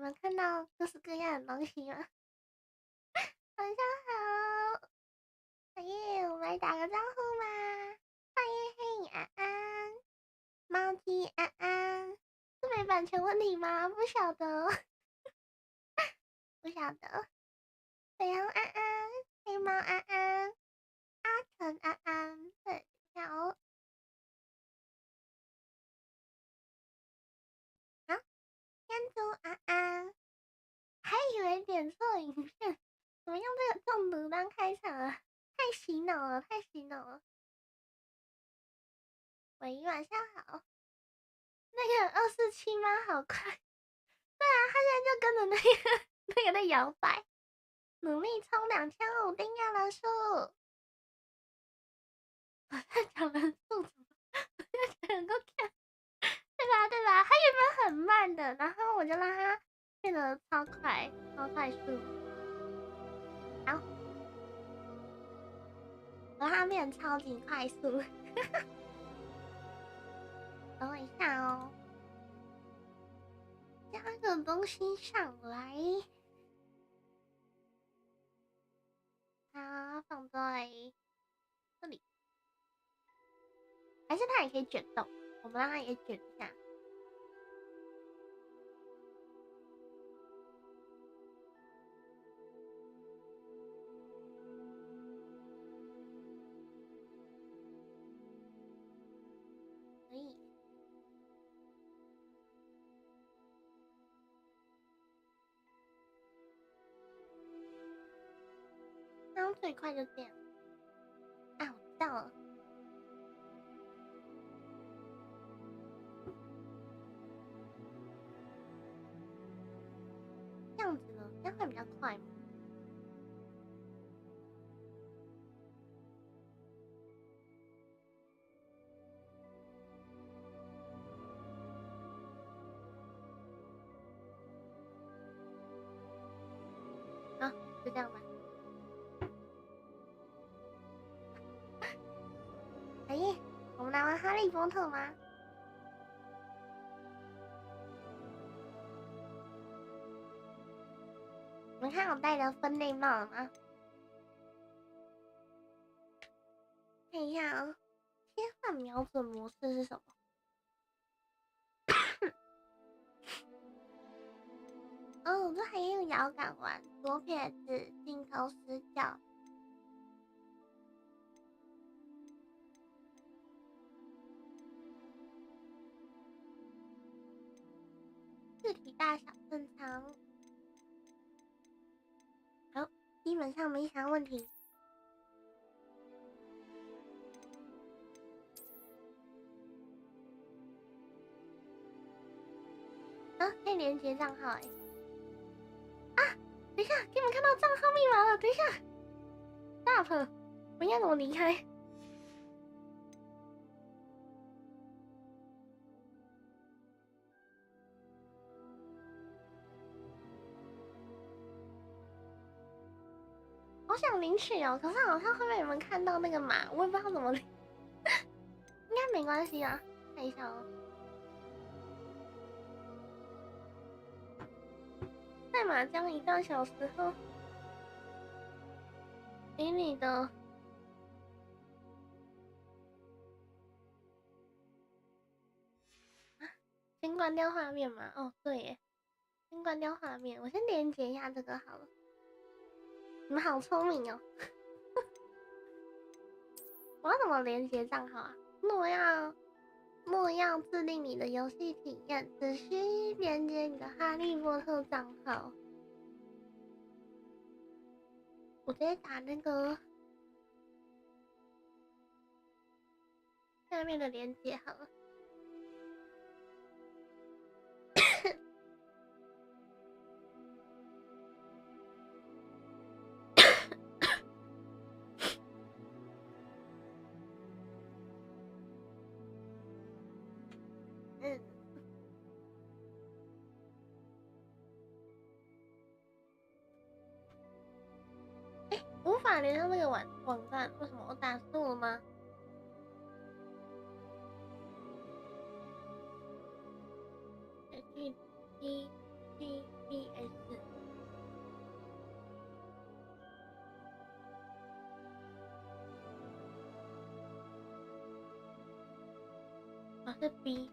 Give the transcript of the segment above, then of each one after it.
们看到各式各样的东西吗？晚上好，哎耶，我们来打个招呼吧。欢迎黑影安安，猫鸡安安，是没版权问题吗？不晓得，不晓得。北洋安安，黑猫安安，阿成安安，对，好。好，天竺安安，还以为点错影片，怎么用这个中毒当开场啊？太洗脑了，太洗脑了。喂，晚上好。那个247吗？好快。对啊，他现在就跟着那个在摇摆，努力冲2500订阅人数。我在讲人数怎么？我就能够看，对吧？对吧？他原本很慢的，然后我就让他变得超快，超快速。好，我让他变得超级快速。等我一下哦，加个东西上来。它放在这里，还是它也可以卷动？我们让它也卷一下。可以。刚刚最快就这样。啊，我知道了。这样子呢，这样会比较快吗？好，就这样吧。哎，我们来玩哈利波特吗？你们看我戴的分类帽了吗？看一下哦，切换瞄准模式是什么？哦，这还用摇杆玩，左撇子，镜头死角。字体大小正常。好，基本上没啥问题。啊，可以连接账号哎。啊，等一下，给你们看到账号密码了。等一下 ，Stop， 我应该怎么离开？好想领取哦，可是好像会被你们看到那个码，我也不知道怎么领。应该没关系啊，看一下哦。代码将1个小时后给你的。先关掉画面嘛？哦，对耶，先关掉画面。我先连接一下这个好了。你们好聪明哦！我要怎么连接账号啊？莫要制定你的游戏体验，只需连接你的哈利波特账号。我直接打那个下面的连接好了。无法连上那个网站，为什么我打错了吗？HTTP 是 B。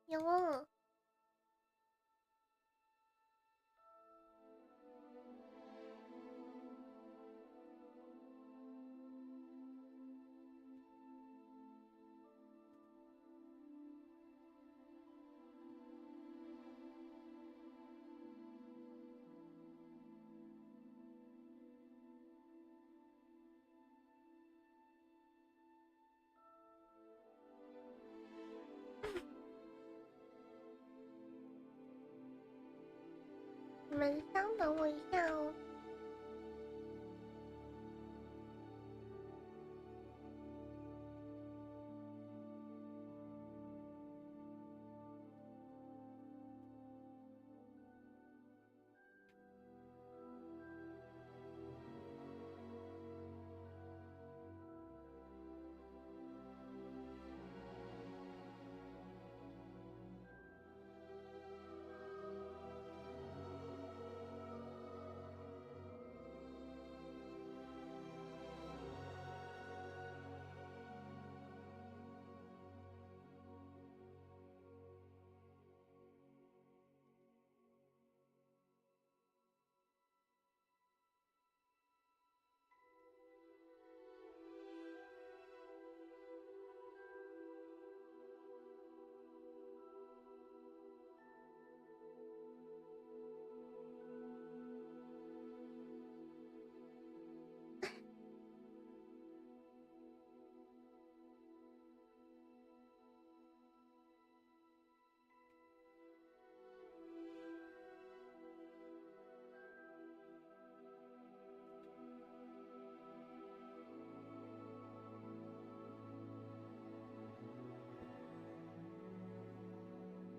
有哦。你们稍等我一下哦。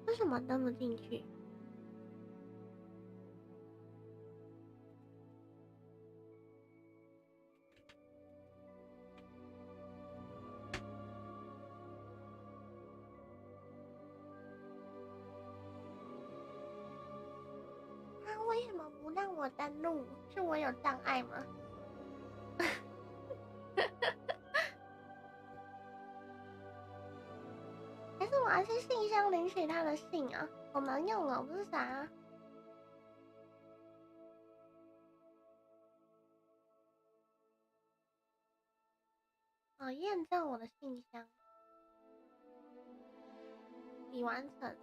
为什么登不进去？他为什么不让我登录？是我有障碍吗？还是我要去信箱领取他的信啊？好难用哦，不是啥啊。哦，验证我的信箱已完成。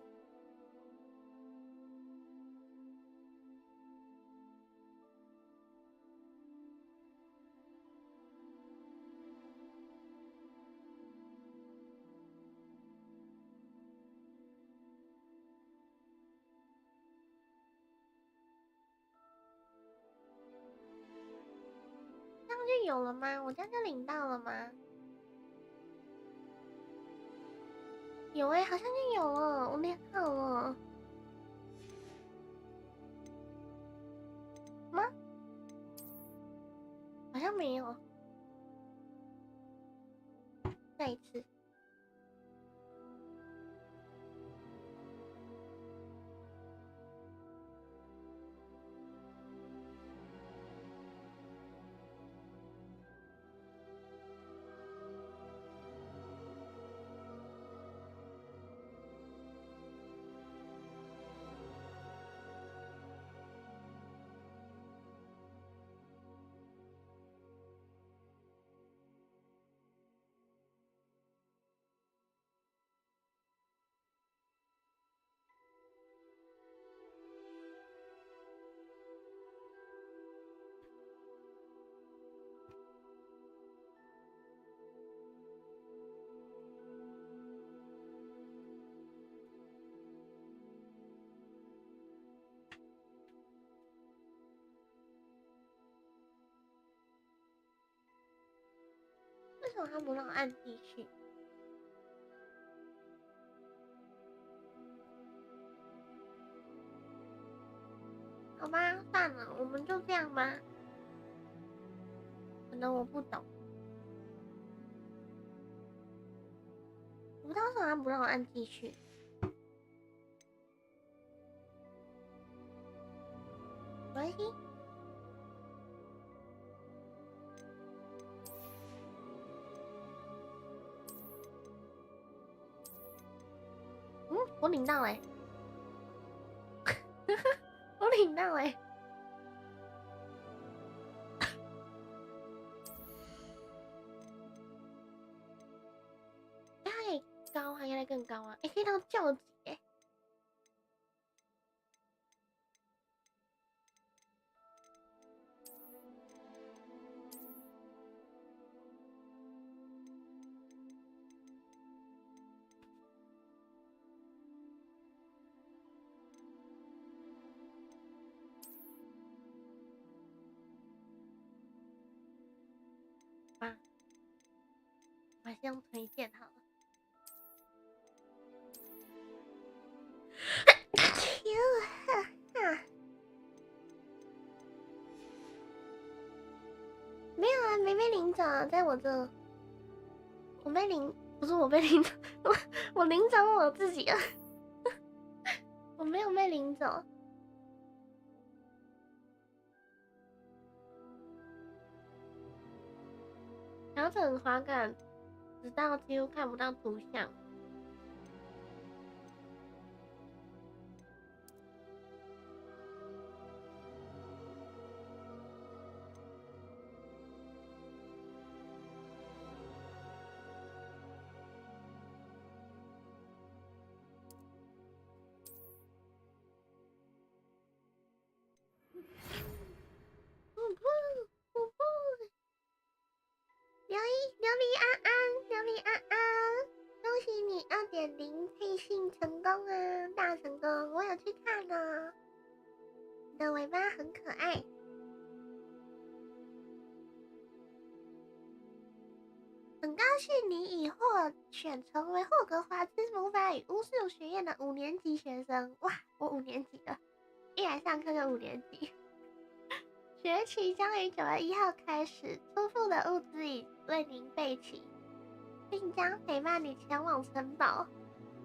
这样就有了吗？我这样就领到了吗？有欸，好像就有了，我连好了。吗？好像没有。再一次。为什么他不让我按继续？好吧，算了，我们就这样吧。可能我不懂，我不知道为什么他不让我按继续。没关系。我领到嘞、我领到嘞、它可以高，还可以更高啊！可以到救急欸。啊，我还是用推荐好了。没有啊，没被领走啊，在我这。我被领，不是我被领走，我领走我自己了。我没有被领走。调整滑感，直到几乎看不到图像。琉璃安安，琉璃安安，恭喜你2.0配信成功啊，大成功！我有去看呢，你的尾巴很可爱。很高兴你已获选成为霍格华兹魔法与巫术学院的5年级学生。哇，我5年级了，一来上课就5年级。学期将于9月1号开始，初步的物资已为您备齐，并将陪伴你前往城堡。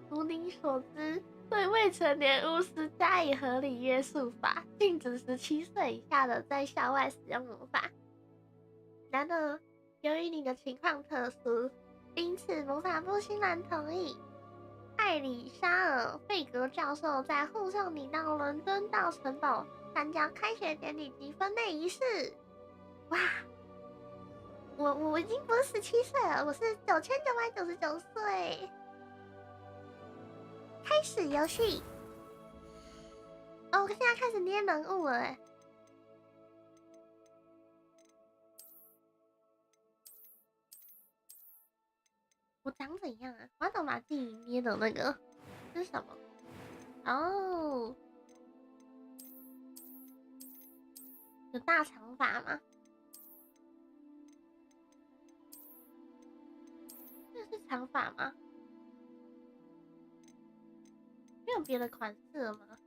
如你所知，对未成年巫师加以合理约束法，禁止17岁以下的在校外使用魔法。然而，由于你的情况特殊，因此魔法部欣然同意艾里沙尔·费格教授在护送你到伦敦到城堡参加开学典礼及分类仪式。哇，我已经不是17岁了，我是9999岁。开始游戏。哦，我现在开始捏人物了欸。我长怎样啊？我要怎么把自己捏的那个？这是什么？哦，有大长发吗？这是长发吗？没有别的款式了吗？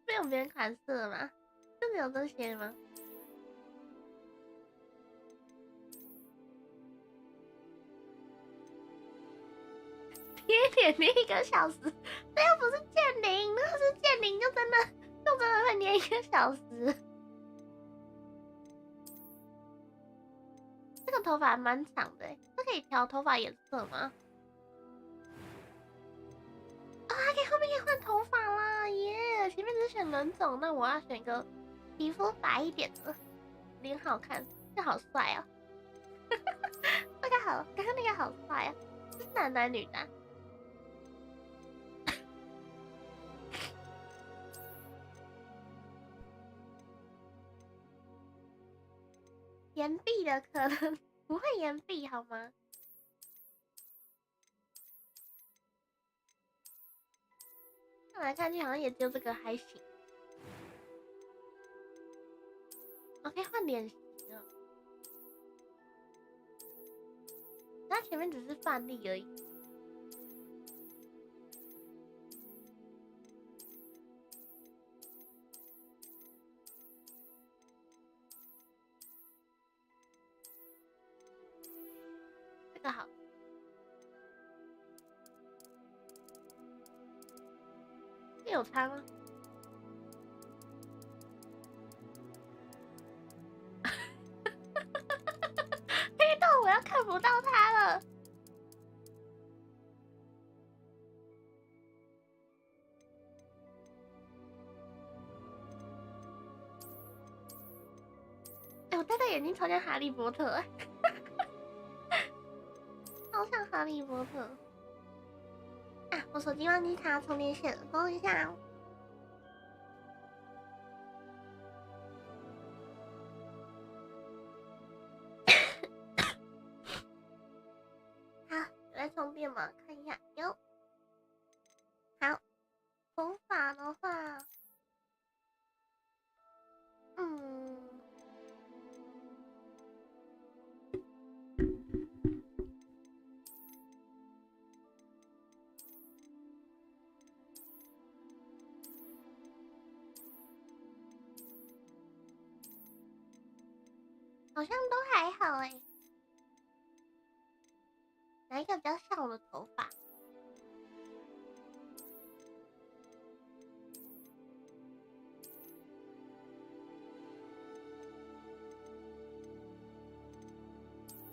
没有别的款式了吗？真的有这些吗？贴脸捏1个小时，这又不是剑灵，那是剑灵就真的会捏1个小时。这个头发蛮长的欸，这可以调头发颜色吗？啊，后面可以换头发啦耶！前面只是选人种，那我要选一个皮肤白一点的，脸好看，这好帅哦。那个好，刚刚那个好帅啊，这是男的女的啊？岩壁的可能不会岩壁好吗？看来看去好像也只有这个还行。我可以换脸型了，它前面只是范例而已。这个好。这有差吗？黑洞我要看不到它了。我戴的眼镜超像哈利波特，超像哈利波特。啊，我手机忘记插充电线了，等我一下哦。好，有在充电吗？看一下，有。好，头发的话，好像都还好哎。哪一个比较像我的头发？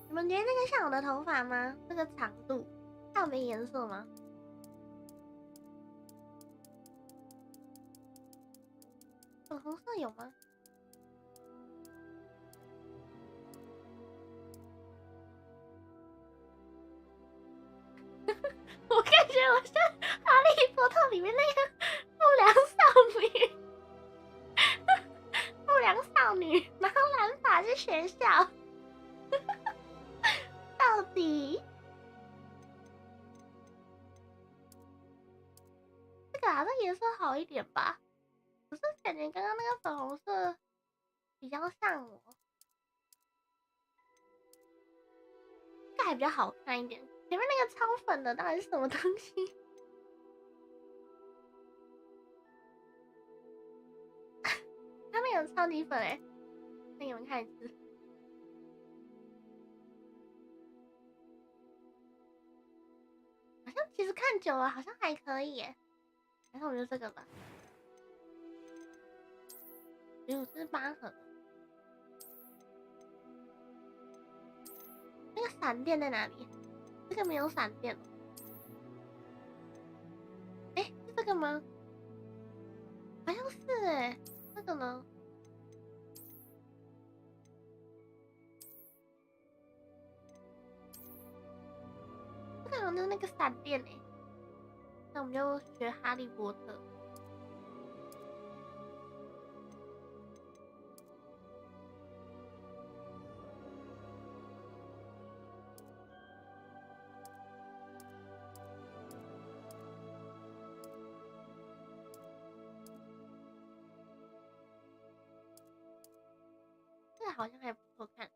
你们觉得那个像我的头发吗？这个长度，它有没颜色吗？粉红色有吗？我感觉我像哈利波特里面那个不良少女，不良少女，然后染发是学校，到底这个好像颜色好一点吧？可是感觉刚刚那个粉红色比较像我，这个还比较好看一点。前面那个超粉的到底是什么东西？他们有超级粉哎，那你们看一次。好像其实看久了好像还可以耶，还是我们就这个吧。58盒。那个闪电在哪里？这个没有闪电哦。哎，是这个吗？好像是哎，这个呢？这个好像就是那个闪电哎。那我们就学哈利波特。这个好像还不错看。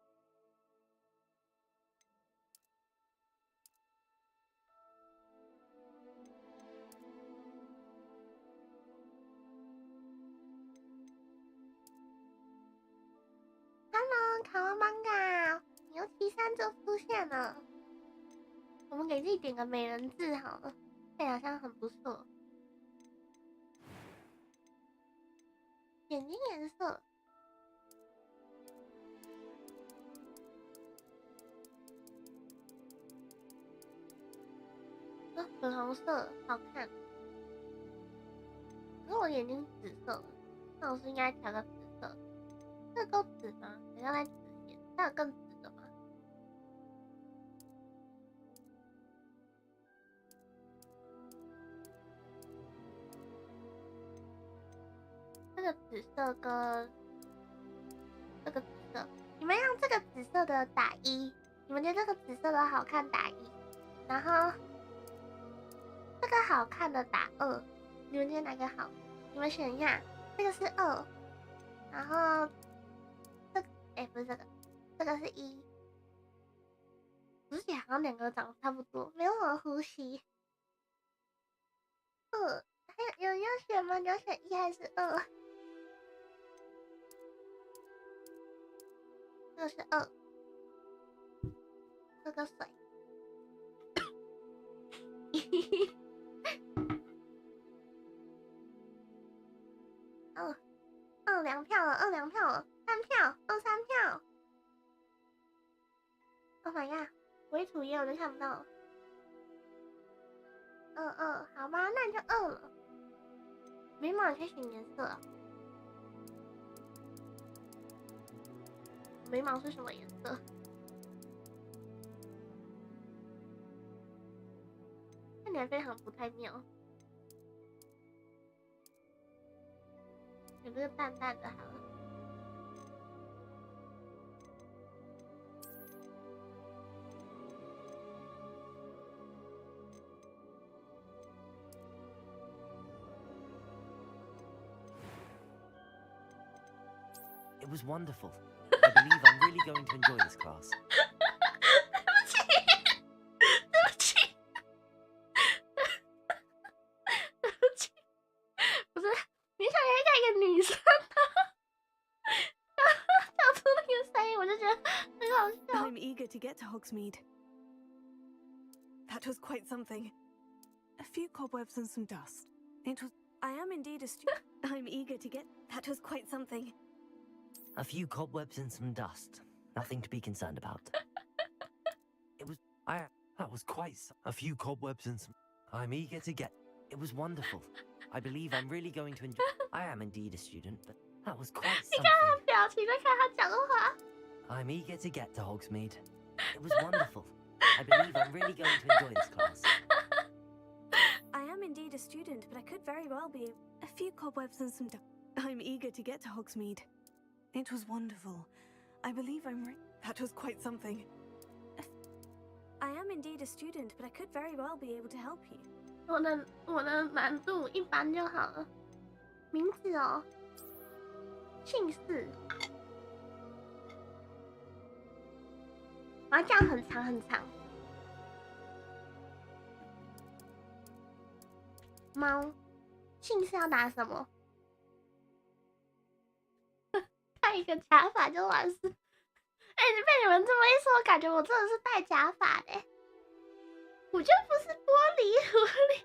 Hello， 卡哇曼嘎，牛岐山就出现了。我们给自己点个美人字好了，这好像很不错。眼睛颜色，粉红色好看。可是我眼睛是紫色的，那我是应该调个紫色。这够紫吗？等下再紫一点，还有更紫的吗？这个紫色跟这个紫色，你们让这个紫色的打1，你们觉得这个紫色的好看打1，然后这个好看的打2，你们觉得哪个好？你们选一下，这个是2，然后这个不是这个，这个是1。而且好像两个长得差不多，没有什么呼吸。还有人要选吗？你要选1还是2？这个是2，这个水。2票了，2票了，3票，3票。Oh my god， 我一涂烟我就看不到了。好吧，那你就2了。眉毛你可以选颜色。眉毛是什么颜色？看起来非常不太妙。有这个淡淡的好了。It was wonderful. I believe I'm really going to enjoy this class. 对不起，不是，你想要看一个女生叫出那个声音，我就觉得很好笑。I'm eager to get to Hogsmeade. That was quite something. A few cobwebs and some dust. It was. I am indeed a student. I'm eager to get. That was quite something. A few cobwebs and some dust. Nothing to be concerned about. It was. That was quite. A few cobwebs and some. I'm eager to get. It was wonderful. I believe I'm really going to enjoy. I am indeed a student, but that was quite 你看他 something. 表情，再看他讲话。I'm eager to get to Hogsmeade. It was wonderful. I believe I'm really going to enjoy this class. I am indeed a student, but I could very well be. A few cobwebs and some dust. I'm eager to get to Hogsmeade. It was wonderful. I believe I'm. That was quite something. I am indeed a student, but I could very well be able to help you. 我的难度一般就好了。名字哦，姓氏。我要这样很长很长。猫，姓氏要打什么？戴一个假发就完事。哎、被你们这么一说，感觉我真的是戴假发的、欸。我就不是玻璃狐狸。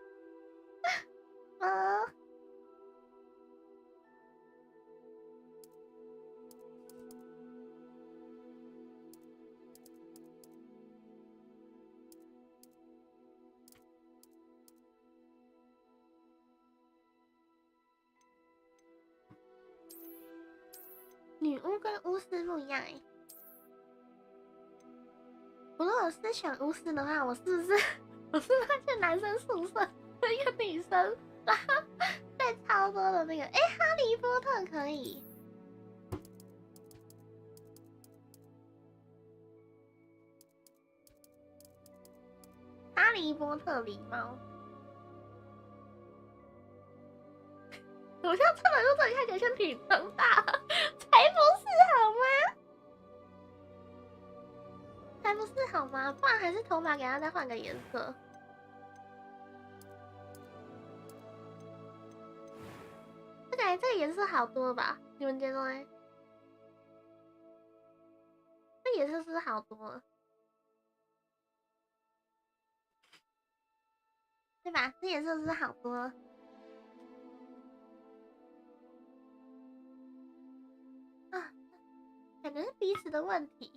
女巫跟巫师不一样哎、欸。我如果是选巫师的话，我是不是去男生宿舍的一个女生，然后带超多的那个？哎、哈利波特可以。哈利波特狸猫，我像这本书这里看起来像女生吧？才不是好吗？才不是好吗？不然还是头发给他再换个颜色。这个颜色好多吧？你们觉得呢？这颜色是不是好多了？对吧？这颜色是不是好多了？啊，感觉是彼此的问题。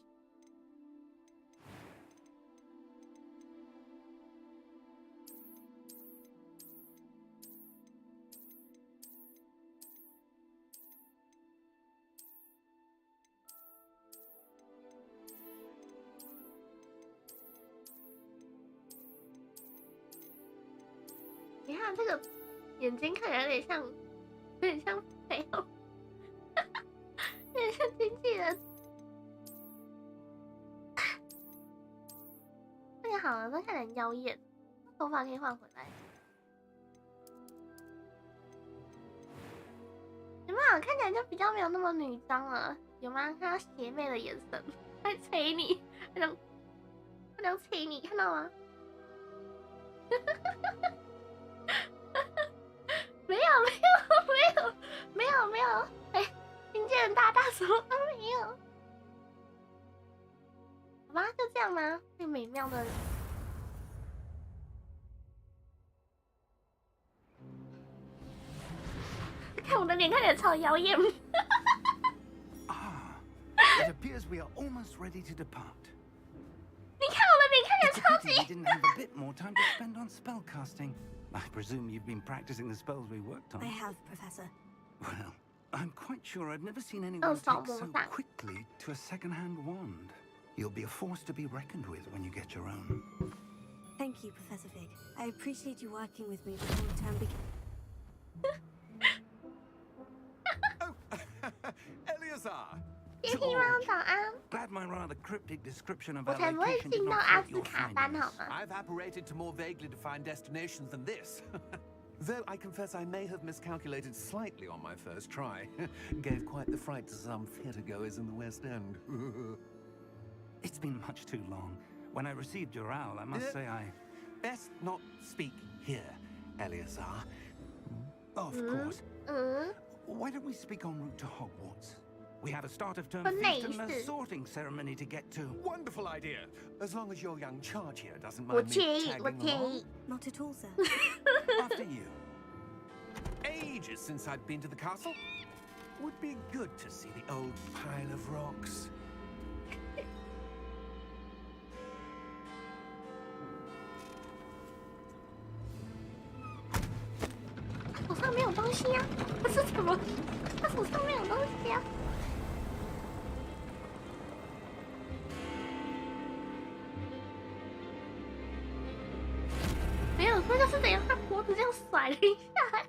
你看这个眼睛看起来有点像没有，有点像经纪人。这个好了，这看起来很妖艳，头发可以换回来。有没有看起来就比较没有那么女装了？有吗？看到邪魅的眼神，在催你，他想催你，看到吗？没有，哎、经纪人大大什么都没有，好吧，就这样吗？最美妙的，看我的脸看起来超妖艳。It appears we are almost ready to depart. 你看我的脸看起来 It's 超 a 级 pity we didn't have a bit more time to spend on spellcasting. I presume you've been practicing the spells we worked on. I have, Professor. Well, I'm quite sure I've never seen anyone take so quickly to a second-hand wand. You'll be a force to be reckoned with when you get your own. Thank you, Professor Fig. I appreciate you working with me before the term begins. Eleazar! 电梯猫早安， Glad my rather cryptic description of 我 our 才不会 location 进 did 到 not 阿 hurt 兹 your 卡班 findings. 好吗？ I've apparated to more vaguely defined destinations than this. Though I confess I may have miscalculated slightly on my first try. Gave quite the fright to some theatre-goers in the West End. It's been much too long. When I received your owl, I must say I... Best not speak here, Eleazar. Of course. 嗯， Why don't we speak en route to Hogwarts? We have a start-of-term 分类 feast and a 是， sorting ceremony to get to. Wonderful idea. As long as your young charge here doesn't 我 mind me 介意，我 tagging 介 along. 意。 Not at all, sir. After you. Ages since I'd been to the castle. Would be good to see the old pile of rocks. 手上没有东西呀、不是怎么？他手上没有东西呀、没有，那就是等于他脖子这样甩了一下。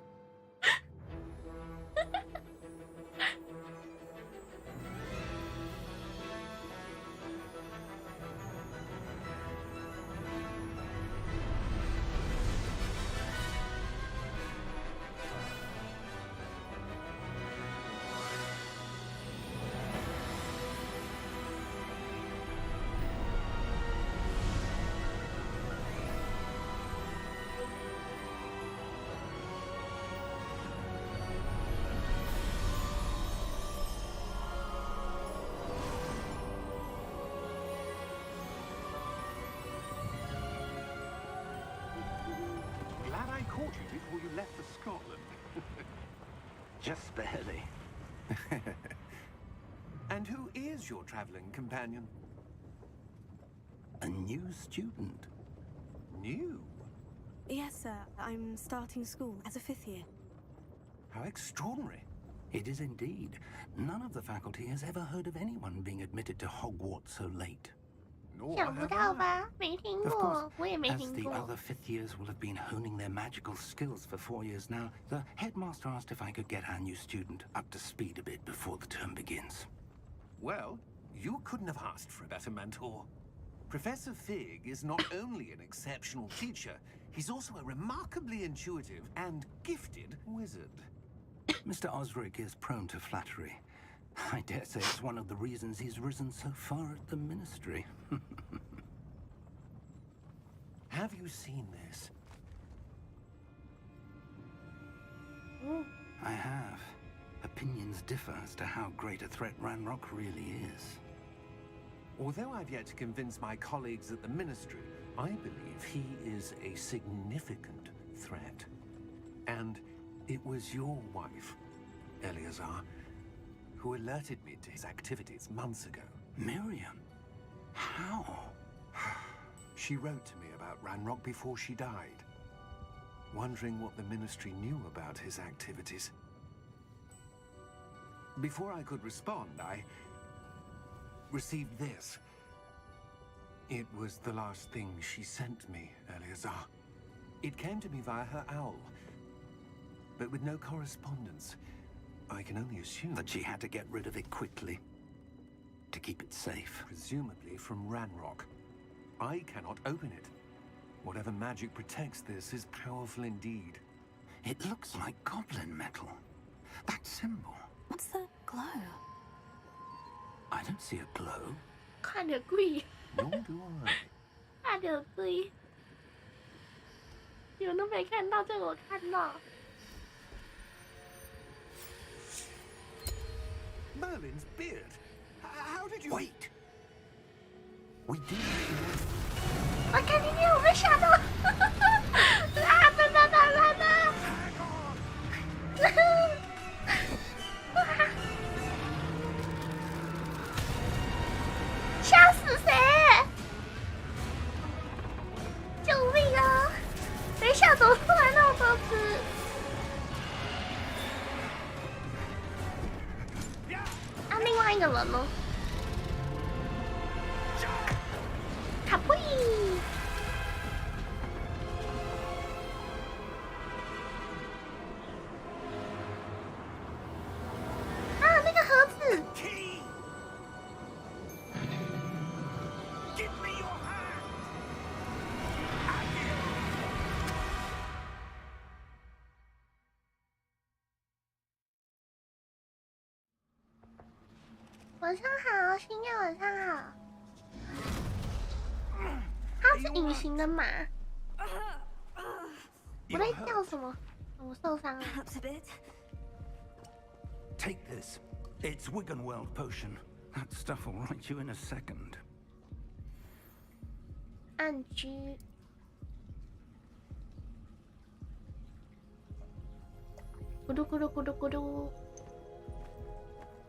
Glad I caught you before you left for Scotland. Just barely. And who is your traveling companion? A new student. New? Yes, sir. I'm starting school as a 5th year. How extraordinary. It is indeed. None of the faculty has ever heard of anyone being admitted to Hogwarts so late. Nor 想不 have 到 I. 吧？没听 Of 过 course,，我也没 as 听 the 过。 other fifth years will have been honing their magical skills for 4 years now, the headmaster asked if I could get our new student up to speed a bit before the term begins. Well, you couldn't have asked for a better mentor. Professor Fig is not only an exceptional teacher, he's also a remarkably intuitive and gifted wizard. Mr. Osric is prone to flattery. I dare say it's one of the reasons he's risen so far at the ministry. Have you seen this? I have. Opinions differ as to how great a threat Ranrock really is. Although I've yet to convince my colleagues at the ministry, I believe he is a significant threat. And it was your wife, Eleazar, who alerted me to his activities months ago. Miriam? How? She wrote to me about Ranrock before she died, wondering what the ministry knew about his activities. Before I could respond, I received this. It was the last thing she sent me, Eleazar. It came to me via her owl, but with no correspondence. I can only assume That she had to get rid of it quickly. To keep it safe. presumably from Ranrock. I cannot open it. Whatever magic protects this is powerful indeed. It looks like goblin metal. That symbol. What's the glow? I don't see a glow. 看着贵， Nor do I. 看着贵。你们都没看到，这个我看到。 Merlin's beard. How did you... Wait! We did. 我看今天我被吓到，啊！等等等等等！吓死谁？救命啊！等一下，怎么突然那么多只？人哦。卡布伊。啊，那个盒子。 晚上好，星月晚上好。它是隐形的马。我在叫什么？我受伤了。 Take this. It's Wiggenweld potion. That stuff will right you in a second. 按 G。咕嘟咕嘟咕嘟咕嘟。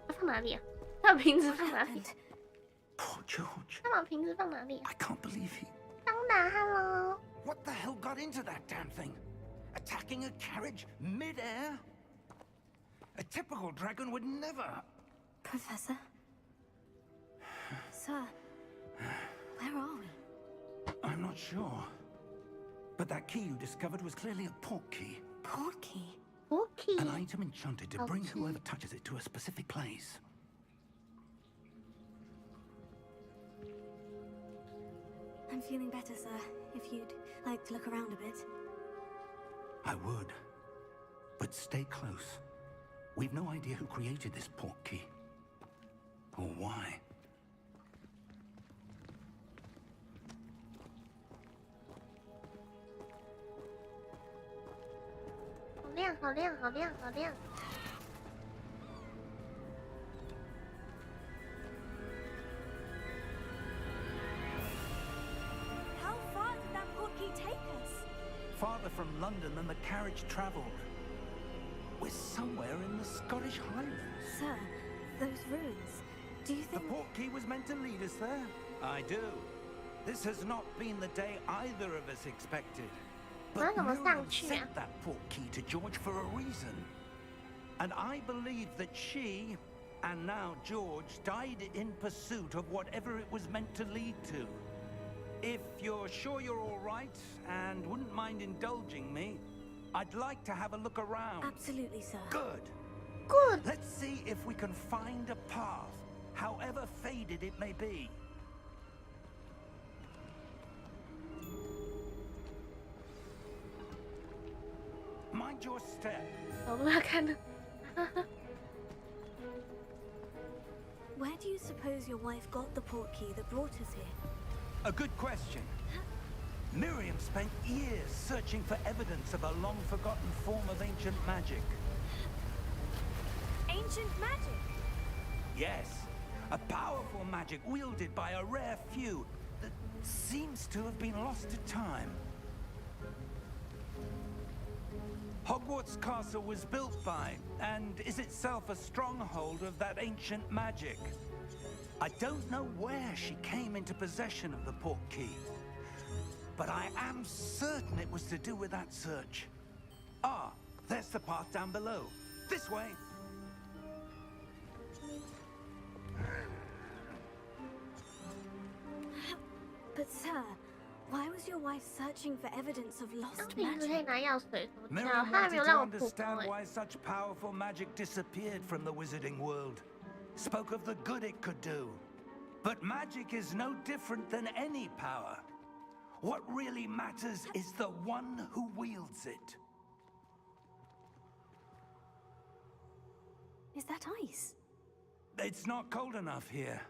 它放哪里啊？ 他把瓶子放哪里？ Poor George. 他把瓶子放哪里 I can't believe he. 当打 ，Hello。 What the hell got into that damn thing? Attacking a carriage mid-air? A typical dragon would never. Professor? Sir, where are we? I'm not sure. But that key you discovered was clearly a port key. Port key? Okay. An item enchanted to bring whoever touches it to a specific place. I'm feeling better, sir. If you'd like to look around a bit. I would. But stay close. We've no idea who created this port key. Or why. 好亮，好亮，好亮，好亮！ How far did that port key take us? Farther from London than the carriage travelled. We're somewhere in the Scottish Highlands. Sir, those ruins. Do you The think... port key was meant to lead us there? I do. This has not been the day either of us expected. But Miriam sent that port key to George for a reason. And I believe that she, and now George, died in pursuit of whatever it was meant to lead to. If you're sure you're all right, and wouldn't mind indulging me, I'd like to have a look around. Absolutely, sir. Good. Good. Let's see if we can find a path, however faded it may be. Mind your step. 走路要看的。 Where do you suppose your wife got the port key that brought us here? A good question. Miriam spent years searching for evidence of a long-forgotten form of ancient magic. Ancient magic? Yes, a powerful magic wielded by a rare few that seems to have been lost to time. Hogwarts Castle was built by, and is itself a stronghold of that ancient magic. I don't know where she came into possession of the port key, but I am certain it was to do with that search. Ah, there's the path down below. This way. But sir, why was your wife searching for evidence of 当 lost 瓶子可以 magic? 拿药水什么的， Miriam 他还没 wanted 有 to 让我补 understand 充 why such powerful magic disappeared from the wizarding world. Spoke of the good it could do. But magic is no different than any power. What really matters is the one who wields it. Is that ice? It's not cold enough here.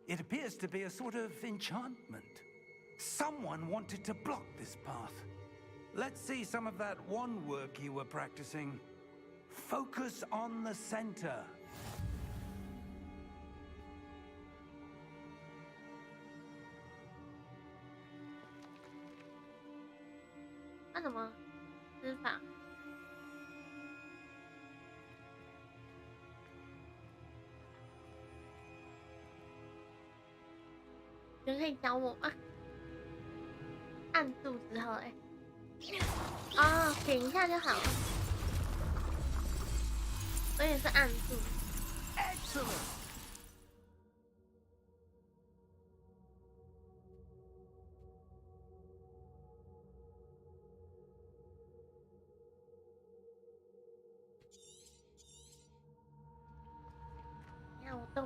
It appears to be a sort of enchantment. Someone wanted to block this path. Let's see some of that wand work you were practicing. Focus on the center. 那什么施法？人可以教我吗？按住之后，哎，哦，点一下就好了。我也是按住。Excellent.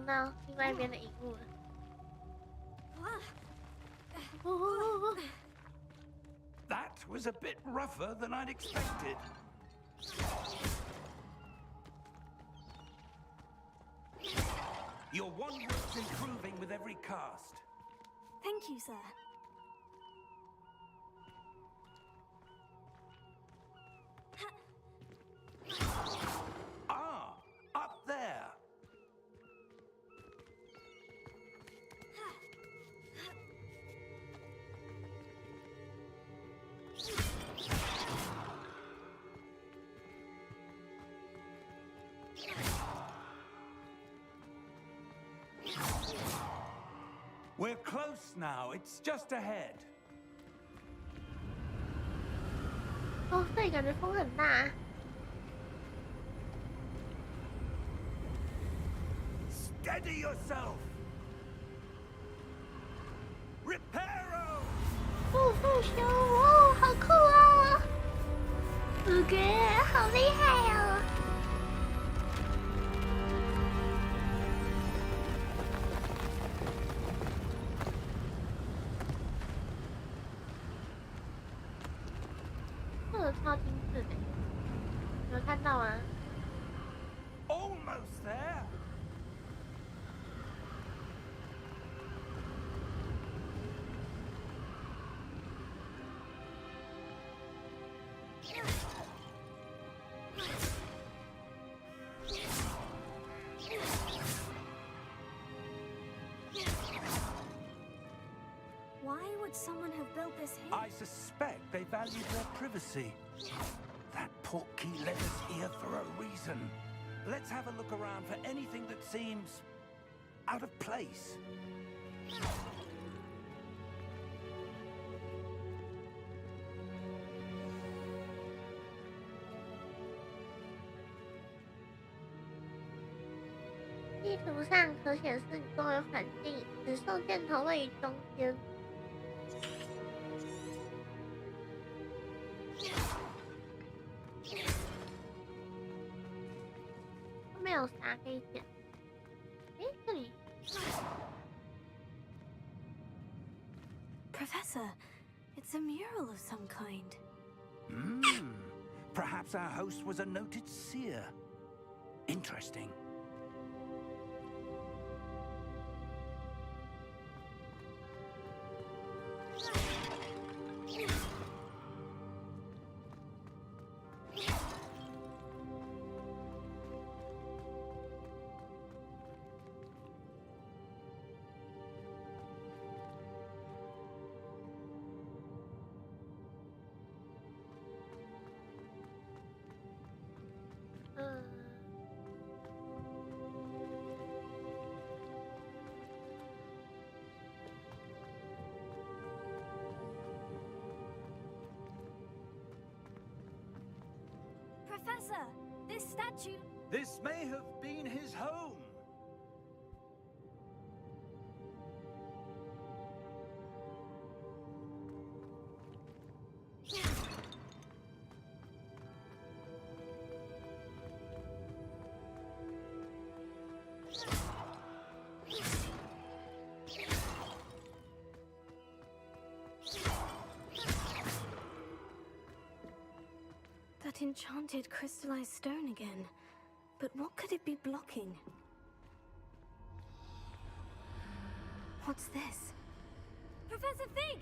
到另外一边的荧幕了。That was a bit rougher than I'd expected. Your one-work's improving with every cast. Thank you, sir. Ah, up there. We're close now. It's just ahead. 哦，这里感觉风很大。Steady yourself. Reparo. 复修哦，好酷哦！好厉害哦！这个超精致的，有看到吗？ Almost there. Why would someone have built this here? I suspect they valued their privacy. That portkey led us here for a reason. Let's have a look around for anything that seems out of place. "地图上可显示你周围环境，紫色箭头位于中间。没有啥可以点。这里。Professor, it's a mural of some kind. Perhaps our host was a noted seer. Interesting. Professor, this statue... This may have been his home. That enchanted crystallized stone again. But what could it be blocking? What's this? Professor Fig!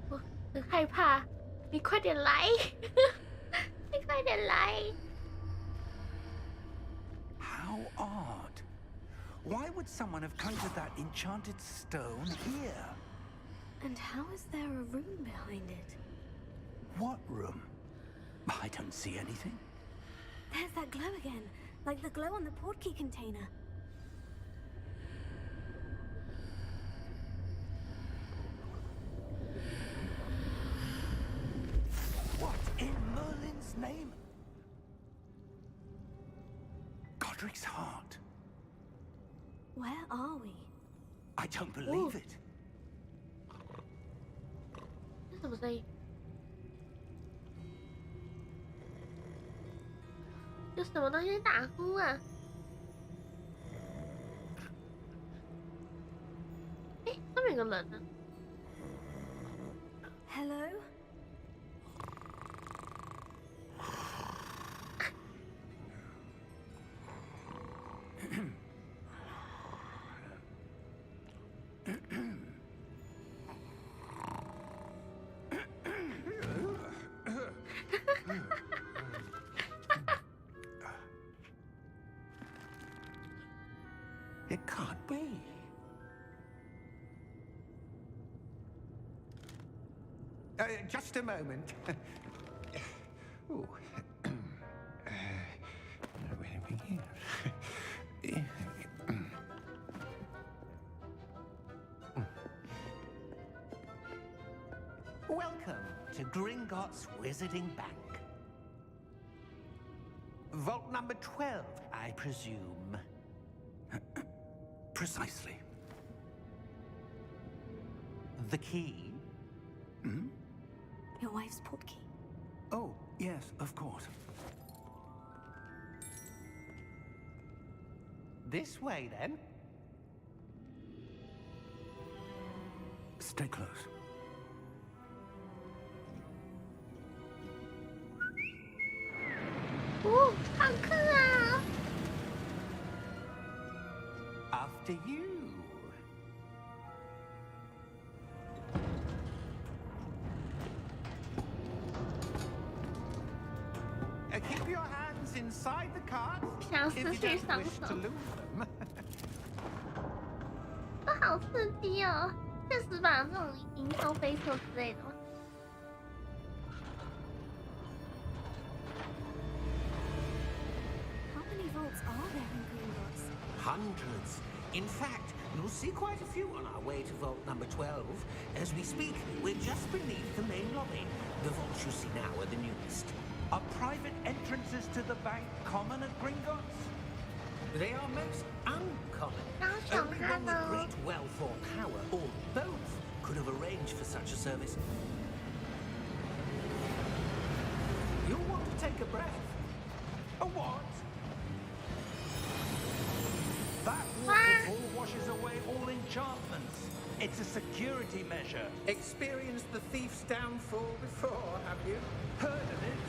我很害怕，你快点来！你快点来！ How odd. Why would someone have conjured that enchanted stone here? And how is there a room behind it? What room? I don't see anything. There's that glow again, like the glow on the portkey container. What in Merlin's name? Godric's heart. Where are we? I don't believe it. 这什么声音？有什么东西打呼啊？哎，上面有个人呢。Hello? It can't be. Just a moment. Ooh. Where to begin? Welcome to Gringotts Wizarding Bank. Vault number 12, I presume. Precisely. The key? Hmm? Your wife's portkey. Oh, yes, of course. This way, then. Stay close. Oh, 好酷啊！ After you. Keep your hands inside the cart 想 if 失 you 去 don't 双 wish 手 to，lose them. 都好刺激哦！现实版有这种营销飞车之类的吗？ How many vaults are there in Gringotts? Hundreds. In fact, you'll see quite a few on our way to vault number 12. As we speak, we're just beneath the main lobby. The vaults you see now are the newest. Are private entrances to the bank common at Gringotts? They are most uncommon. 刚想 Only 看 one with 哦。 great wealth or power, or both, could have arranged for such a service. You'll want to take a breath. A what? That What? waterfall washes away all enchantments. It's a security measure. Experienced the thief's downfall before, have you? Heard of it?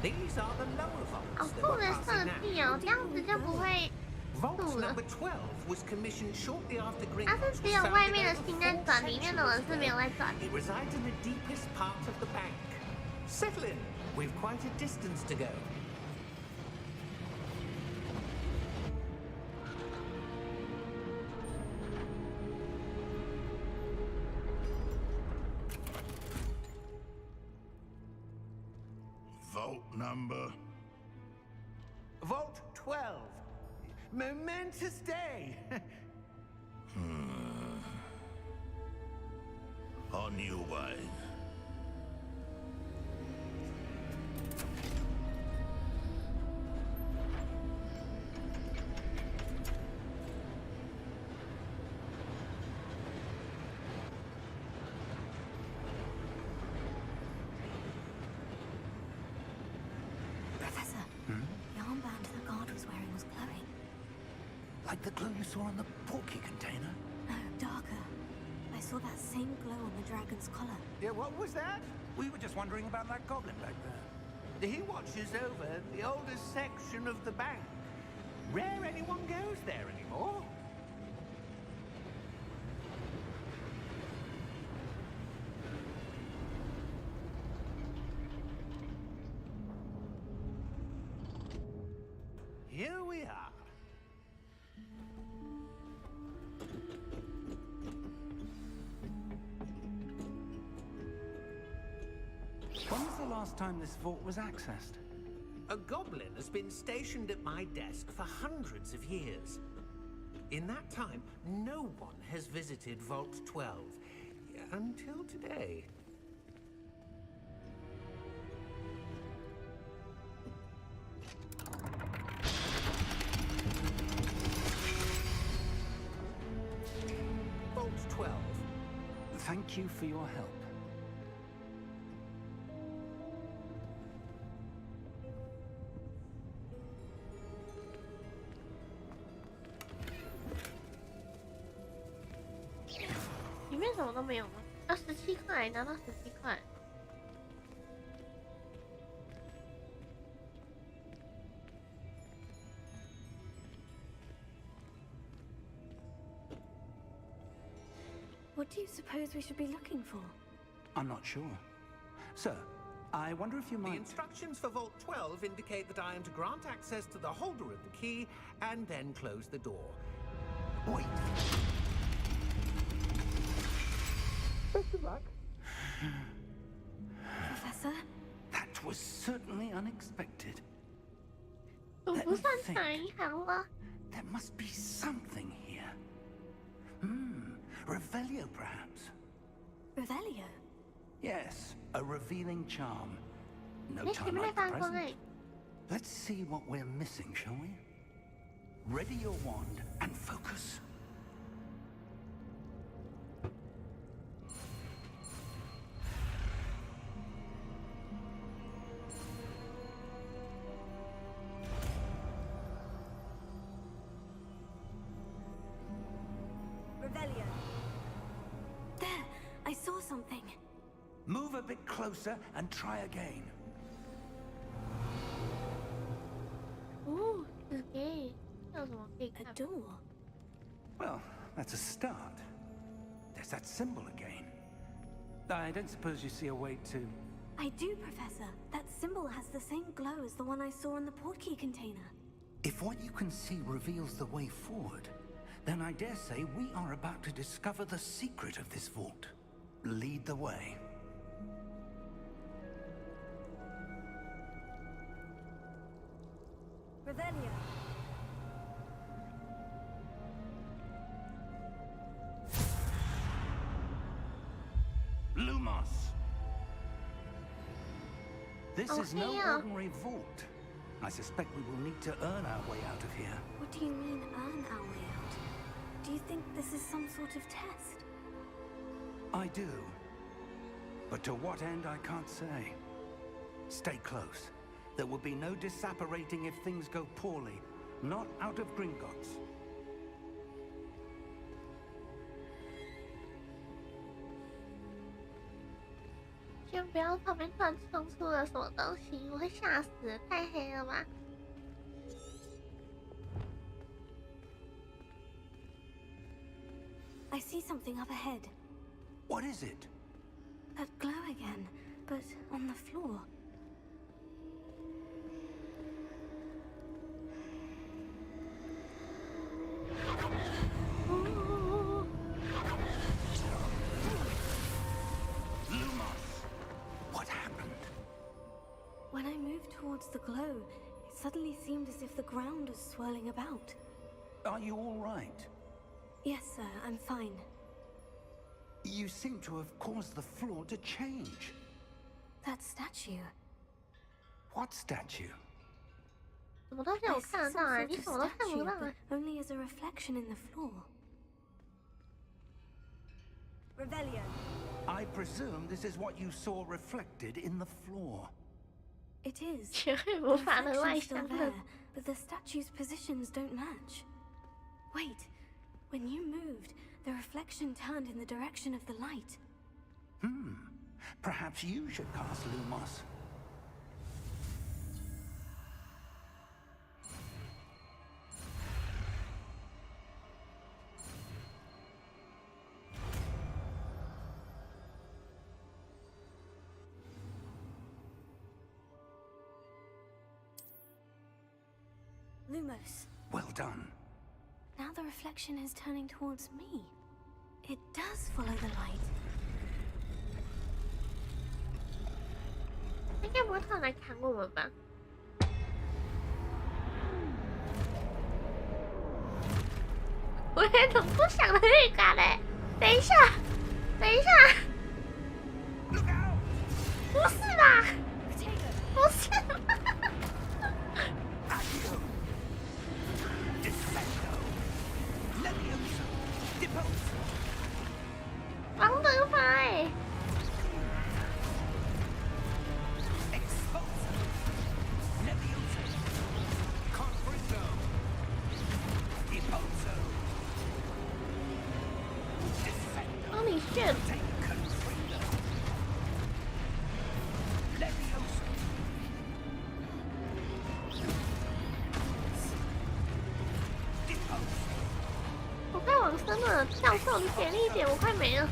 These are the lower 好 vaults that 酷 we're 的设 passing 计 now. 哦，这样子就不会 Vault 堵了 number。12 was commissioned shortly after 它 Gringotts 是 was 只有外 founded 面的 over 心在 4转，里面的 centuries 人是没有 ago. 在转。 It resides in the deepest part of the bank. Settle in. We've quite a distance to go. Vault number. Vault 12. Momentous day. On your way. Professor, the armband the guard was wearing was glowing. Like the glow you saw on the porky container? No, darker. I saw that same glow on the dragon's collar. Yeah, what was that? We were just wondering about that goblin back there. He watches over the oldest section of the bank. Rare anyone goes there anymore. Here we are. When was the last time this vault was accessed? A goblin has been stationed at my desk for hundreds of years. In that time, no one has visited Vault 12. Until today. Vault 12. Thank you for your help. 什么都没有吗？啊，17块，拿到17块。What do you suppose we should be looking for? I'm not sure. Sir, I wonder if you The might... instructions for Vault 12 indicate that I am to grant access to the holder of the key and then close the door. Wait. Best of luck. Professor? That was certainly unexpected. 我 Let 不 me 算 think. 哪一行了。 There must be something here. Revelio, perhaps? Revelio? Yes, a revealing charm. No 哎，前 time 面在 like the 发光哎 present.。Let's see what we're missing, shall we? Ready your wand and focus. Revelio. There, I saw something. Move a bit closer and try again. 哦，纸给，有什么可以 A 看？ door. Well, that's a start. There's that symbol again. I don't suppose you see a way to... I do, Professor. That symbol has the same glow as the one I saw in the portkey container. If what you can see reveals the way forward, then I dare say we are about to discover the secret of this vault. Lead the way. Revelio. Lumos! This is no Okay. ordinary vault. I suspect we will need to earn our way out of here. What do you mean, earn our way out? Do you think this is some sort of test? I do. But to what end, I can't say. Stay close. There will be no disapparating if things go poorly. Not out of Gringotts. 先不要旁边突然冲出了什么东西，我会吓死了，太黑了吧？ I see something up ahead. What is it? That glow again, but on the floor. Lumos! What happened? When I moved towards the glow, it suddenly seemed as if the ground was swirling about. Are you all right? Yes, sir, I'm fine. You seem to have caused the floor to change. That statue. What statue? 什么东西我 I 看得 see 到 some 啊？ sort 你 of 什么都看不 statue, 到 but 啊？ only as a reflection in the floor. Revelio. I presume this is what you saw reflected in the floor. It is. 学会 The 魔法的外 reflection's still 箱 there, 的， but the statue's positions don't match. Wait, when you moved, the reflection turned in the direction of the light. Perhaps you should cast Lumos. Lumos. Well done. Now the reflection is turning towards me. It does follow the light. 应该不会突然来砍我们吧？我有种不祥的预感嘞！等一下，等一下，不是吧？不是吧？ Accio! Defendo! Levioso! Deposo! 王德法哎！ Expulso! Levioso! Confringo! Deposo! Defendo! 帮你炫！我快往生了，教授，你给力一点，我快没了。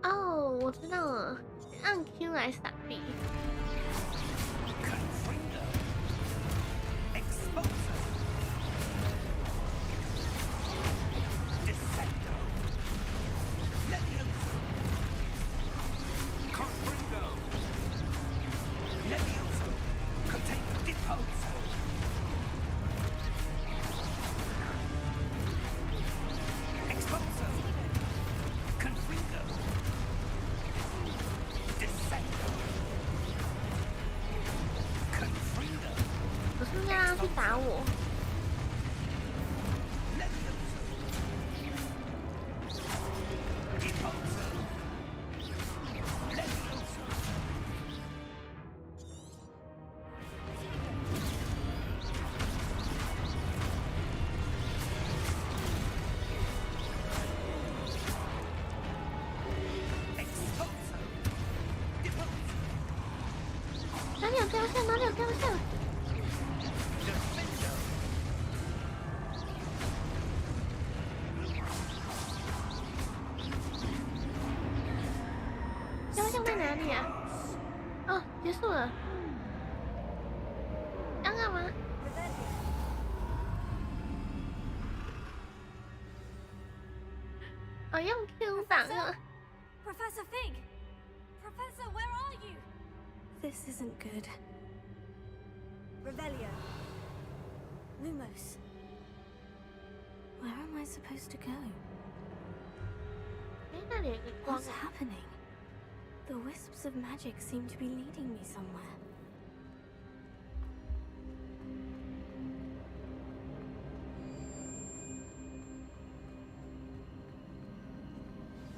哦，我知道了，按 Q 来闪避。我是不是让他去打我？哪里有掉线？哪里有掉线？雕像在哪里啊？哦，结束了。要干嘛？哦，用 Q 挡了。Professor Fig! Professor, where are you? This isn't good. Revelio. Lumos. Where am I supposed to go? 哎，那里有一个光。 What's happening? The wisps of magic seem to be leading me somewhere.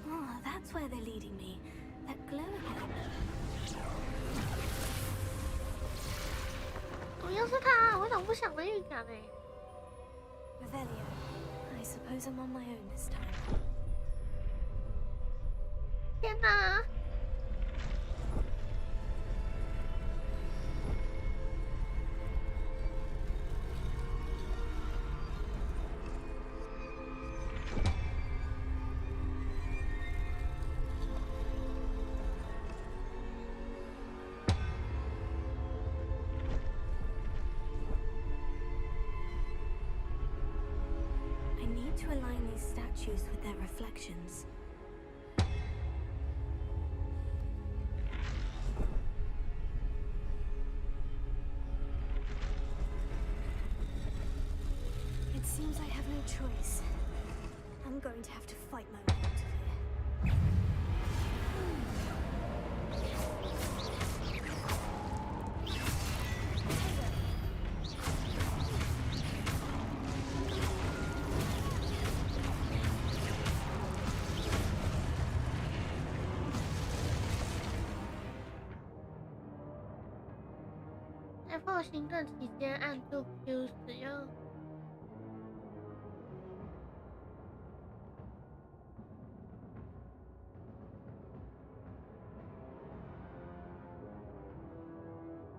Oh, that's where they're leading me. That glow again. 我又是他，我怎么不想的预感呢？ Revelio. I suppose I'm on my own this time. 天哪！I need to align these statues with their reflections. It seems I have no choice. I'm going to have to fight my way out of here. F 行动期间按住 Q 使用。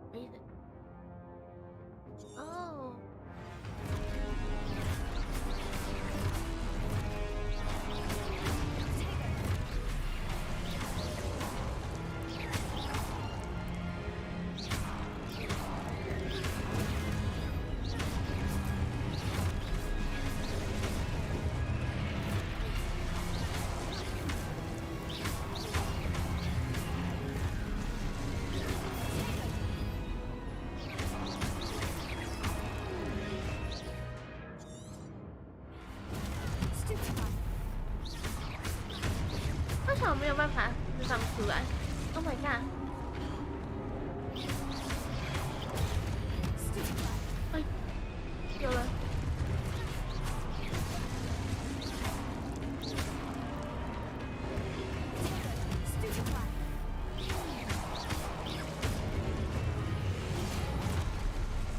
什么意思？哦。为什么没有办法释放出来 ？Oh my god！ 哎，有了。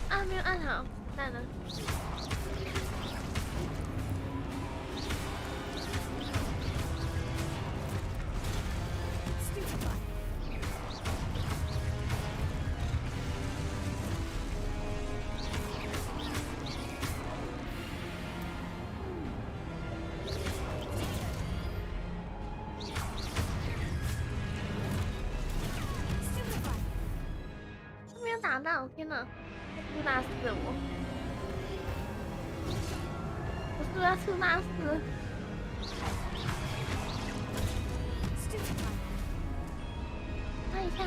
啊，没有按好，蛋了。没有打到，天哪！出大事了我是不是要出大事？看一下。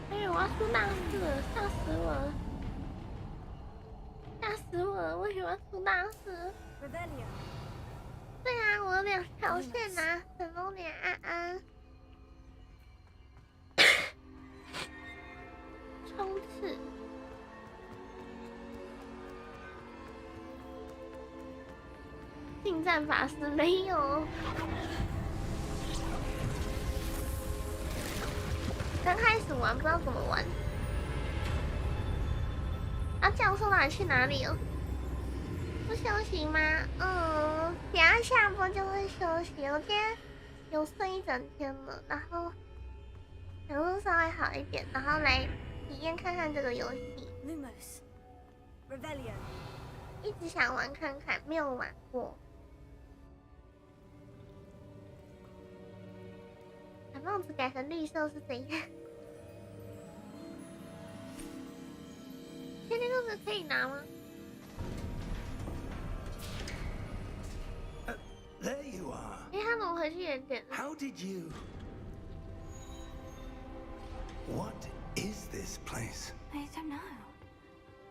哎呦，我要出大事了，吓死我了！吓死我了！为什么要出大事？对啊，我有2条线啊，很多年安安。冲刺。近战法师没有。刚开始玩不知道怎么玩。啊，教授到底去哪里了？不休息吗？等下下播就会休息。我今天有睡一整天了，然后想说稍微好一点，然后来体验看看这个游戏。一直想玩看看，没有玩过。把帽子改成绿色是怎样？确定这个可以拿吗？ There you are. 他怎么回去原点？ How did you? What is this place? I don't know.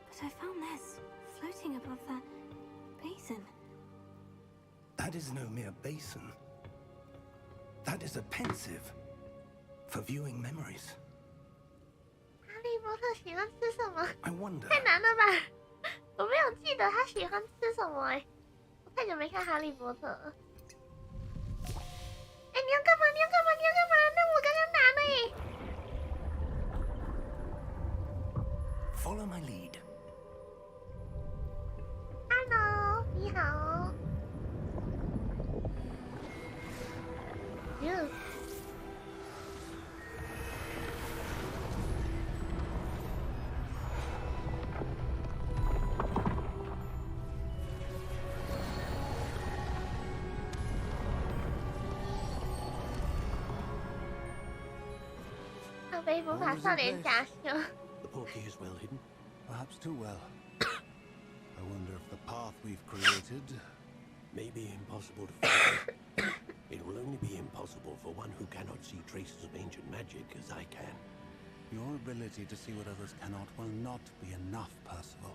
But I found this floating above that basin. That is no mere basin. That is a pensive for viewing memories. 哈利波特喜欢吃什么？ I wonder. 太难了吧！我没有记得他喜欢吃什么哎。 太久没看《哈利波特》了。哎，你要干嘛？你要干嘛？你要干嘛？那我刚刚拿了哎。Follow my lead. Hello， 你好。哟。被魔法少年假修。 The portkey is well hidden. Perhaps too well. I wonder if the path we've created May be impossible to find. It will only be impossible for one who cannot see traces of ancient magic as I can. Your ability to see what others cannot will not be enough, Percival.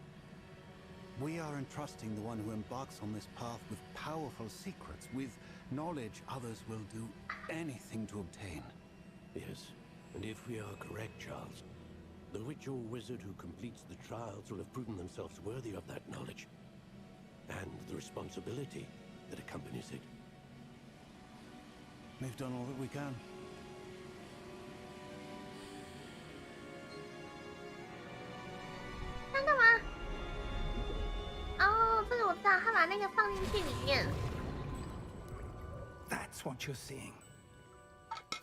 We are entrusting the one who embarks on this path with powerful secrets, with knowledge others will do anything to obtain. Yes, and if we are correct, Charles, the witch or wizard who completes the trials will have proven themselves worthy of that knowledge, and the responsibility that accompanies it. We've done all that we can. 他干嘛？哦，这个我知道，他把那个放进去里面。 That's what you're seeing.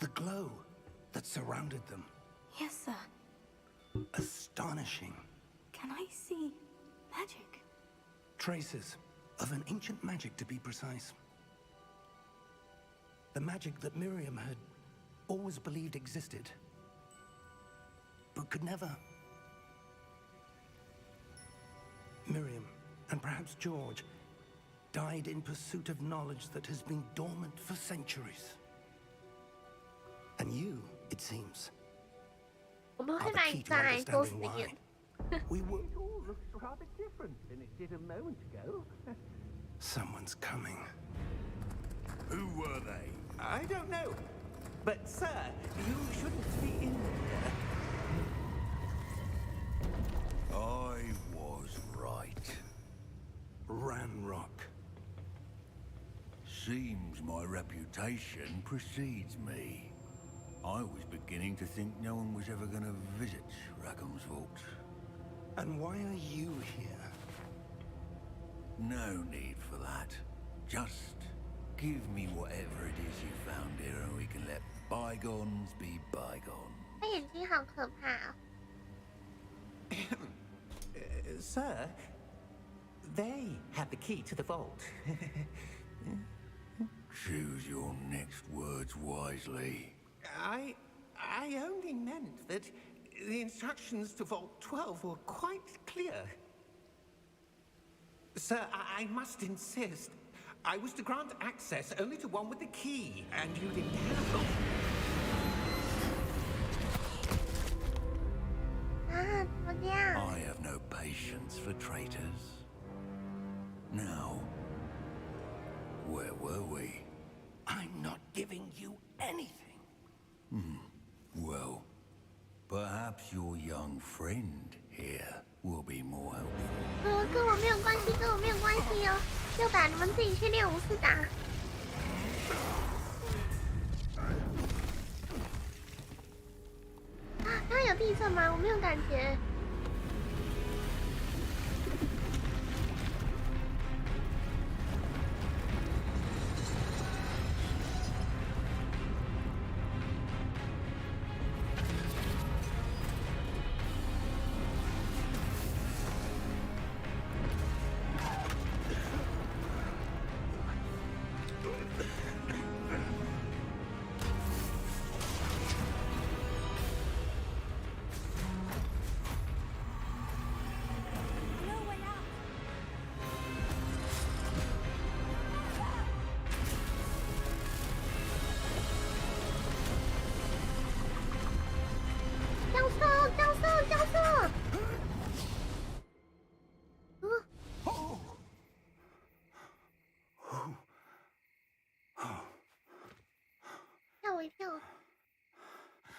The glow that surrounded them. Yes, sir. Astonishing. Can I see magic? Traces of an ancient magic, to be precise. The magic that Miriam had always believed existed, but could never And perhaps George died in pursuit of knowledge that has been dormant for centuries. And you, it seems, 我们 are 会 the 把 key 你 to 抓来勾死 understanding 你。 why. We were... It all looks rather different than it did a moment ago. Someone's coming. Who were they? I don't know. But, sir, you shouldn't be in here. I was right. Ranrock. Seems my reputation precedes me. I was beginning to think no one was ever going to visit Rackham's vault. And why are you here? No need for that. Just give me whatever it is you found here and we can let bygones be bygones. 他眼睛好可怕哦。Sir, they have the key to the vault. Choose your next words wisely. I only meant that the instructions to Vault 12 were quite clear. Sir, I must insist. I was to grant access only to one with the key, and you didn't have them. 啊，怎么这样？ I have no patience for traitors. Now, where were we? I'm not giving you anything. Well, perhaps your young friend here will be more helpful. 跟我没有关系，跟我没有关系哦。要打你们自己去练武士打。啊，他有地震吗？我没有感觉。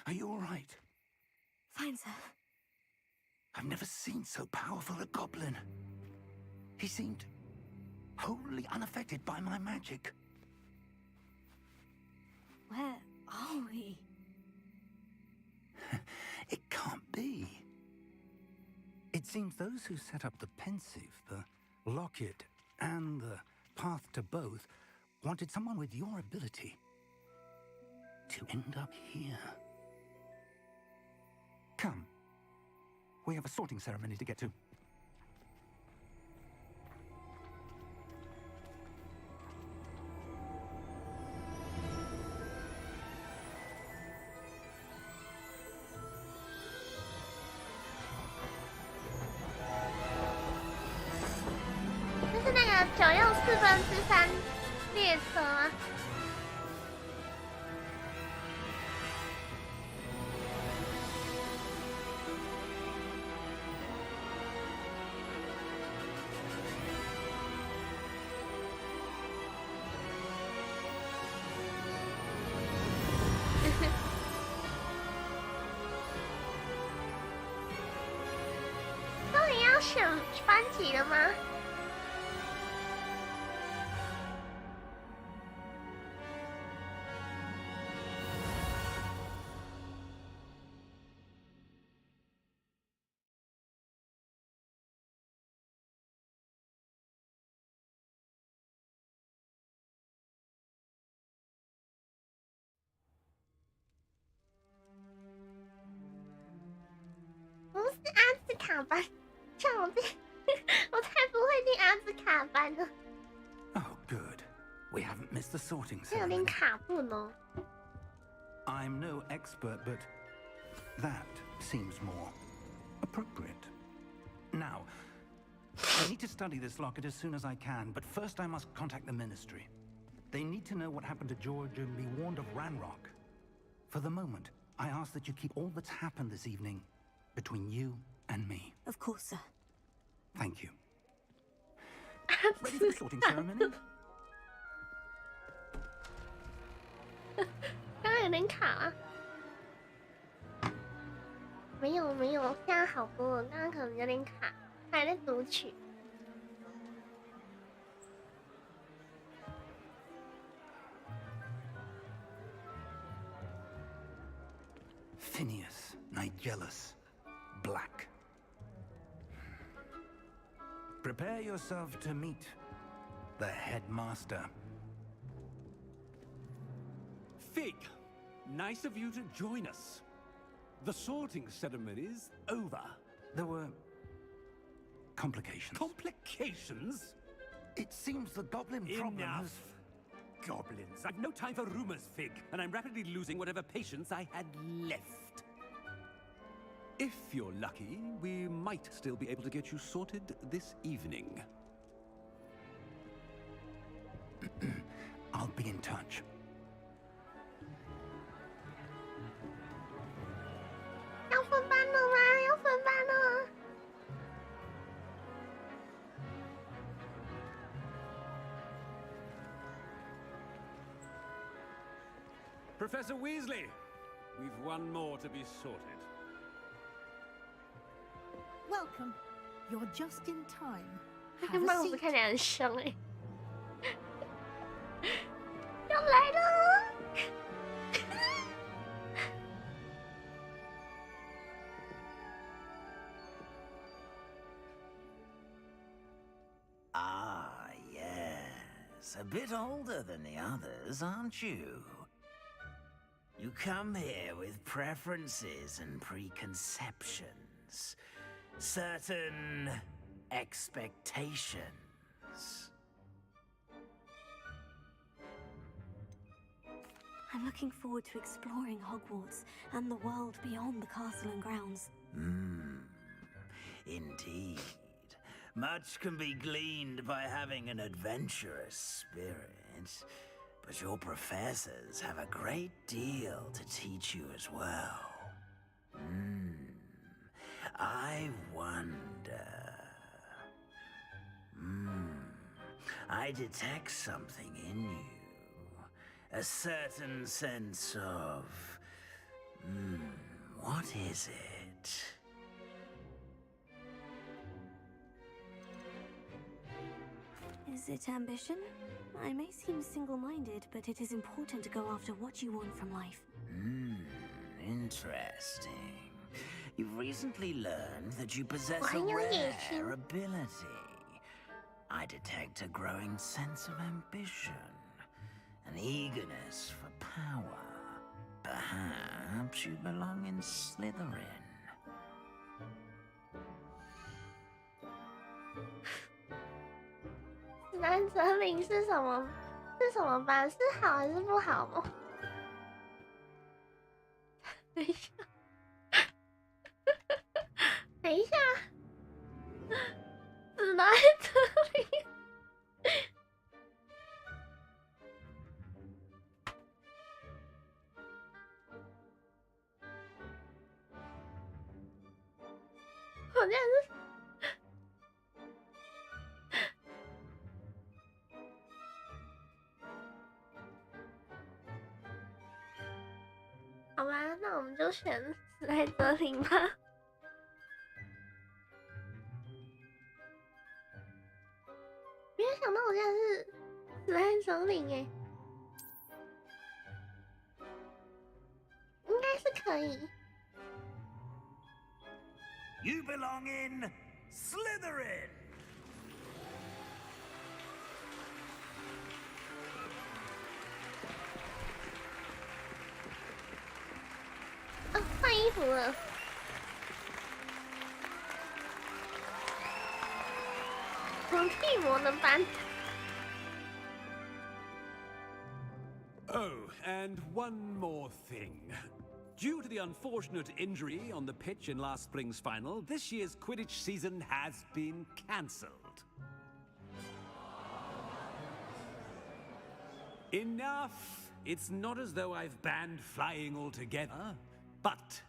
Are you all right? Fine, sir. I've never seen so powerful a goblin. He seemed wholly unaffected by my magic. Where are we? It can't be. It seems those who set up the pensive, the locket, and the path to both wanted someone with your ability to end up here. Come. We have a sorting ceremony to get to. This is 那个9又3/4列车吗？终于要选班级了吗？不是阿兹卡班，像我这，我才不会进阿兹卡班呢。 Oh, good. We haven't missed the sorting 这有点 ceremony. 卡顿哦。 I'm no expert, but that seems more appropriate. Now, I need to study this locket as soon as I can, but first I must contact the Ministry. They need to know what happened to George and be warned of Ranrock. For the moment, I ask that you keep all that's happened this evening between you and me. Of course, sir. Thank you. Ready for the sorting ceremony? 刚刚有点卡啊。没有，现在好多了。刚刚可能有点卡，还在读取。Phineas, Nigellus, Black. Prepare yourself to meet the headmaster. Fig, nice of you to join us. The sorting ceremony's over. There were complications. Complications? It seems the goblin problem Enough. has... Goblins. I've no time for rumors, Fig, and I'm rapidly losing whatever patience I had left. If you're lucky, we might still be able to get you sorted this evening. I'll be in touch. 要分班了吗？要分班了。Professor Weasley, we've one more to be sorted. Welcome. You're just in time. 这个 Have 帽 a 子 seat. 看起来很凶哎。要来了。Ah, yes. A bit older than the others, aren't you? You come here with preferences and preconceptions. Certain expectations. I'm looking forward to exploring Hogwarts and the world beyond the castle and grounds. Indeed. Much can be gleaned by having an adventurous spirit, but your professors have a great deal to teach you as well. I wonder... I detect something in you. A certain sense of... what is it? Is it ambition? I may seem single-minded, but it is important to go after what you want from life. Interesting. You've recently learned that you possess a 我很有野心。 rare ability. I detect a growing sense of ambition, an eagerness for power. Perhaps you belong in Slytherin. 男哲灵是什么？是什么班？是好还是不好吗？等一下，等一下，指南哲灵。好像是。好吧，那我们就选史莱哲林吧。没有想到我竟然是史莱哲林哎，应该是可以。You belong in Slytherin! 换衣服了。从替魔的班。 Oh, and one more thing. Due to the unfortunate injury on the pitch in last spring's final, this year's Quidditch season has been cancelled. Enough! It's not as though I've banned flying altogether, but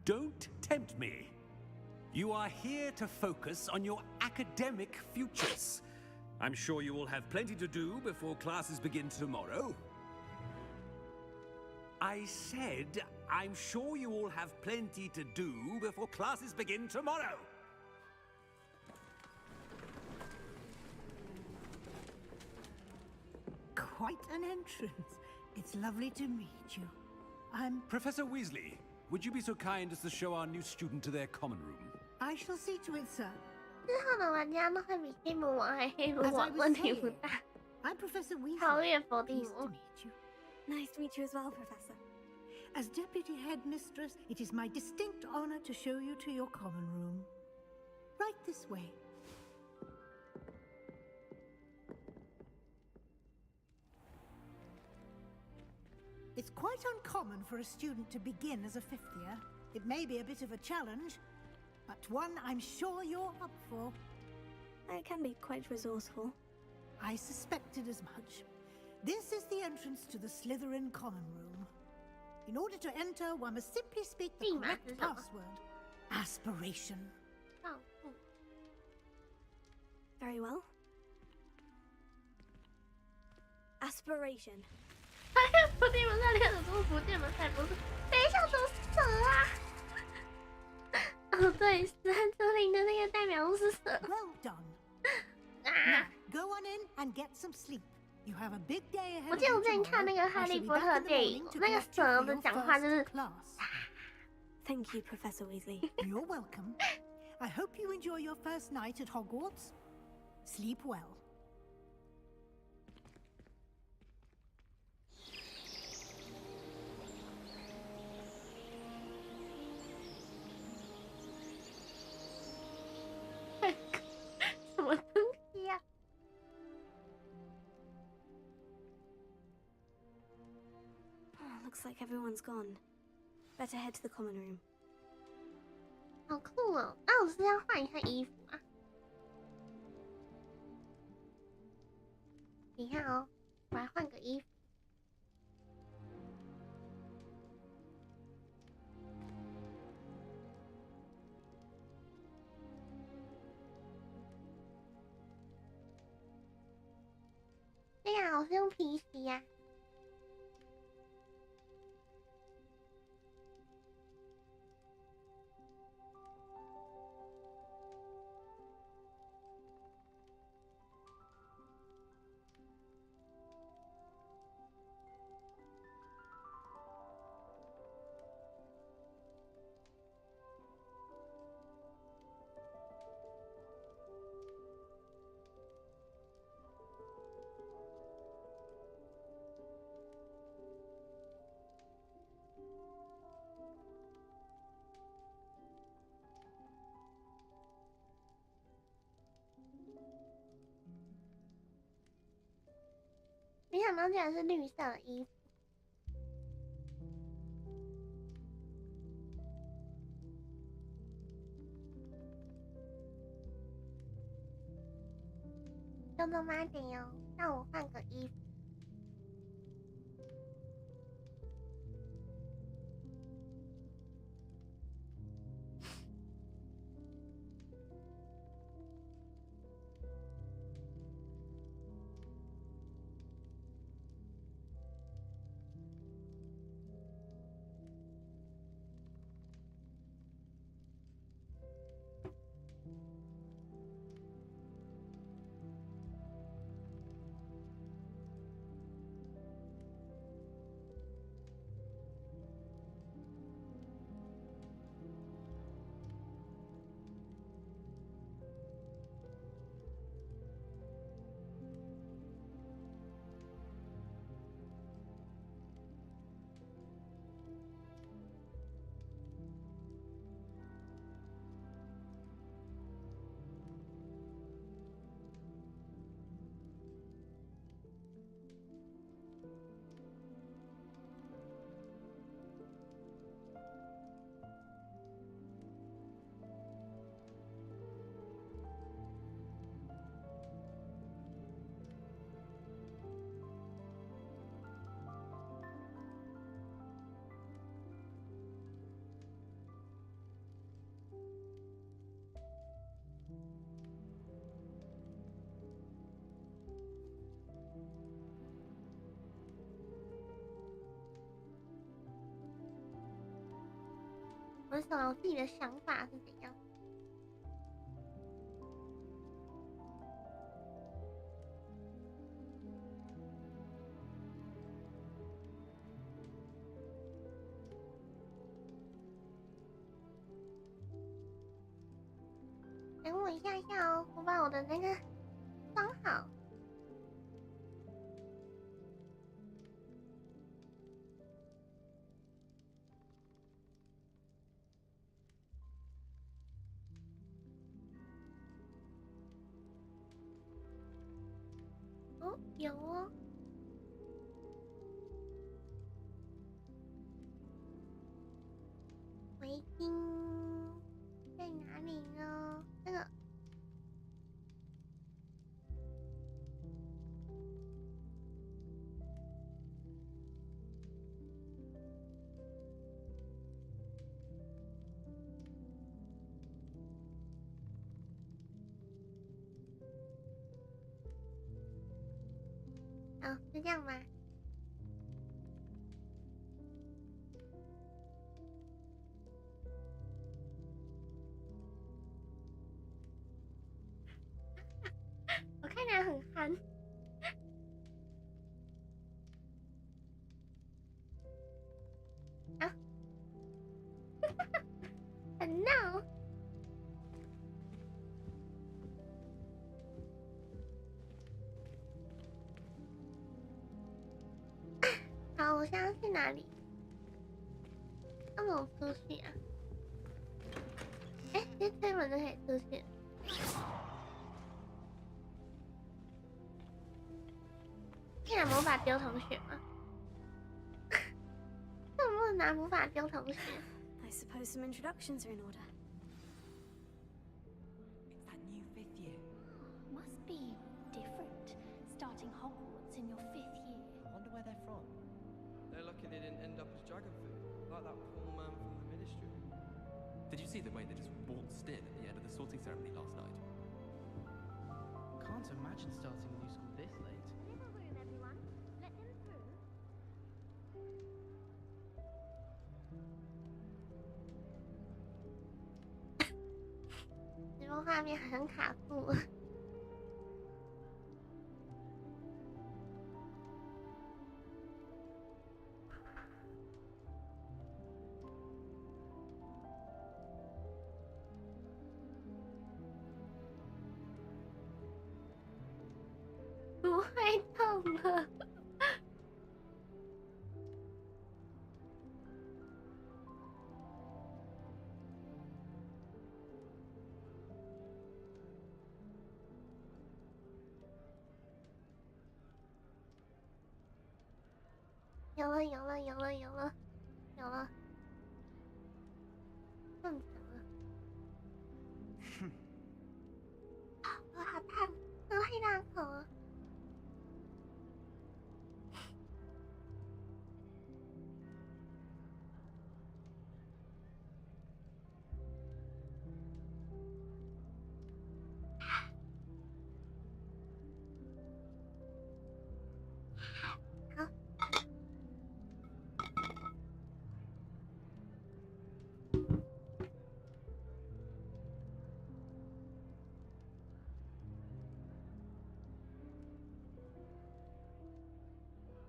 don't tempt me. You are here to focus on your academic futures. I'm sure you will have plenty to do before classes begin tomorrow. I said, I'm sure you all have plenty to do before classes begin tomorrow. Quite an entrance. It's lovely to meet you. I'm... Professor Weasley, would you be so kind as to show our new student to their common room? I shall see to it, sir. 之后的玩家都会比黑魔王还黑魔王，问题不大。I'm Professor Weasley. 超越伏地 Pleased to 魔。 meet you. Nice to meet you as well, Professor. As Deputy Headmistress, it is my distinct honor to show you to your common room. Right this way. It's quite uncommon for a student to begin as a fifth year. It may be a bit of a challenge, but one I'm sure you're up for. I can be quite resourceful. I suspected as much. This is the entrance to the Slytherin common room. In order to enter, one must simply speak the correct password. Aspiration. Very well. Aspiration. 伏地魔在练的都是福建的才不是。等一下，怎么是蛇啊？哦，对，三周零的那个代表是蛇。Well done. Now, go on in and get some sleep. You have a big day ahead. 我记得我之前看那个哈利波特电影，那个蛇的讲话就是。Thank you, Professor Weasley. You're welcome. I hope you enjoy your first night at Hogwarts. Sleep well. Looks like everyone's gone. Better head to the common room. 好酷哦！那我是要换一下衣服啊。你看哦，我来换个衣服。对呀，我是用皮鞋呀。没想到竟然是绿色的衣服。动动妈点哟，让我换个衣服。为什么我自己的想法是怎样？等我一下下哦，我把我的那个装好。哦，有哦。围巾在哪里呢？这个。哦，是这样吗？我看起来很憨。啊，很闹。好，我现在去哪里？要怎么出去啊？哎，直接推门就可以出去。可以拿魔法丢同学吗？怎么不能拿魔法丢同学 I suppose some introductions are in order. It's that new 5th year. Must be different, starting Hogwarts in your 5th year. Wonder where they're from. They're lucky they didn't end up as dragon food, like that poor man from the ministry. Did you see the way they just waltzed in at the end of the sorting ceremony last night? Can't imagine starting a new school this late. Little room, everyone. Let them through. 这个画面很卡住。不会动了。有了，有了，有了，有了，有了，正常了。我好烫，我太大口了。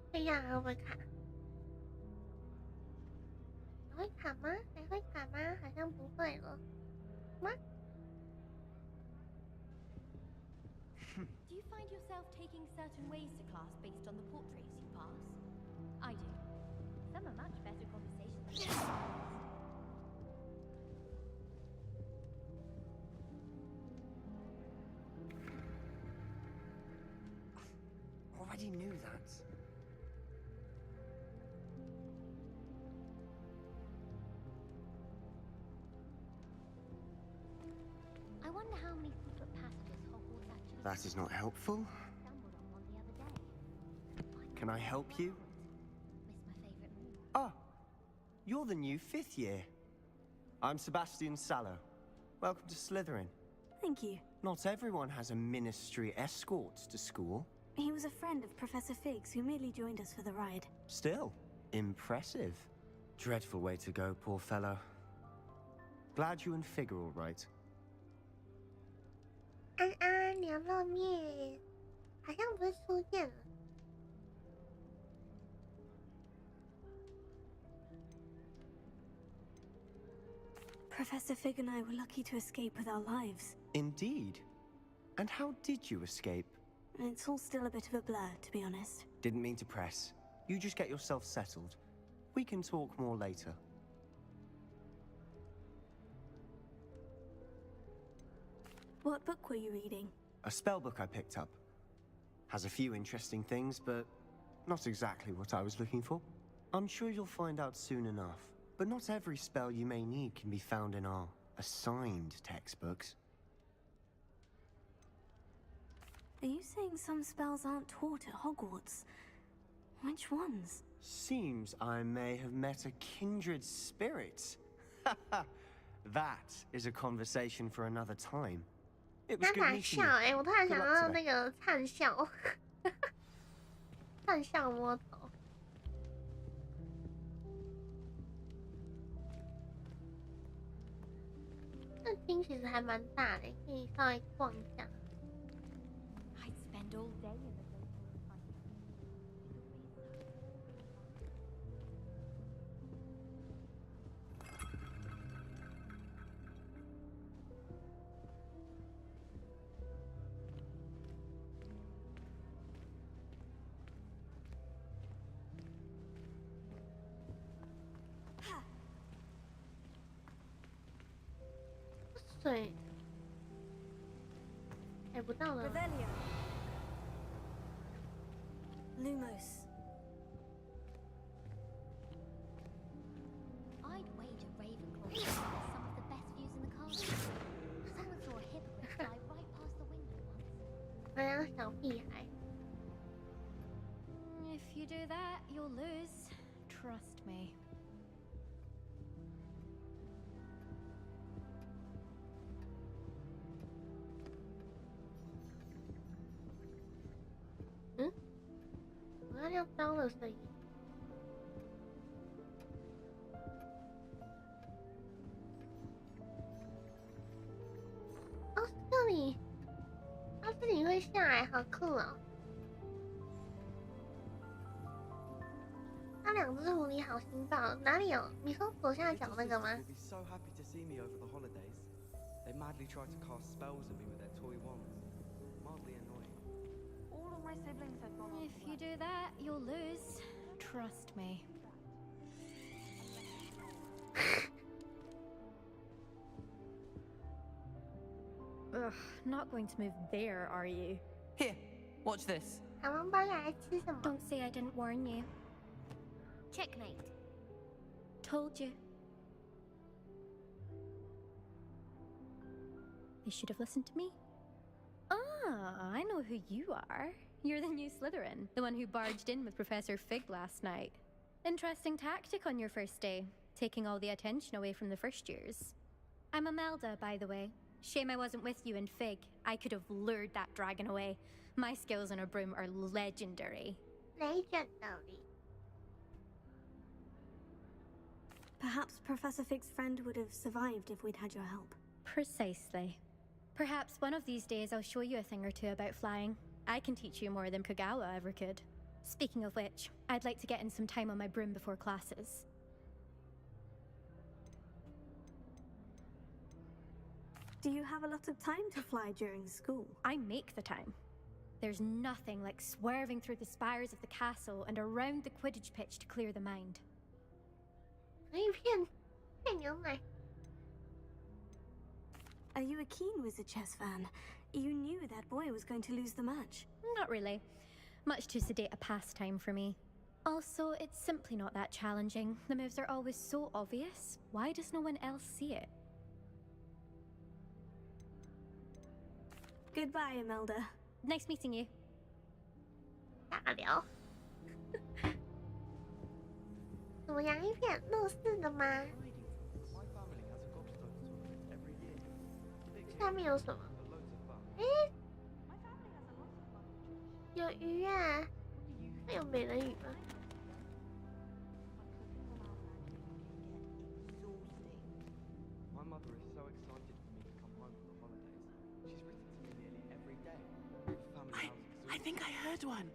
这样还会卡？还会卡吗？还会卡吗？好像不会了。吗？ Do you find yourself taking certain ways to class based on the portraits you pass? I do. Some are much better conversations than others. Already knew that. I wonder how many secret passages Hogwarts actually That is not helpful. stumbled on one the other day. Can I help you? Miss my favorite move. Ah, you're the new 5th year. I'm Sebastian Sallow. Welcome to Slytherin. Thank you. Not everyone has a ministry escort to school. He was a friend of Professor Figgs who merely joined us for the ride. Still, impressive. Dreadful way to go, poor fellow. Glad you and Fig are all right. 安安牛肉面好像不是出现了。Professor Fig and I were lucky to escape with our lives. Indeed. And how did you escape? It's all still a bit of a blur, to be honest. Didn't mean to press. You just get yourself settled. We can talk more later. What book were you reading? A spellbook I picked up. Has a few interesting things, but not exactly what I was looking for. I'm sure you'll find out soon enough. But not every spell you may need can be found in our assigned textbooks. Are you saying some spells aren't taught at Hogwarts? Which ones? Seems I may have met a kindred spirit. That is a conversation for another time. It was 他 good 打 meeting 笑 you. 哎、我突然 Good 想 luck 到 today. 那个灿笑，灿笑摸头。这厅其实还蛮大的，可以稍微逛一下。I'd spend all day in the水，逮不到了。 Revelio. Lumos. I'd wager Ravenclaw has some of the best views in the castle. Someone saw a hippogriff fly right past the window once. 好像小屁孩。 If you do that, you'll lose. Trust me. 我要亮刀的声音。哦，这里，哦，这里会下来，好酷哦！那两只狐狸好心暴，哪里有？你说左下角那个吗？ Will be so happy to see me over the holidays. They madly try to cast spells at me with their toy wands. Mildly annoying. All of my siblings have gone. If you do that, you'll lose. Trust me. Ugh, not going to move there, are you? Here, watch this. 小王八来吃什么？ Don't say I didn't warn you. Checkmate. Told you. You should have listened to me. Ah, I know who you are. You're the new Slytherin, the one who barged in with Professor Fig last night. Interesting tactic on your first day, taking all the attention away from the first years. I'm Imelda, by the way. Shame I wasn't with you in Fig. I could have lured that dragon away. My skills on a broom are legendary. Legendary. Perhaps Professor Fig's friend would have survived if we'd had your help. Precisely. Perhaps one of these days I'll show you a thing or two about flying. I can teach you more than Kogawa ever could. Speaking of which, I'd like to get in some time on my broom before classes. Do you have a lot of time to fly during school? I make the time. There's nothing like swerving through the spires of the castle and around the Quidditch pitch to clear the mind. 可以骗牛奶。 Are you a keen Wizard chess fan? You knew that boy was going to lose the match. Not really. Much too sedate a pastime for me. Also, it's simply not that challenging. The moves are always so obvious. Why does no one else see it? Goodbye, Imelda. Nice meeting you. 大聊。怎么洋芋片乐事的吗？ My family has a gobstone tournament every year. Big 下面有什么？ but loads of fun. 诶，有鱼啊！那有美人鱼吗？ My My mother is so excited for me to come home for the holidays. She's written to me nearly every day. I think I heard one.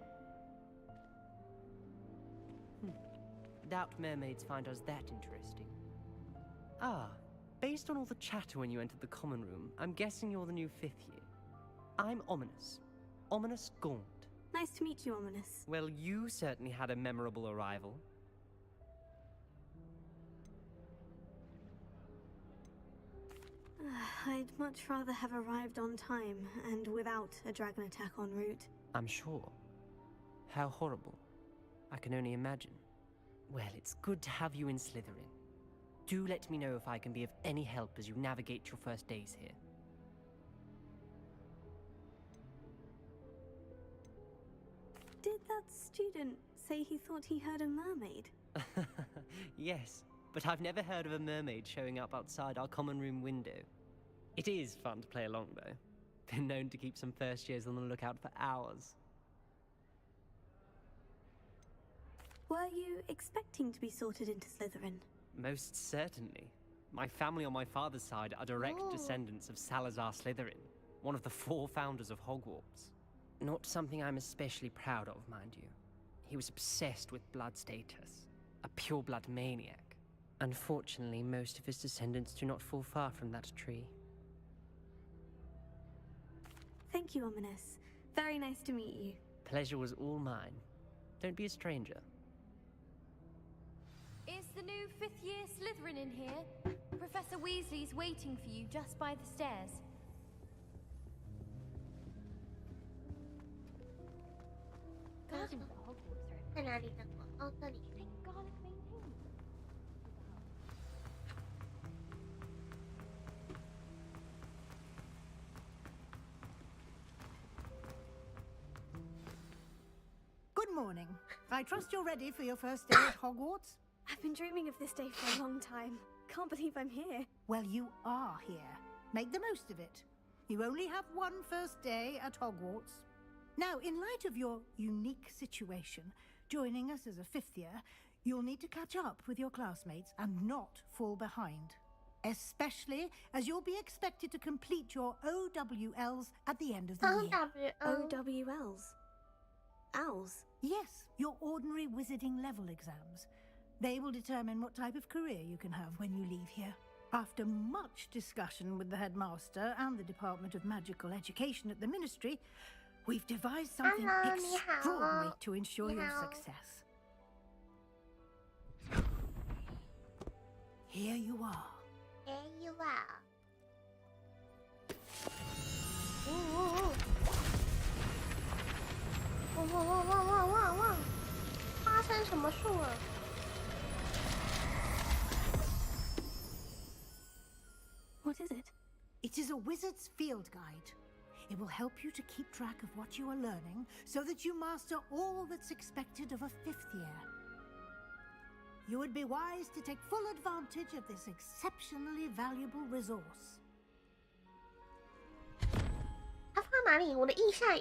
Doubt mermaids find us that interesting. Ah, based on all the chatter when you entered the common room, I'm guessing you're the new 5th year. I'm Ominous. Ominous Gaunt. Nice to meet you, Ominous. Well, you certainly had a memorable arrival. I'd much rather have arrived on time and without a dragon attack en route. I'm sure. How horrible. I can only imagine. Well, it's good to have you in Slytherin. Do let me know if I can be of any help as you navigate your first days here. Did that student say he thought he heard a mermaid? Yes, but I've never heard of a mermaid showing up outside our common room window. It is fun to play along, though. Been known to keep some first years on the lookout for hours. Were you expecting to be sorted into Slytherin? Most certainly. My family on my father's side are direct descendants of Salazar Slytherin, one of the 4 founders of Hogwarts. Not something I'm especially proud of, mind you. He was obsessed with blood status, a pure-blood maniac. Unfortunately, most of his descendants do not fall far from that tree. Thank you, Ominous. Very nice to meet you. Pleasure was all mine. Don't be a stranger. Is the new 5th year Slytherin in here? Professor Weasley's waiting for you just by the stairs. Good morning. I trust you're ready for your first day at Hogwarts? I've been dreaming of this day for a long time. Can't believe I'm here. Well, you are here. Make the most of it. You only have one first day at Hogwarts. Now, in light of your unique situation, joining us as a 5th year, you'll need to catch up with your classmates and not fall behind. Especially as you'll be expected to complete your OWLs at the end of the year. OWLs? Owls? Yes, your ordinary wizarding level exams. They will determine what type of career you can have when you leave here. After much discussion with the headmaster and the Department of Magical Education at the Ministry, we've devised something extraordinary to ensure your success. Here you are. Here you are. Ooh. 哇！发生什么事了？ What is it? It is a wizard's field guide. It will help you to keep track of what you are learning so that you master all that's expected of a 5th year. You would be wise to take full advantage of this exceptionally valuable resource. 它放哪里？我的印象。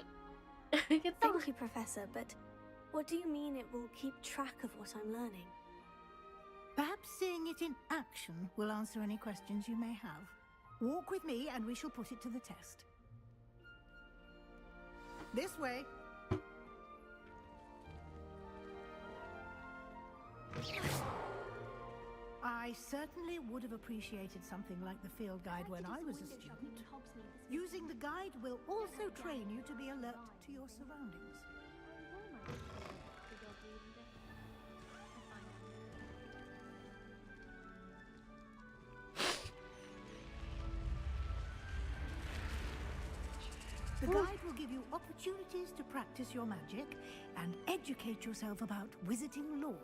Thank you, Professor, but what do you mean it will keep track of what I'm learning? Perhaps seeing it in action will answer any questions you may have. Walk with me and we shall put it to the test. This way. I certainly would have appreciated something like the field guide when I was a student. Using the guide will also train you to be alert to your surroundings. The guide will give you opportunities to practice your magic and educate yourself about wizarding lore.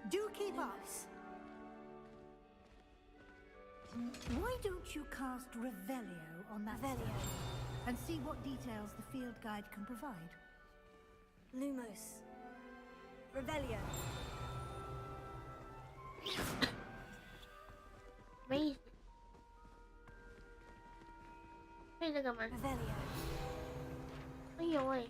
Do keep up. Why don't you cast Revelio on that and see what details the field guide can provide? Lumos. Revelio. Amazing. 对这个吗？ Revelio. 哎呦喂！ Revelio.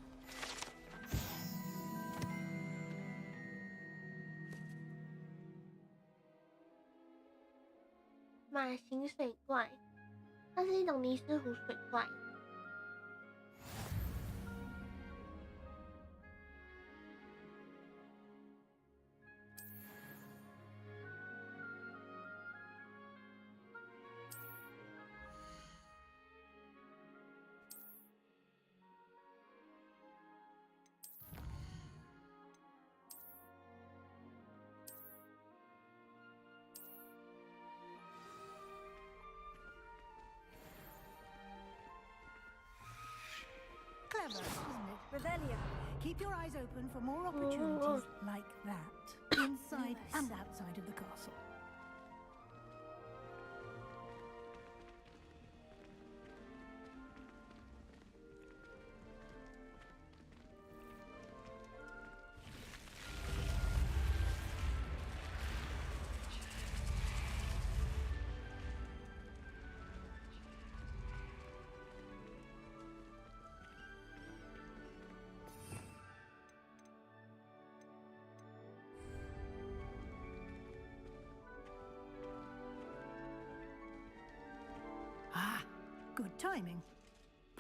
马型水怪，它是一种尼斯湖水怪。Clever, isn't it? Revelio. Keep your eyes open for more opportunities like that, inside and outside of the castle. Good timing.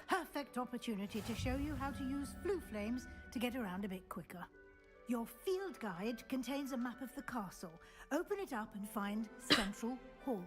Perfect opportunity to show you how to use flue flames to get around a bit quicker. Your field guide contains a map of the castle. Open it up and find Central Hall.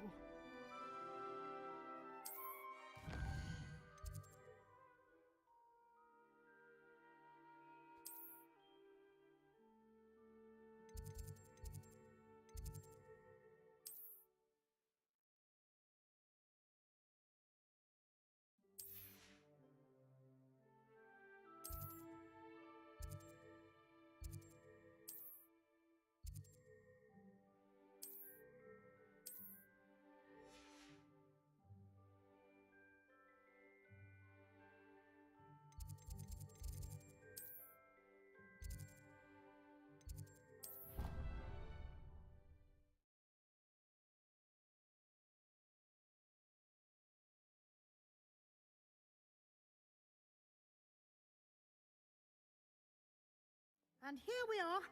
And here we are.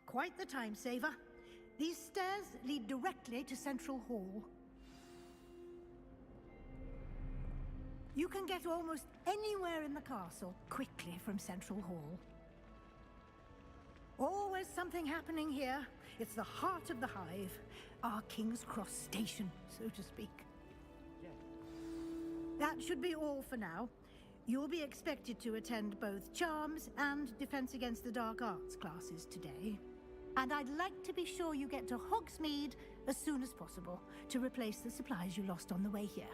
Quite the time saver. These stairs lead directly to Central Hall. You can get almost anywhere in the castle quickly from Central Hall. Always something happening here. It's the heart of the hive, our King's Cross station, so to speak. That should be all for now. You'll be expected to attend both Charms and Defense Against the Dark Arts classes today. And I'd like to be sure you get to Hogsmeade as soon as possible to replace the supplies you lost on the way here.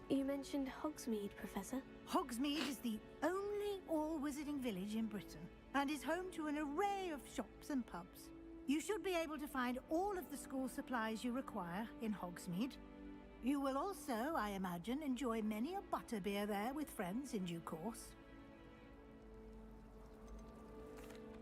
You mentioned Hogsmeade, Professor. Hogsmeade is the only all-wizarding village in Britain and is home to an array of shops and pubs. You should be able to find all of the school supplies you require in Hogsmeade. You will also, I imagine, enjoy many a butterbeer there with friends in due course.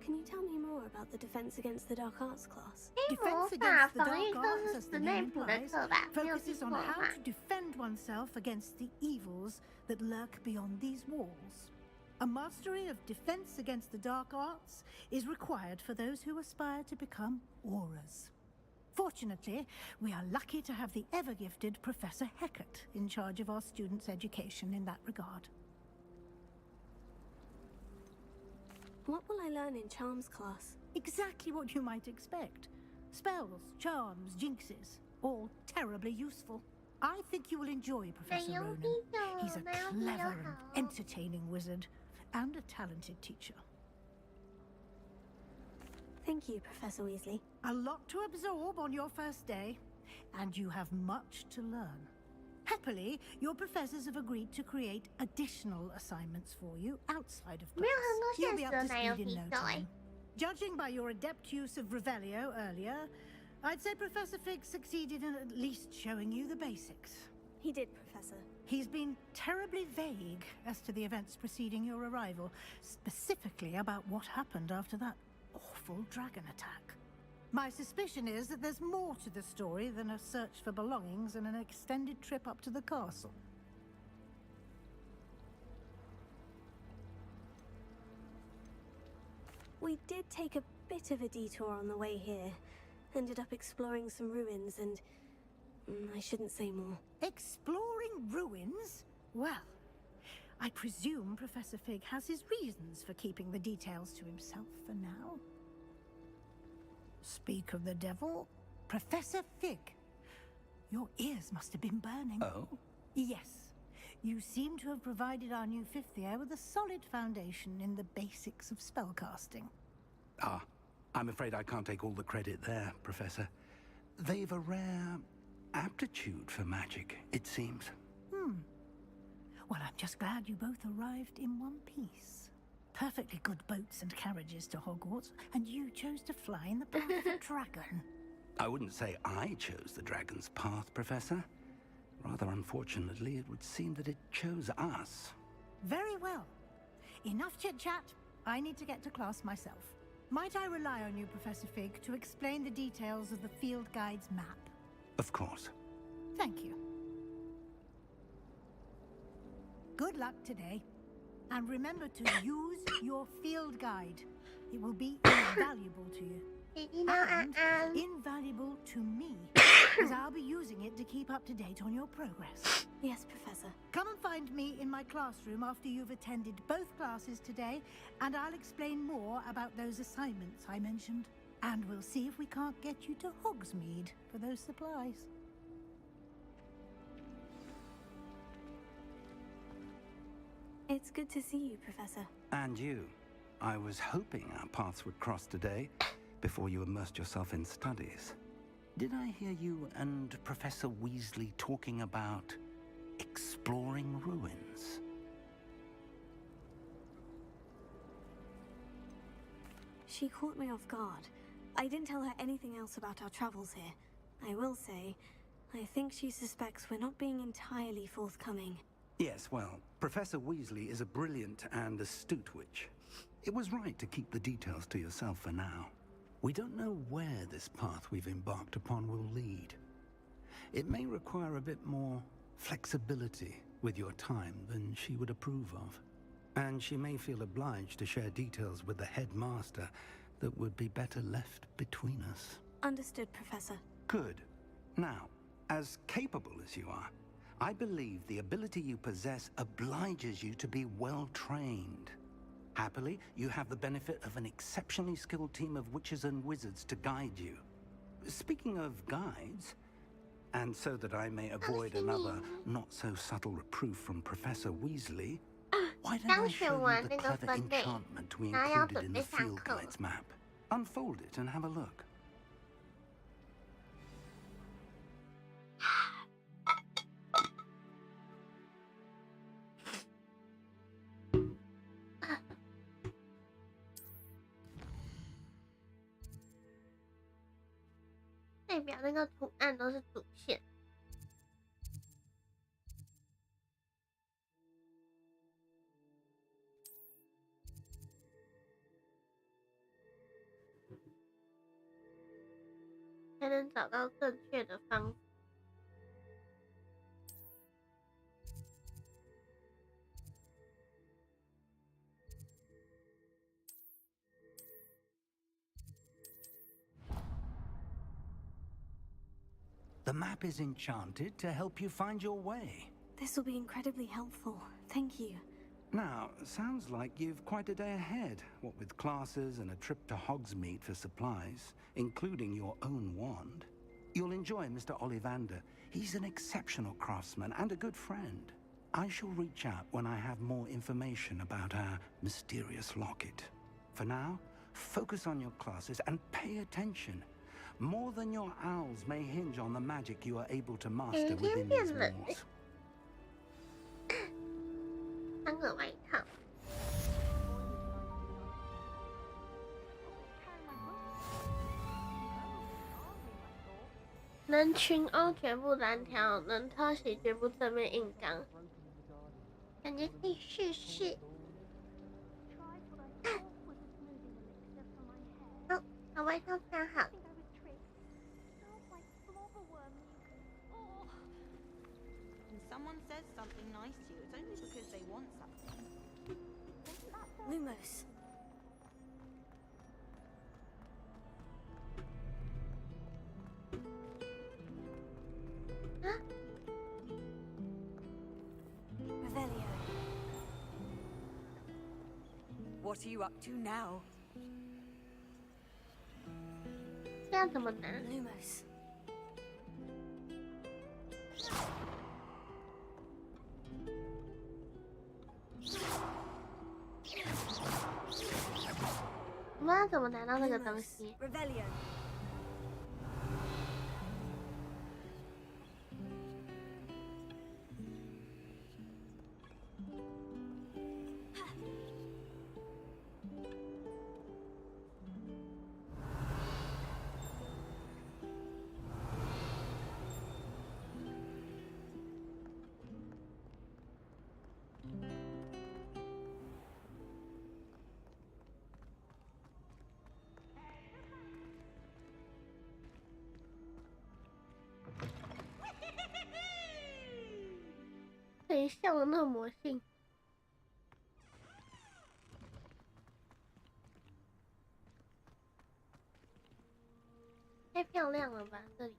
Can you tell me more about the Defense Against the Dark Arts class? Defense Against the Dark Arts, as the name implies, focuses on how to defend oneself against the evils that lurk beyond these walls. A mastery of Defense Against the Dark Arts is required for those who aspire to become Aurors. Fortunately, we are lucky to have the ever-gifted Professor Hecat in charge of our students' education in that regard. What will I learn in Charms class? Exactly what you might expect. Spells, charms, jinxes, all terribly useful. I think you will enjoy Professor Ronan. He's a clever and entertaining wizard, and a talented teacher. Thank you, Professor Weasley. A lot to absorb on your first day, and you have much to learn. Happily, your professors have agreed to create additional assignments for you outside of class. You'll be up to speed in no time. Judging by your adept use of Revelio earlier, I'd say Professor Fig succeeded in at least showing you the basics. He did, Professor. He's been terribly vague as to the events preceding your arrival, specifically about what happened after that awful dragon attack. My suspicion is that there's more to the story than a search for belongings and an extended trip up to the castle. We did take a bit of a detour on the way here. Ended up exploring some ruins and... I shouldn't say more. Exploring ruins? Well, I presume Professor Fig has his reasons for keeping the details to himself for now. Speak of the devil, Professor Fig. Your ears must have been burning. Oh? Yes. You seem to have provided our new fifth year with a solid foundation in the basics of spellcasting. Ah, I'm afraid I can't take all the credit there, Professor. They've a rare aptitude for magic, it seems. Well, I'm just glad you both arrived in one piece. Perfectly good boats and carriages to Hogwarts, and you chose to fly in the path of a dragon. I wouldn't say I chose the dragon's path, Professor. Rather unfortunately, it would seem that it chose us. Very well. Enough chit-chat. I need to get to class myself. Might I rely on you, Professor Fig, to explain the details of the field guide's map? Of course. Thank you. Good luck today. And remember to use your field guide. It will be invaluable to you. And invaluable to me, as I'll be using it to keep up to date on your progress. Yes, Professor. Come and find me in my classroom after you've attended both classes today, and I'll explain more about those assignments I mentioned. And we'll see if we can't get you to Hogsmeade for those supplies. It's good to see you, Professor. And you. I was hoping our paths would cross today, before you immersed yourself in studies. Did I hear you and Professor Weasley talking about exploring ruins? She caught me off guard. I didn't tell her anything else about our travels here. I will say, I think she suspects we're not being entirely forthcoming. Yes, well, Professor Weasley is a brilliant and astute witch. It was right to keep the details to yourself for now. We don't know where this path we've embarked upon will lead. It may require a bit more flexibility with your time than she would approve of. And she may feel obliged to share details with the headmaster that would be better left between us. Understood, Professor. Good. Now, as capable as you are, I believe the ability you possess obliges you to be well trained. Happily, you have the benefit of an exceptionally skilled team of witches and wizards to guide you. Speaking of guides, and so that I may avoid another not-so-subtle reproof from Professor Weasley, why don't I show you the clever enchantment we included in the field guide's map? Unfold it and have a look.代表那个图案都是主线。才能找到正确的方法。The map is enchanted to help you find your way. This will be incredibly helpful. Thank you. Now, sounds like you've quite a day ahead, what with classes and a trip to Hogsmeade for supplies, including your own wand. You'll enjoy Mr. Ollivander. He's an exceptional craftsman and a good friend. I shall reach out when I have more information about our mysterious locket. For now, focus on your classes and pay attention. More than your owls may hinge on the magic you are able to master within these walls. 穿个外套。能群殴绝不单挑，能偷袭绝不正面硬刚，感觉可以试试。哦，好外套穿好。Someone says something nice to you, it's only because they want something. Lumos. What are you up to now? 这样怎么拿 Lumos. 我不知道怎么拿到那个东西。Rebellion.谁笑的那么魔性？太漂亮了吧，这里。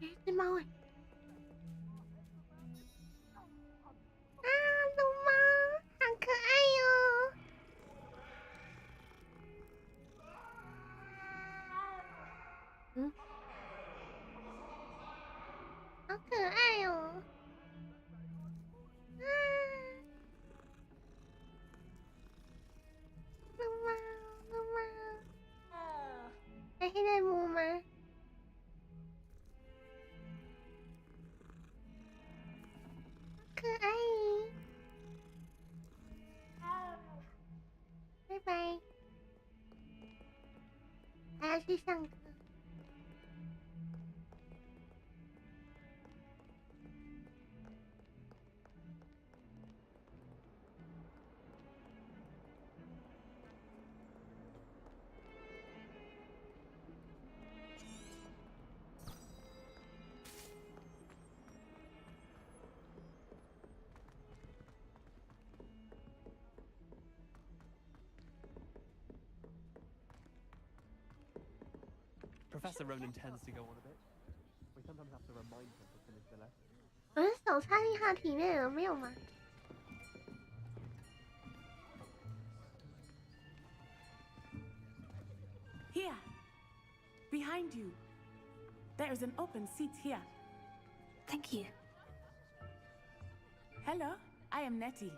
有一只猫哎！啊，龙猫，好可爱哟！嗯，好可爱哟！啊，龙猫，龙猫，还可以再摸吗？可爱，拜拜，还要去上课。Professor Ronan tends to go on a bit. We sometimes have to remind him to finish the lesson. 我的手插进他体内了，没有吗？ Here, behind you. There is an open seat here. Thank you. Hello, I am Nettie.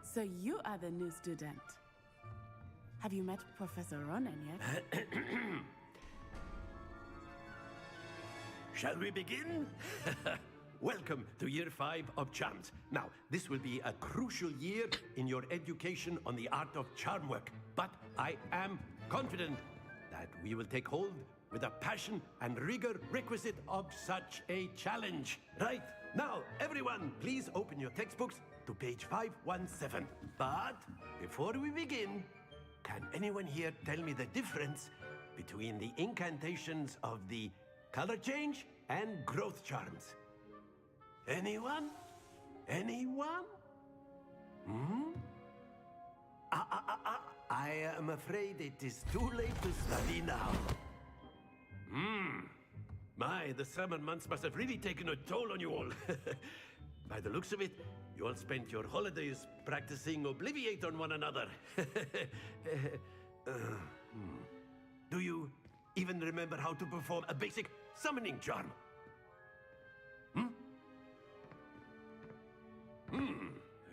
So you are the new student. Have you met Professor Ronan yet? Shall we begin? Welcome to Year 5 of Charms. Now, this will be a crucial year in your education on the art of charm work. But I am confident that we will take hold with the passion and rigor requisite of such a challenge. Right, now, everyone, please open your textbooks to page 517. But before we begin, can anyone here tell me the difference between the incantations of the color change and growth charms? Anyone? Anyone? Hmm? I am afraid it is too late to study now. My, the summer months must have really taken a toll on you all. By the looks of it, you all spent your holidays practicing Obliviate on one another. Do you even remember how to perform a basic summoning charm?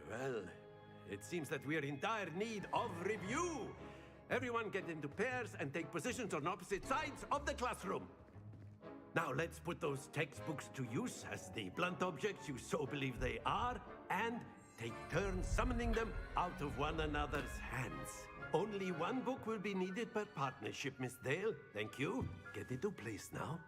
Well, it seems that we are in dire need of review. Everyone get into pairs and take positions on opposite sides of the classroom. Now let's put those textbooks to use as the blunt objects you so believe they are, and take turns summoning them out of one another's hands. Only one book will be needed per partnership, Miss Dale. Thank you. Get into place now.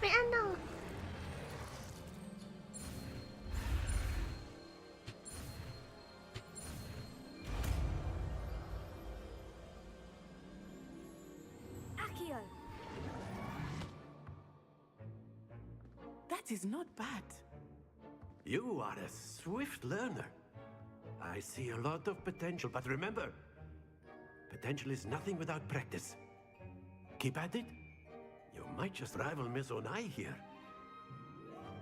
没按到。That is not bad. You are a swift learner. I see a lot of potential, but remember, potential is nothing without practice. Keep at it. You might just rival Miss Onai here.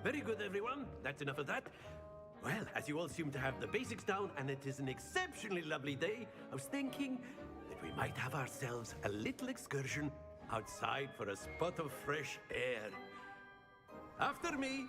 Very good, everyone. That's enough of that. Well, as you all seem to have the basics down, and it is an exceptionally lovely day, I was thinking that we might have ourselves a little excursion outside for a spot of fresh air. After me.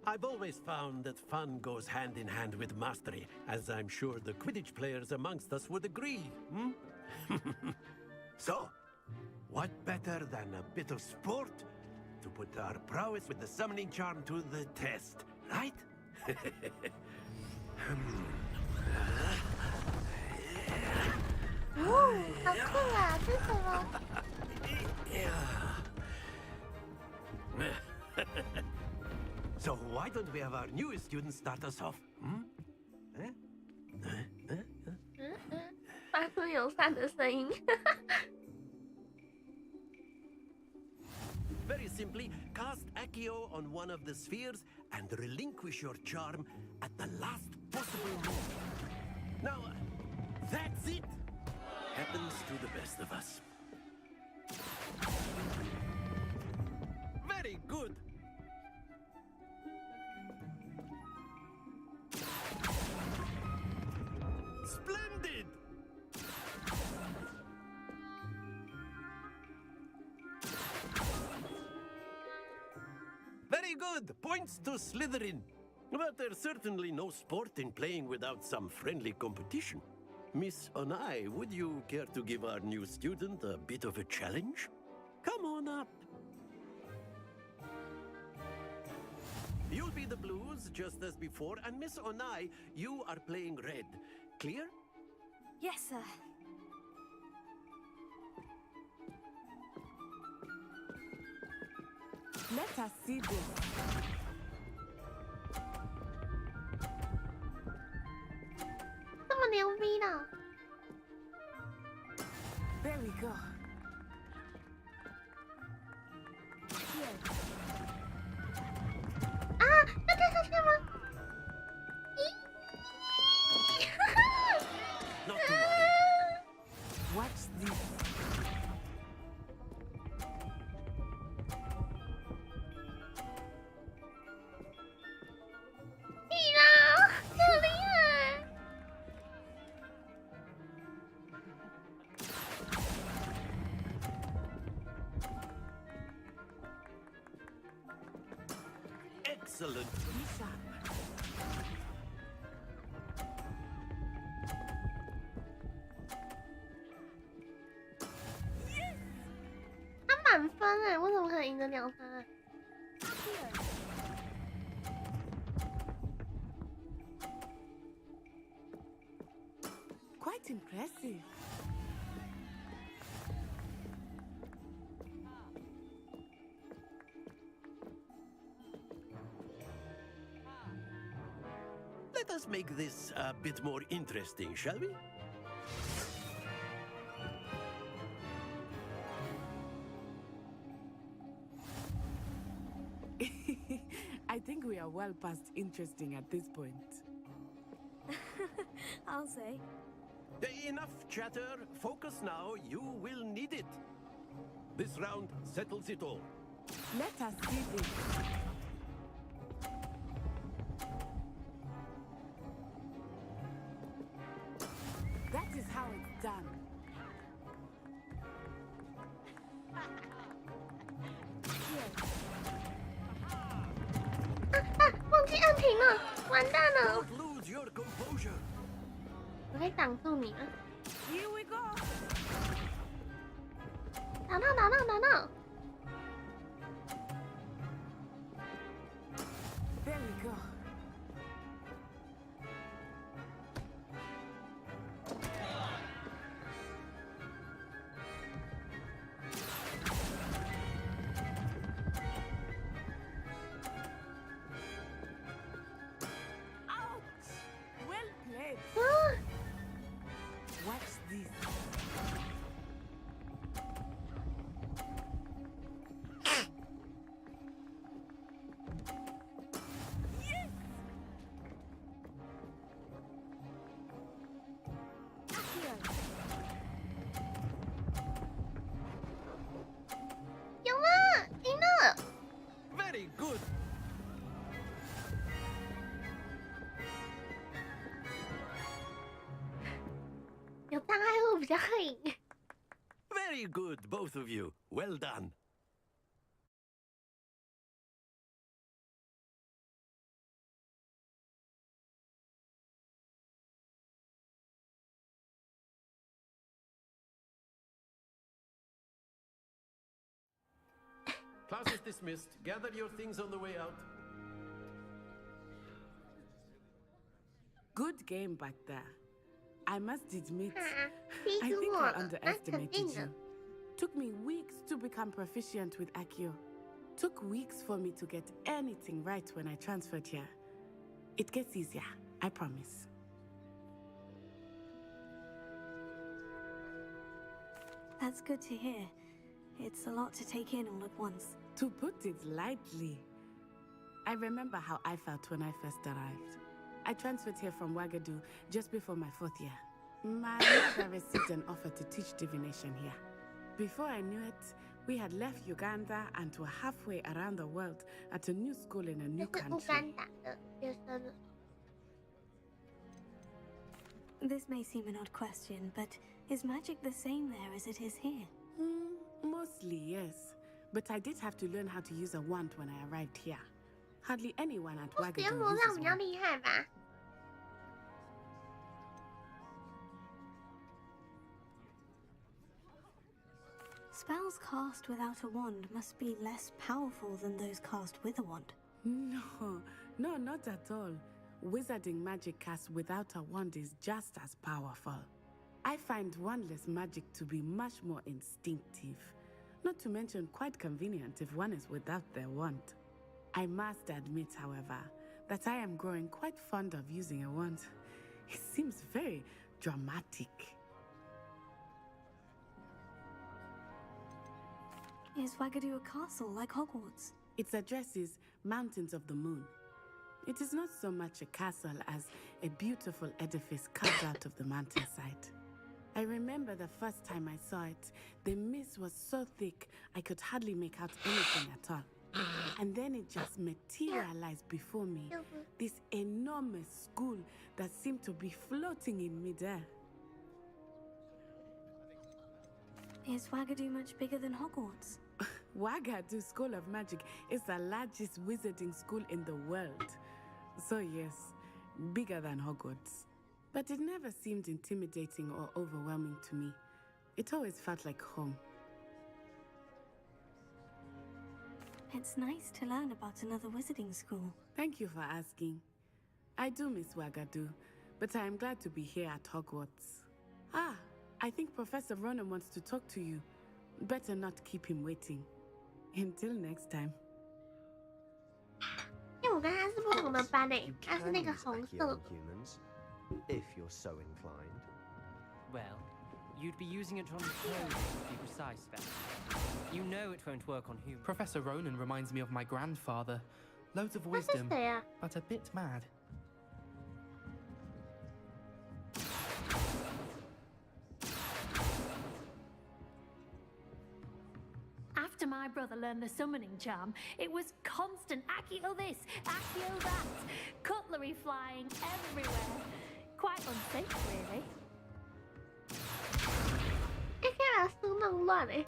I've always found that fun goes hand in hand with mastery, as I'm sure the Quidditch players amongst us would agree, So, what better than a bit of sport to put our prowess with the summoning charm to the test, right? Oh, 好酷啊！这是什么？ So why don't we have our newest student start us off? 发出友善的声音。Very simply, cast Accio on one of the spheres and relinquish your charm at the last possible moment. Now, that's it. Happens to the best of us. Very good. Splendid! Very good! Points to Slytherin. But there's certainly no sport in playing without some friendly competition. Miss Onai, would you care to give our new student a bit of a challenge? Come on up. You'll be the blues, just as before, and Miss Onai, you are playing red. Clear? Yes, sir. Let us see this. 这么牛逼的！ There we go. Here. 啊，要掉下去吗？Not to worry. Watch this. Excellent. Be sharp. 他满分哎，我怎么可能赢得了他？ Quite impressive. Let us make this a bit more interesting, shall we? I think we are well past interesting at this point. I'll say. Enough chatter. Focus now. You will need it. This round settles it all. Let us see this. That is how it's done. 忘记按停了，完蛋了！ Don't lose your composure. 我可以挡住你了。 Here we go. 打到！ There we go. 比较会赢。Very good, both of you. Well done. Class is dismissed. Gather your things on the way out. Good game back there. I must admit,逼 I 死 think 我 I 了，那肯 underestimated 定 you. 的。 Took me weeks to become proficient with Accio. Took weeks for me to get anything right when I transferred here. It gets easier, I promise. That's good to hear. It's a lot to take in all at once. To put it lightly, I remember how I felt when I first arrived. I transferred here from Ouagadougou just before my 4th year. My mother received an offer to teach divination here. Before I knew it, we had left Uganda and were halfway around the world at a new school in a new 这是乌 country. 干达的学生。 This may seem an odd question, but is magic the same there as it is here? Mostly, yes. But I did have to learn how to use a wand when I arrived here. Hardly anyone at 使用 Ouagadougou 魔杖 uses 比较 one. 厉害吧？ Spells cast without a wand must be less powerful than those cast with a wand. No, not at all. Wizarding magic cast without a wand is just as powerful. I find wandless magic to be much more instinctive. Not to mention quite convenient if one is without their wand. I must admit, however, that I am growing quite fond of using a wand. It seems very dramatic. Is Ouagadougou a castle like Hogwarts? Its address is Mountains of the Moon. It is not so much a castle as a beautiful edifice carved out of the mountainside. I remember the first time I saw it, the mist was so thick I could hardly make out anything at all. And then it just materialized before me, this enormous school that seemed to be floating in midair. Is Ouagadougou much bigger than Hogwarts? Ouagadougou School of Magic is the largest wizarding school in the world. So yes, bigger than Hogwarts. But it never seemed intimidating or overwhelming to me. It always felt like home. It's nice to learn about another wizarding school. Thank you for asking. I do miss Ouagadougou, but I am glad to be here at Hogwarts. Ah, I think Professor Ronan wants to talk to you. Better not keep him waiting. Until next time. 因为我跟他是不同的班诶，他是那个红色的。 humans, if you're so inclined. Well, you'd be using it on clothes to be precise, Beth. You know it won't work on humans. Professor Ronan reminds me of my grandfather. Loads of wisdom, 谁啊？ but a bit mad. After my brother learned the summoning charm, it was constant Accio this, Accio that, cutlery flying everywhere. Quite unsafe, really. 哎，可以把书弄乱哎。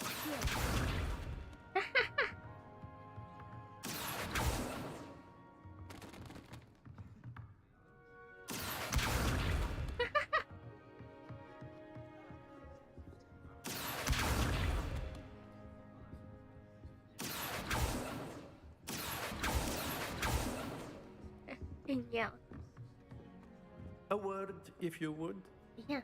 硬要， A word, if you would. 一样。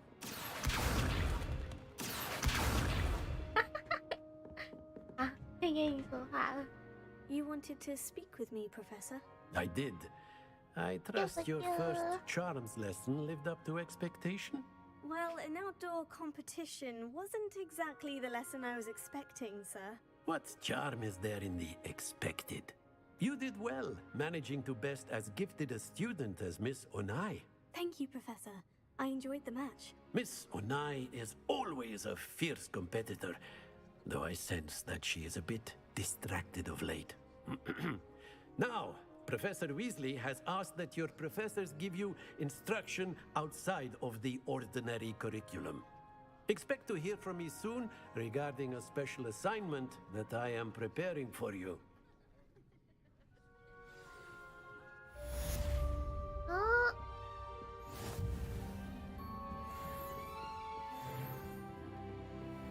啊，可以跟你说话了。 You wanted to speak with me, Professor? I did. I trust your first charms lesson lived up to expectation? Well, an outdoor competition wasn't exactly the lesson I was expecting, sir. What charm is there in the expected? You did well, managing to best as gifted a student as Miss Onai. Thank you, Professor. I enjoyed the match. Miss Onai is always a fierce competitor, though I sense that she is a bit distracted of late. Now, Professor Weasley has asked that your professors give you instruction outside of the ordinary curriculum. Expect to hear from me soon regarding a special assignment that I am preparing for you.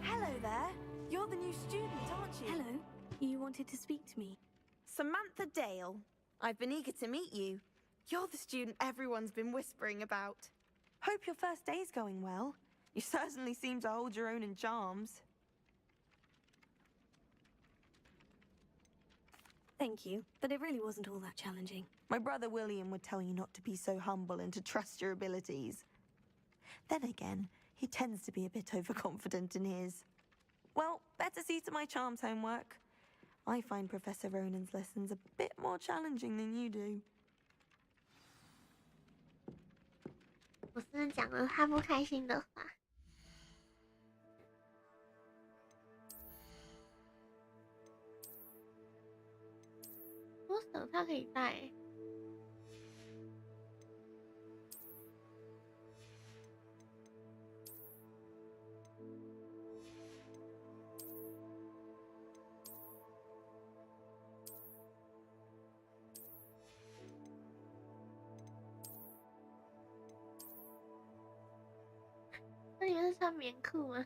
Hello there. You're the new student, aren't you? Hello. You wanted to speak to me. Samantha Dale. I've been eager to meet you. You're the student everyone's been whispering about. Hope your first day's going well. You certainly seem to hold your own in charms. Thank you, but it really wasn't all that challenging. My brother William would tell you not to be so humble and to trust your abilities. Then again, he tends to be a bit overconfident in his. Well, better see to my charms homework. I find Professor Ronan's lessons a bit more challenging than you do. 我是讲了他不开心的话。多少他可以带？那你们是穿棉裤吗？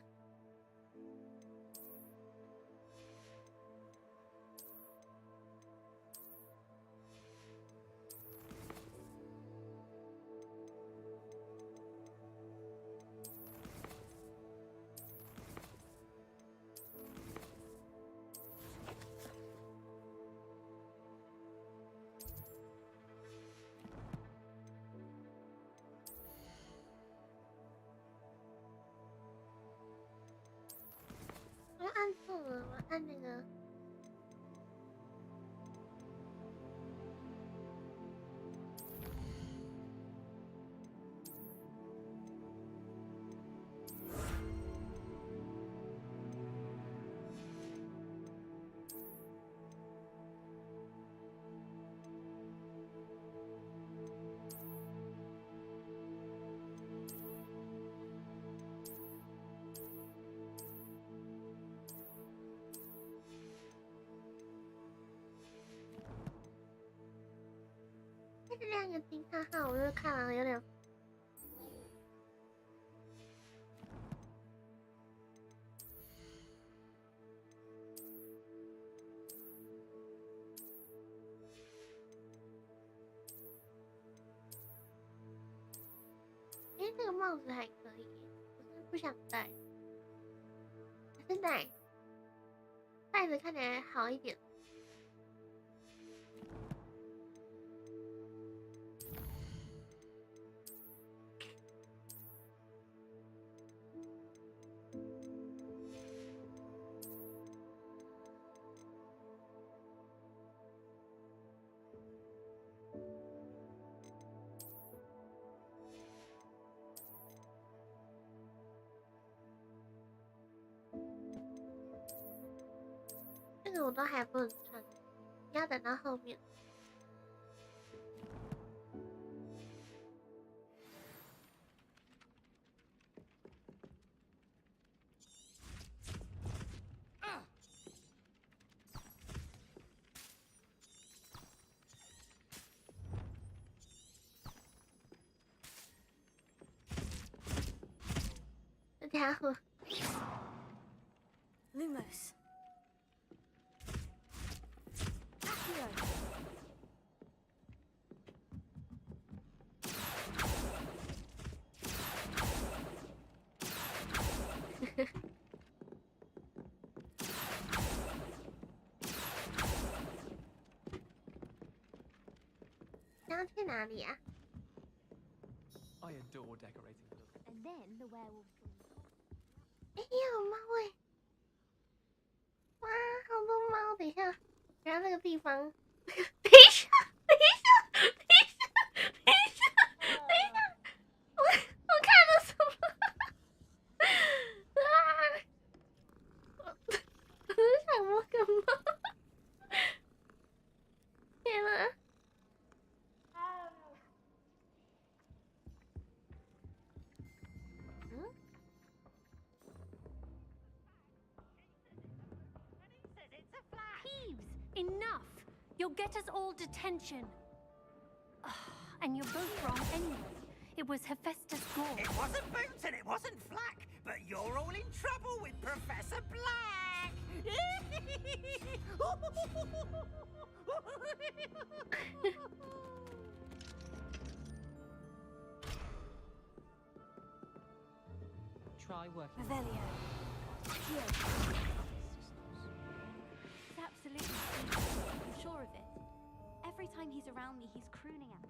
我按错了，我按那个。这两个惊叹号，我就看了有点。哎，这个帽子还可以，我是不想戴，还是戴，戴着看起来好一点。这个我都还不能穿，要等到后面。这家伙 Lumos. Accio. 你要去哪里啊？ I adore decorating the little. And then the werewolves. 哎，有猫哎！哇，好多猫！等一下，然后那个地方，等一下，等一下，等一下，等一下，等一下，我看了什么？啊！我是想摸个猫。天哪！嗯？ You'll get us all detention. And you're both wrong anyway. It was Hephaestus Gore. It wasn't Boots and it wasn't Flack, but you're all in trouble with Professor Black. Try working. Revelio. He's absolutely sweet. I'm sure of it. Every time he's around me, he's crooning at me.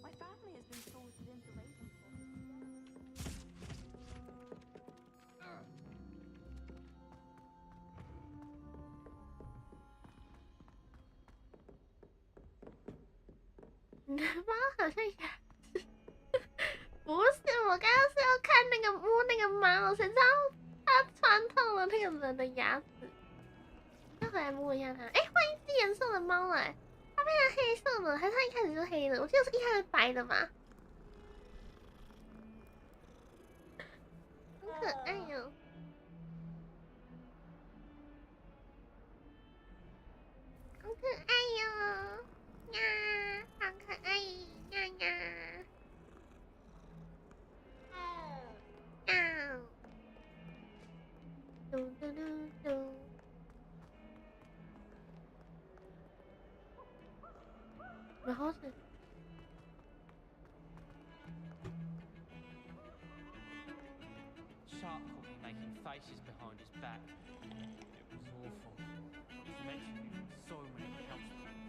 My family has been sorted into waiting for me. 你的猫好像也是，不是，我刚刚是要看那个摸那个猫，谁知道它穿透了那个人的牙齿。要回来摸一下它。哎，换一只颜色的猫了，哎，它变成黑色的，还是它一开始就黑的？我记得是一开始白的嘛。很可爱哟。好可爱哟！呀，好可爱呀呀！嘟嘟嘟嘟。然后是。Shark caught me making faces behind his back. It was awful. Not to mention using so many counterpoints.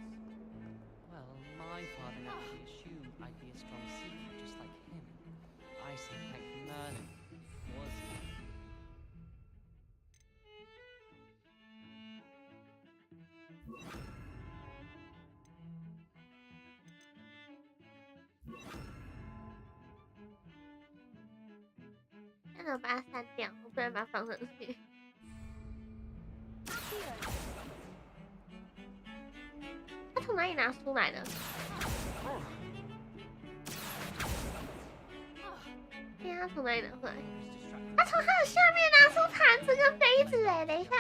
Well, my father naturally assumed I'd be a strong seeker just like him. I said thank Merlin. Was he?那我把它删掉，我不能把它放上去。他从哪里拿出来的？对呀，他从哪里拿出来？他从他的下面拿出盘子跟杯子哎，等一下，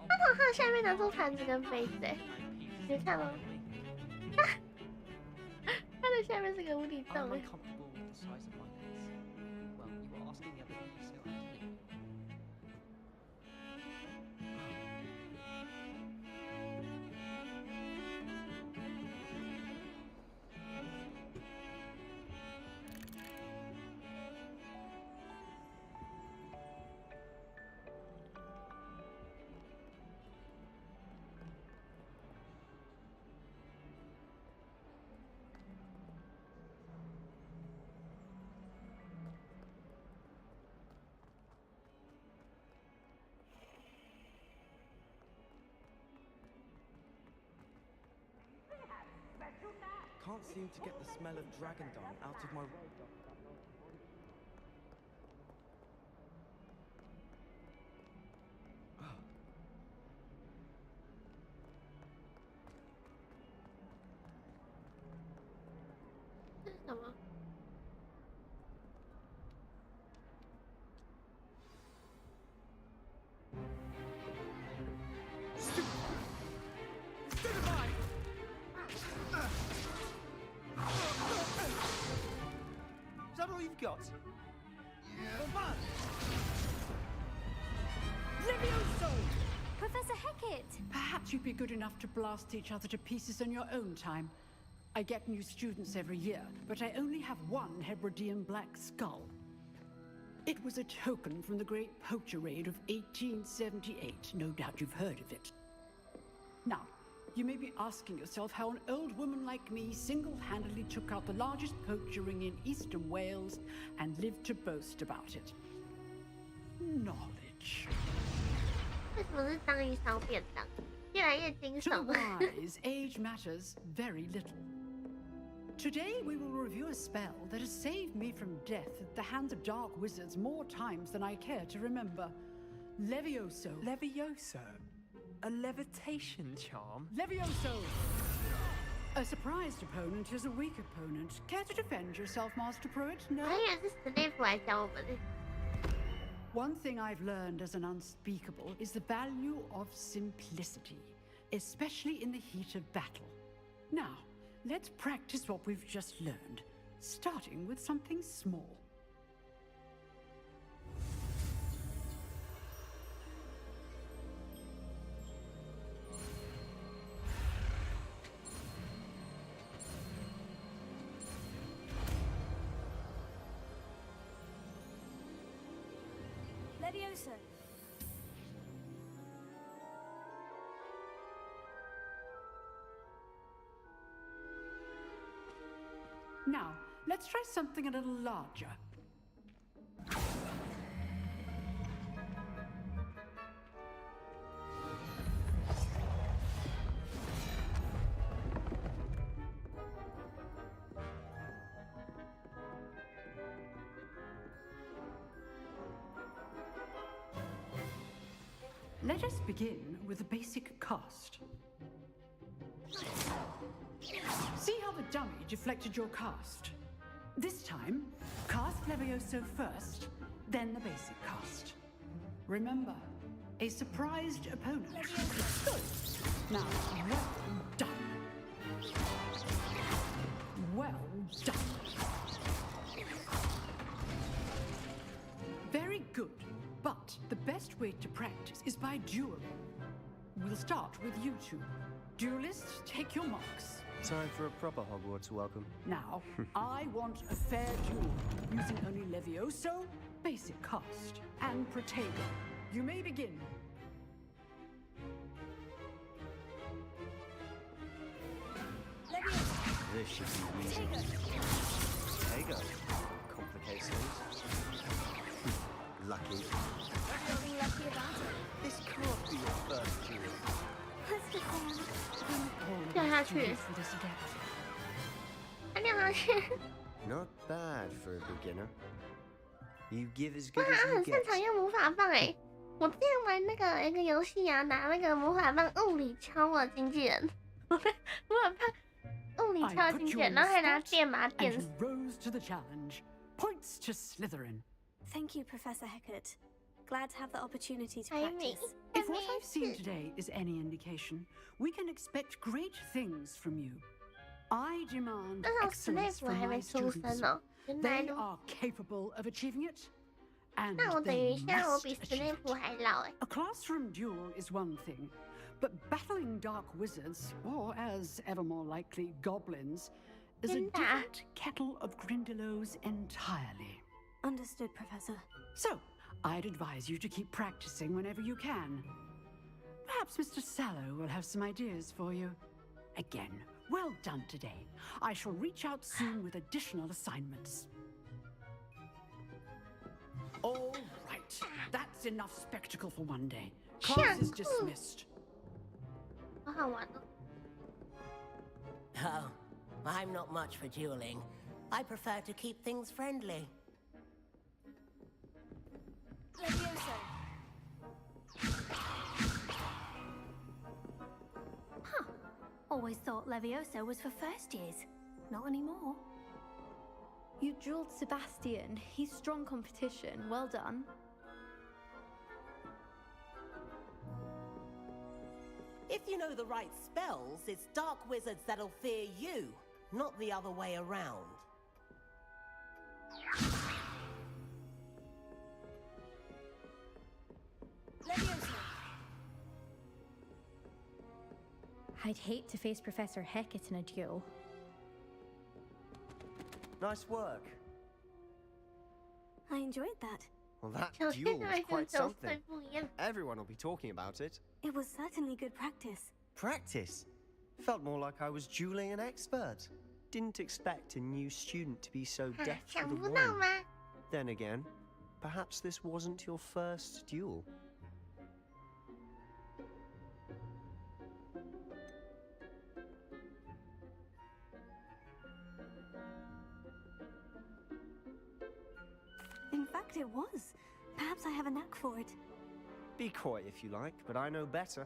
他从他的下面拿出盘子跟杯子哎，你看吗？他的下面是个无底洞哎。Can't seem to get the smell of dragon dung out of my... Got. Levioso! Professor Hecat! Perhaps you'd be good enough to blast each other to pieces in your own time. I get new students every year, but I only have one Hebridean black skull. It was a token from the Great Poacher Raid of 1878. No doubt you've heard of it. Now, you may be asking yourself how an old woman like me single-handedly took out the largest poacher ring in eastern Wales and lived to boast about it. Knowledge. 为什么是章鱼烧便当？越来越惊悚。 To wise, age matters very little. Today we will review a spell that has saved me from death at the hands of dark wizards more times than I care to remember. Levioso. Levioso? A levitation charm? Levioso! A surprised opponent is a weak opponent. Care to defend yourself, Master Pruitt? No? One thing I've learned as an unspeakable is the value of simplicity, especially in the heat of battle. Now, let's practice what we've just learned, starting with something small. Levioso. Now, let's try something a little larger. Let us begin with a basic cast. See how the dummy deflected your cast? This time, cast Levioso first, then the basic cast. Remember, a surprised opponent. Good. Now, well done. Well done. Very good. But the best way to practice is by dueling. We'll start with you two. Duelists, take your marks. Time for a proper Hogwarts welcome. Now, I want a fair duel, using only Levioso, basic cast, and Protego. You may begin. Levioso. This should be easy. Protego. Complicates things. Lucky. Nothing lucky about it. This can't be your first duel. Let's just say 掉下去，他掉下去。 Not bad for a beginner. You give as 哇， good as 他 you 很擅 get. 长用魔法棒哎！我之前玩那个一个游戏啊，拿那个魔法棒物理敲我经纪人，魔法棒物理敲经纪人，然后还拿电把他电 And 死。 you rose to the challenge. Points to Slytherin. Thank you, Professor Hecat. Glad to have the opportunity to I mean- practice. If what I've seen today is any indication, we can expect great things from you. I demand 那时候 excellence Snape from 还 my 没出生 students. 呢，原来 They 呢。 are capable of achieving it, and 那我等于 they 现在我 must 比 achieve 史内 it. 普还老哎。 A classroom duel is one thing, but battling dark wizards, or as ever more likely, goblins, is a 真的啊。 different kettle of Grindylows entirely. Understood, Professor. So, I'd advise you to keep practicing whenever you can. Perhaps Mr. Sallow will have some ideas for you. Again, well done today. I shall reach out soon with additional assignments. All right, that's enough spectacle for one day. Class is dismissed. 好好玩哦。 Oh, I'm not much for dueling. I prefer to keep things friendly. Levioso. Huh. Always thought Levioso was for first years. Not anymore. You drilled Sebastian. He's strong competition. Well done. If you know the right spells, it's dark wizards that'll fear you, not the other way around. Levioso. I'd hate to face Professor Hecat in a duel. Nice work. I enjoyed that. Well, that 小 duel 天 was 还跟 quite 9岁 something. 不一样。 Everyone will be talking about it. It was certainly good practice. Practice? Felt more like I was dueling an expert. Didn't expect a new student to be so 啊 deft 想 with 不 a 到 wand. 吗？ Then again, perhaps this wasn't your first duel. In fact, it was. Perhaps I have a knack for it. Be coy if you like, but I know better.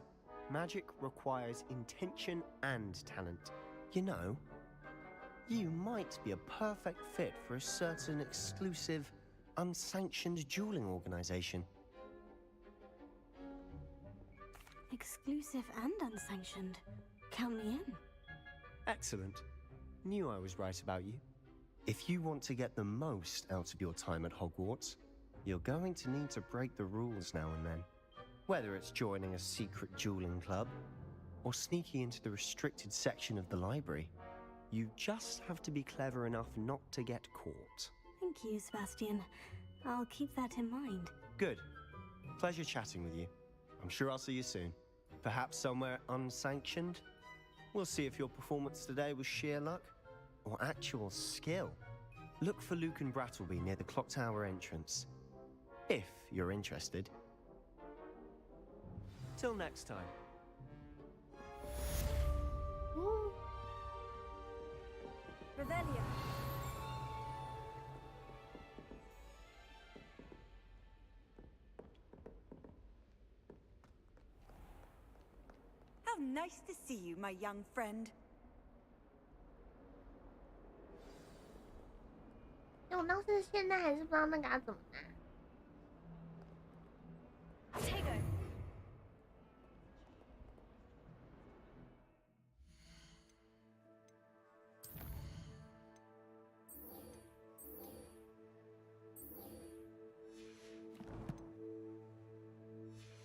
Magic requires intention and talent. You know, you might be a perfect fit for a certain exclusive, unsanctioned dueling organization. Exclusive and unsanctioned. Count me in. Excellent. Knew I was right about you. If you want to get the most out of your time at Hogwarts, you're going to need to break the rules now and then. Whether it's joining a secret dueling club, or sneaking into the restricted section of the library, you just have to be clever enough not to get caught. Thank you, Sebastian. I'll keep that in mind. Good. Pleasure chatting with you. I'm sure I'll see you soon. Perhaps somewhere unsanctioned? We'll see if your performance today was sheer luck or actual skill. Look for Luke and Brattleby near the clock tower entrance, if you're interested. Till next time. Revelia. How nice to see you, my young friend. 因为我当时现在还是不知道那个要怎么拿。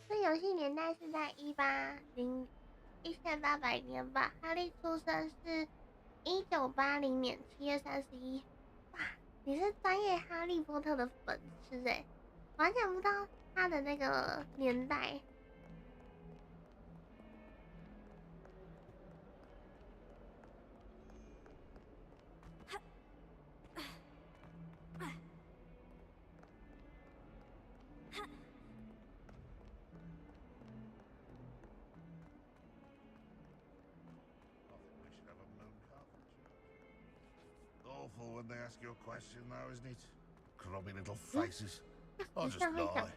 这游戏年代是在1800年吧，哈利出生是1980年7月31。哇，你是专业哈利波特的粉丝哎，完全不知道他的那个年代。Awful when they ask you a question, though, isn't it? Grubby little faces. I'll just lie.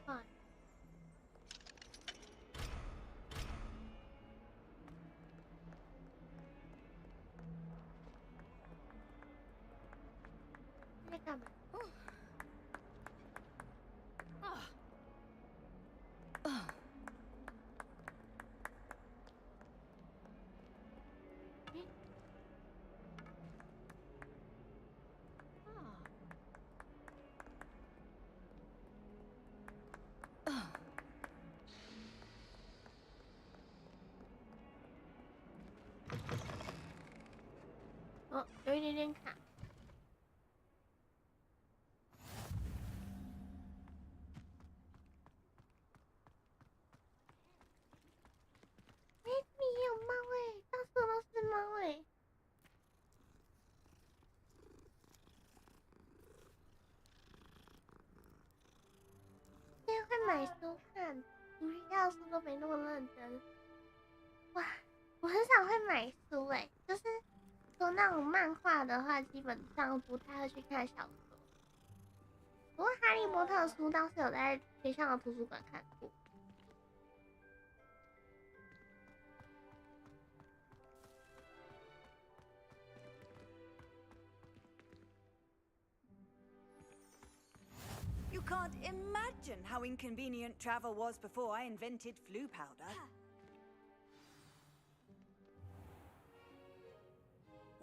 哦，有一点点卡。哎，你也有猫哎，到处都是猫哎。现在会买书看，读学校的书都没那么认真。哇，我很少会买书哎，就是。说那种漫画的话，基本上不太会去看小说。不过哈利波特的书倒是有在学校的图书馆看过。You can't imagine how inconvenient travel was before I invented flu powder.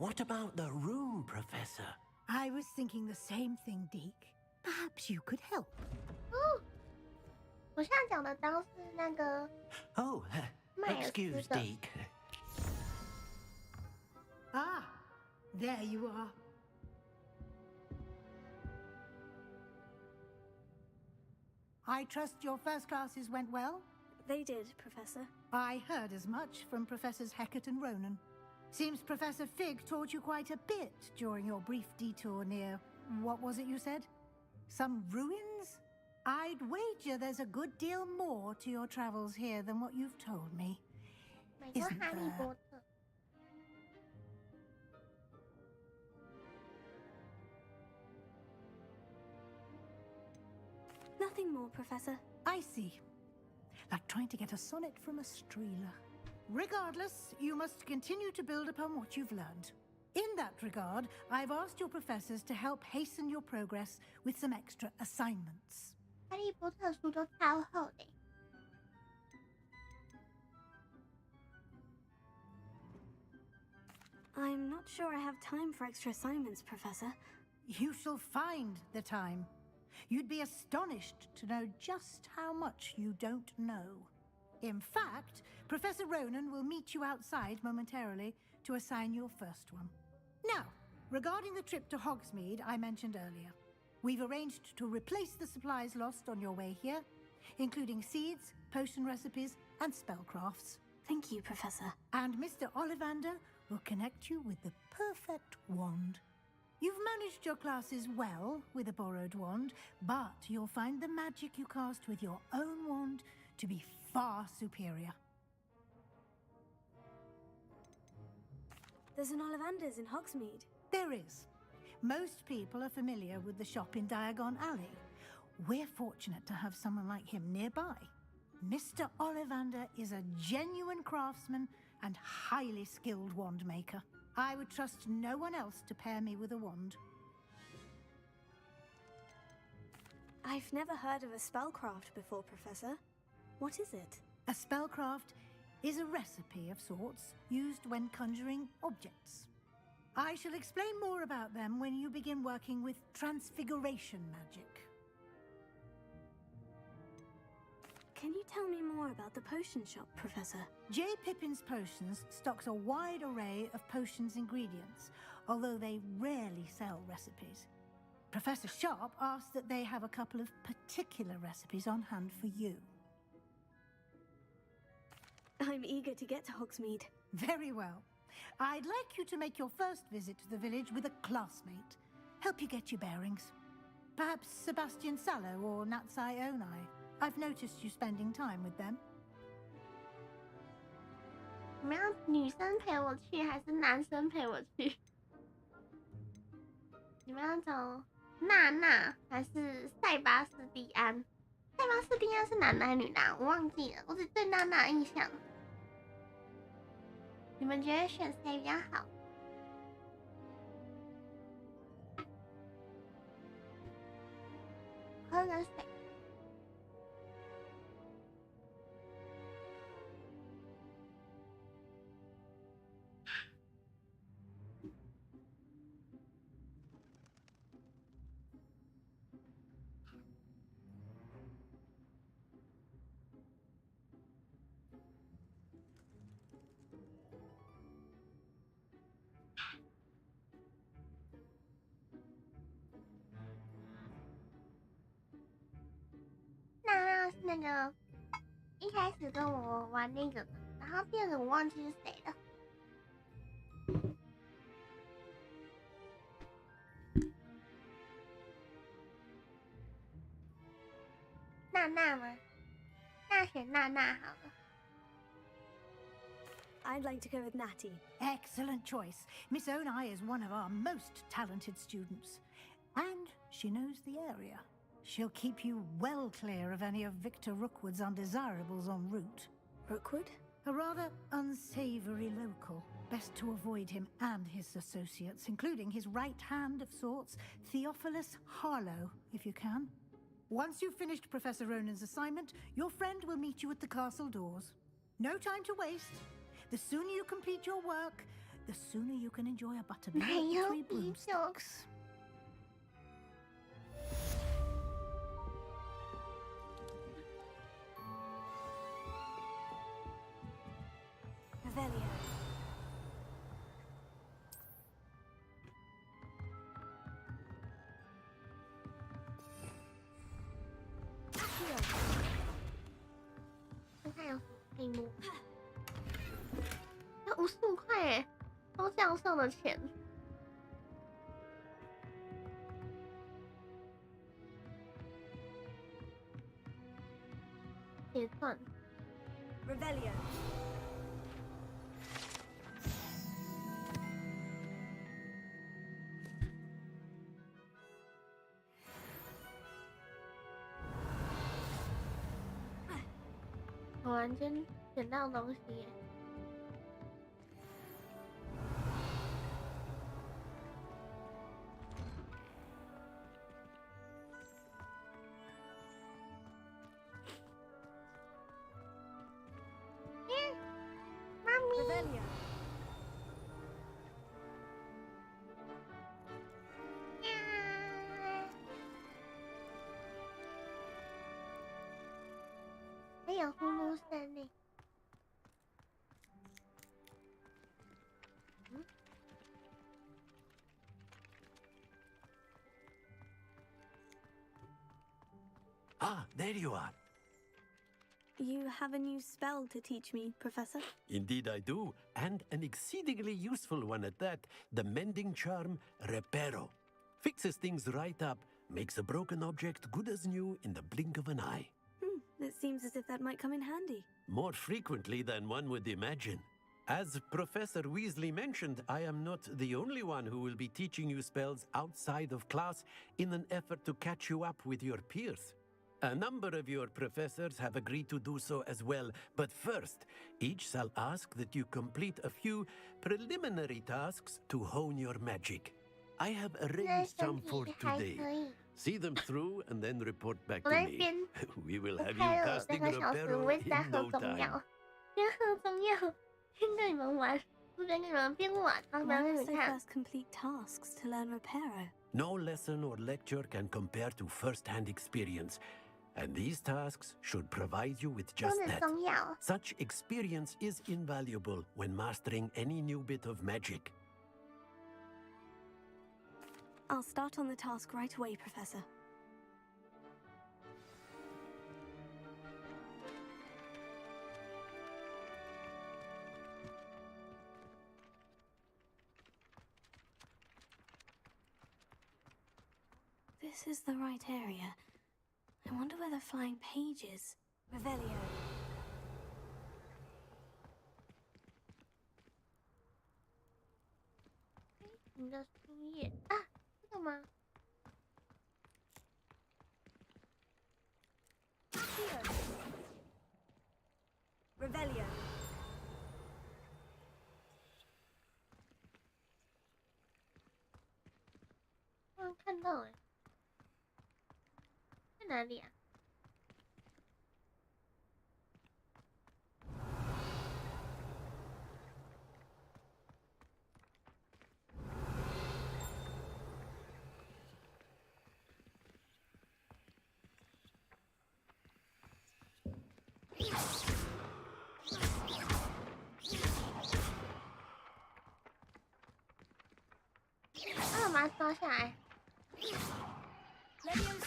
What about the room, Professor? I was thinking the same thing, Deke. Perhaps you could help. 哦，我现在讲的刀是那个。Oh, excuse Deke. Ah, there you are. I trust your first classes went well? They did, Professor. I heard as much from Professors Hecat and Ronan. Seems Professor Fig taught you quite a bit during your brief detour near... what was it you said? Some ruins? I'd wager there's a good deal more to your travels here than what you've told me. Isn't there? Nothing more, Professor. I see. like trying to get a sonnet from a streeler. Regardless, you must continue to build upon what you've learned. In that regard, I've asked your professors to help hasten your progress with some extra assignments. 哈利波特书都超厚的。I'm not sure I have time for extra assignments, Professor. You shall find the time. You'd be astonished to know just how much you don't know. In fact, Professor Ronan will meet you outside momentarily to assign your first one. Now, regarding the trip to Hogsmeade I mentioned earlier, we've arranged to replace the supplies lost on your way here, including seeds, potion recipes, and spellcrafts. Thank you, Professor. And Mr. Ollivander will connect you with the perfect wand. You've managed your classes well with a borrowed wand, but you'll find the magic you cast with your own wand to be far superior. There's an Ollivander's in Hogsmeade. There is. Most people are familiar with the shop in Diagon Alley. We're fortunate to have someone like him nearby. Mr. Ollivander is a genuine craftsman and highly skilled wand maker. I would trust no one else to pair me with a wand. I've never heard of a spellcraft before, Professor. What is it? A spellcraft is a recipe of sorts used when conjuring objects. I shall explain more about them when you begin working with transfiguration magic. Can you tell me more about the potion shop, Professor? J. Pippin's Potions stocks a wide array of potions ingredients, although they rarely sell recipes. Professor Sharp asks that they have a couple of particular recipes on hand for you. I'm eager to get to Hogsmeade. Very well. I'd like you to make your first visit to the village with a classmate. Help you get your bearings. Perhaps Sebastian Sallow or Natsai Onai. I've noticed you spending time with them. 你们要女生陪我去还是男生陪我去？你们要找娜娜还是塞巴斯蒂安？塞巴斯蒂安是男的还是女的啊？我忘记了，我只对娜娜印象。你们觉得选谁比较好？喝个水。娜是那个一开始跟我玩那个的，然后第二个我忘记是谁了。娜娜吗？那选娜娜好了。I'd like to go with Natty. Excellent choice. Miss Onai is one of our most talented students, and she knows the area. She'll keep you well clear of any of Victor Rookwood's undesirables en route. Rookwood? A rather unsavory local. Best to avoid him and his associates, including his right hand of sorts, Theophilus Harlow, if you can. Once you've finished Professor Ronan's assignment, your friend will meet you at the castle doors. No time to waste. The sooner you complete your work, the sooner you can enjoy a buttermilk tree broomsticks. Revelio. Accio. 看看有什么内幕。要55块耶，都教授的钱。结算。Revelio. 突然间捡到东西耶。妈咪。还有呼噜声呢。Ah, there you are. You have a new spell to teach me, Professor? Indeed I do, and an exceedingly useful one at that. The mending charm, Reparo. Fixes things right up, makes a broken object good as new in the blink of an eye. It seems as if that might come in handy. More frequently than one would imagine. As Professor Weasley mentioned, I am not the only one who will be teaching you spells outside of class in an effort to catch you up with your peers. A number of your professors have agreed to do so as well, but first, each shall ask that you complete a few preliminary tasks to hone your magic. I have arranged some for today. See them through and then report back to me. We will have you casting Reparo in no time. 边喝中药，边跟你们玩，不边跟你们边玩，然后边跟你 Why 们 must I 看。 first complete tasks to learn Reparo? No lesson or lecture can compare to first-hand experience, and these tasks should provide you with just that. Such experience is invaluable when mastering any new bit of magic. I'll start on the task right away, Professor. This is the right area. I wonder where the flying page is. Revelio. 你的书页啊，这个吗？ Revelio. 看到哎，在哪里啊？啊，把它抓下来。 有没有？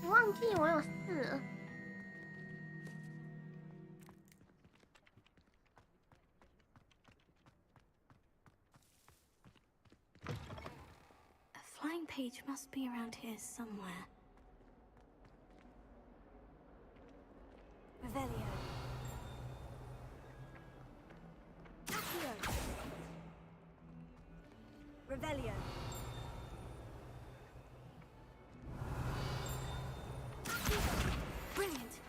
我忘记我有4了。 A flying page must be around here somewhere. Revelio. Accio. Revelio. Brilliant.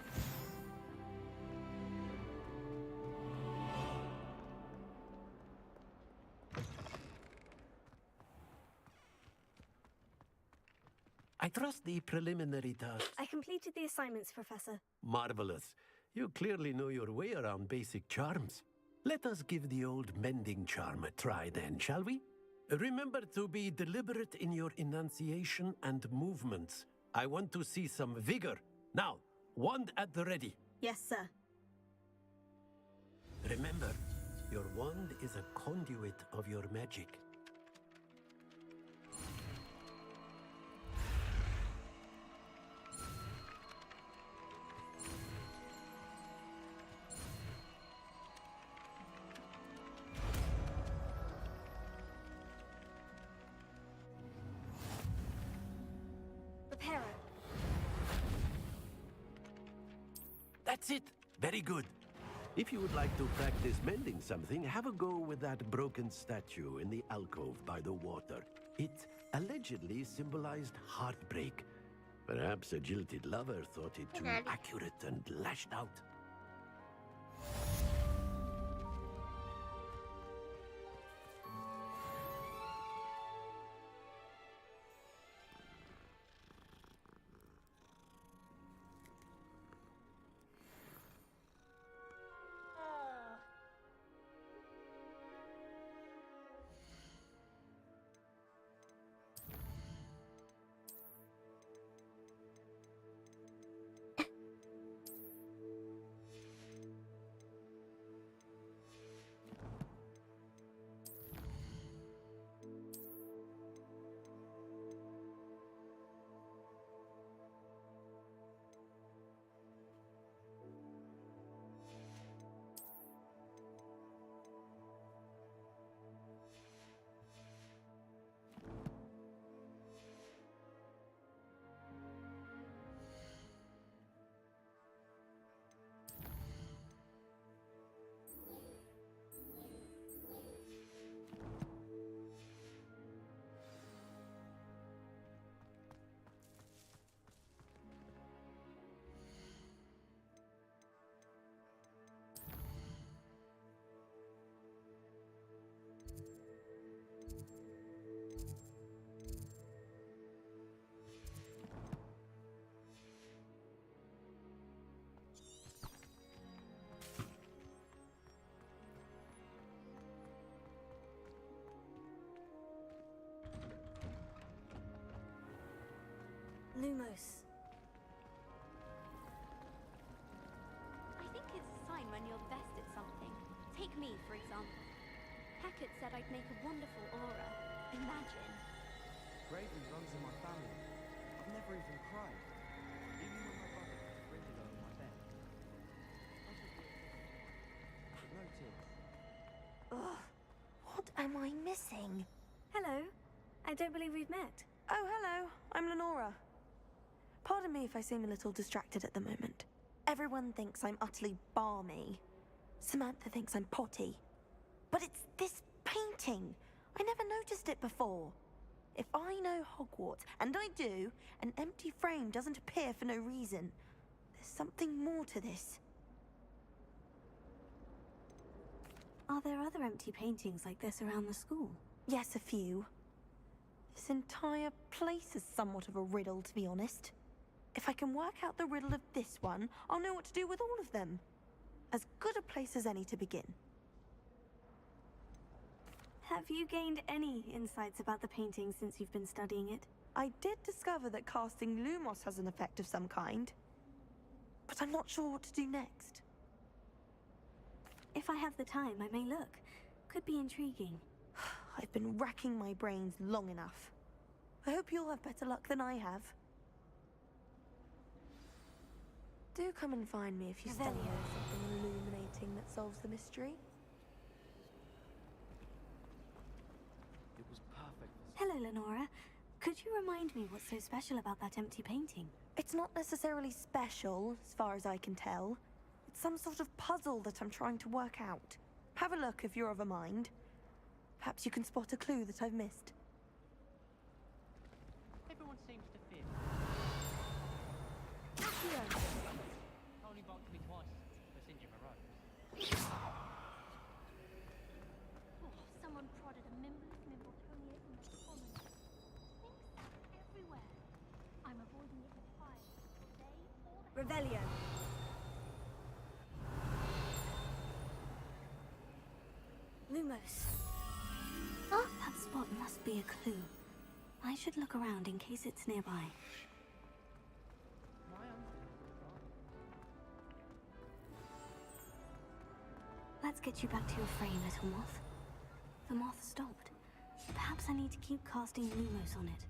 I trust the preliminary tasks. I completed the assignments, Professor. Marvelous. You clearly know your way around basic charms. Let us give the old mending charm a try then, shall we? Remember to be deliberate in your enunciation and movements. I want to see some vigor. Now, wand at the ready. Yes, sir. Remember, your wand is a conduit of your magic. That's it. Very good. If you would like to practice mending something, have a go with that broken statue in the alcove by the water. It allegedly symbolized heartbreak. Perhaps a jilted lover thought it too accurate and lashed out. Lumos. I think it's a sign when you're the best at something. Take me, for example. Hackett said I'd make a wonderful aura. Imagine. Bravery runs in my family. I've never even cried. Even when my brother had a regular on my bed. But no tears. Ugh. What am I missing? Hello. I don't believe we've met. Oh, hello. I'm Lenora. Pardon me if I seem a little distracted at the moment. Everyone thinks I'm utterly balmy. Samantha thinks I'm potty. But it's this painting. I never noticed it before. If I know Hogwarts, and I do, an empty frame doesn't appear for no reason. There's something more to this. Are there other empty paintings like this around the school? Yes, a few. This entire place is somewhat of a riddle, to be honest. If I can work out the riddle of this one, I'll know what to do with all of them. As good a place as any to begin. Have you gained any insights about the painting since you've been studying it? I did discover that casting Lumos has an effect of some kind. But I'm not sure what to do next. If I have the time, I may look. Could be intriguing. I've been racking my brains long enough. I hope you'll have better luck than I have. Do come and find me if you stumble on something illuminating that solves the mystery. It was perfect. Hello, Lenora. Could you remind me what's so special about that empty painting? It's not necessarily special, as far as I can tell. It's some sort of puzzle that I'm trying to work out. Have a look if you're of a mind. Perhaps you can spot a clue that I've missed. Everyone seems to fear. Accio! Only bumped me twice for singing a rose. Oh, someone prodded a Mimble pony in the common. Things everywhere. I'm avoiding it with fire. Today, all the Revelio. Lumos. Huh? That spot must be a clue. I should look around in case it's nearby. Let's get you back to your frame, little moth. The moth stopped. Perhaps I need to keep casting Lumos on it.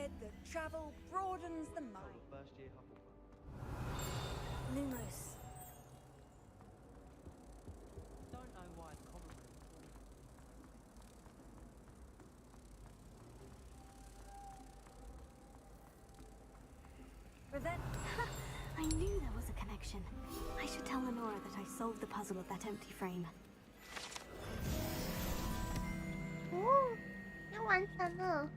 said that travel broadens the mind. First year Hufflepuff. Lumos. Don't know why it's common room. I knew there was a connection. I should tell Lenora that I solved the puzzle of that empty frame. 哦，要完成了。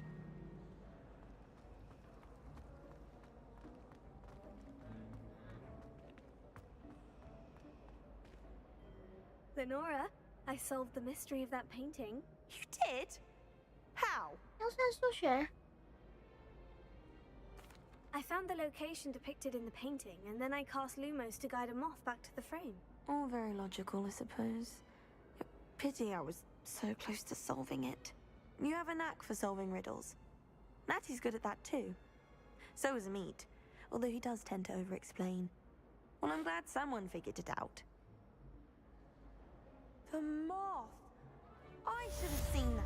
Lenora, I solved the mystery of that painting. You did? How? 要算数学。 I found the location depicted in the painting, and then I cast Lumos to guide a moth back to the frame. All very logical, I suppose. Pity I was so close to solving it. You have a knack for solving riddles. Natty's good at that too. So is Meat, although he does tend to over-explain. Well, I'm glad someone figured it out. The moth! I should have seen that.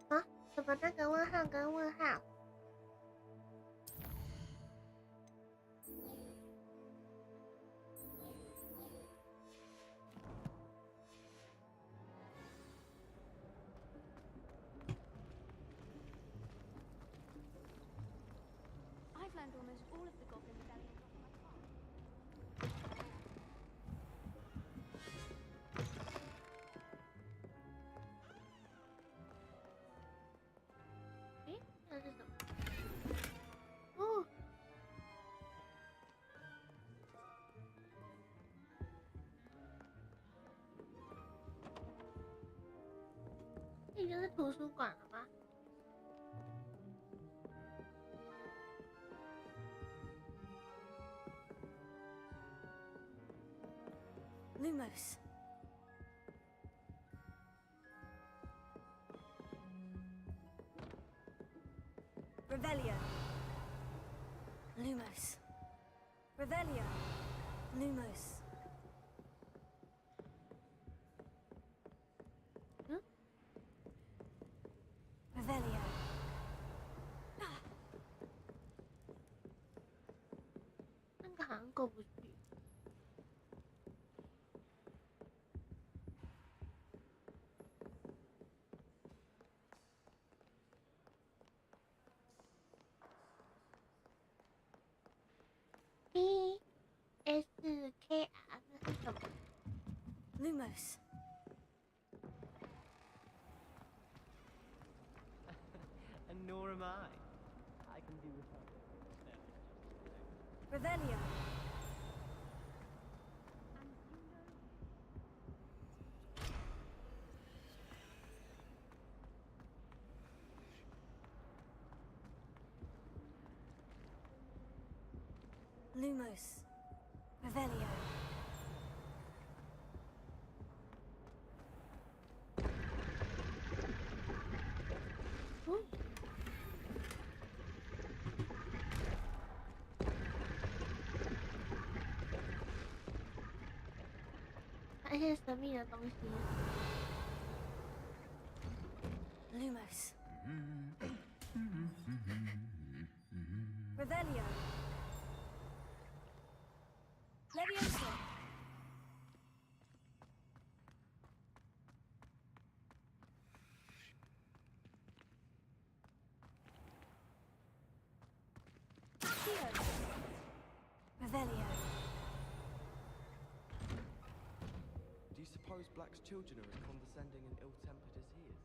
啊，怎么那个问号跟问号？ I've learned almost all of the goblin medallions off my farm. 诶，那是什么？哦，这就是图书馆了吗？ Lumos. Revelio. Lumos. Revelio. Lumos. Hmm? Revelio. 那个好像过不去。 PSKR 那是什么 Lumos. And nor am I. I can do without it. Revelio. Lumos. Revelio. Lumos. 发现神秘的东西。 Lumos. Revelio. Levioso. Accio. Revelio. Do you suppose Black's children are as condescending and ill-tempered as he is?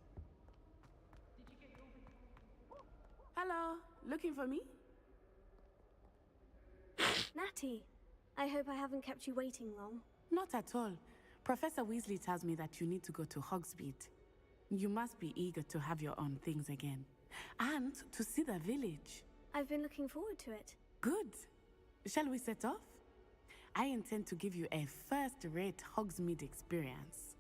Hello, looking for me? Natty, I hope I haven't kept you waiting long. Not at all. Professor Weasley tells me that you need to go to Hogsmeade. You must be eager to have your own things again. And to see the village. I've been looking forward to it. Good. Shall we set off? I intend to give you a first-rate Hogsmeade experience.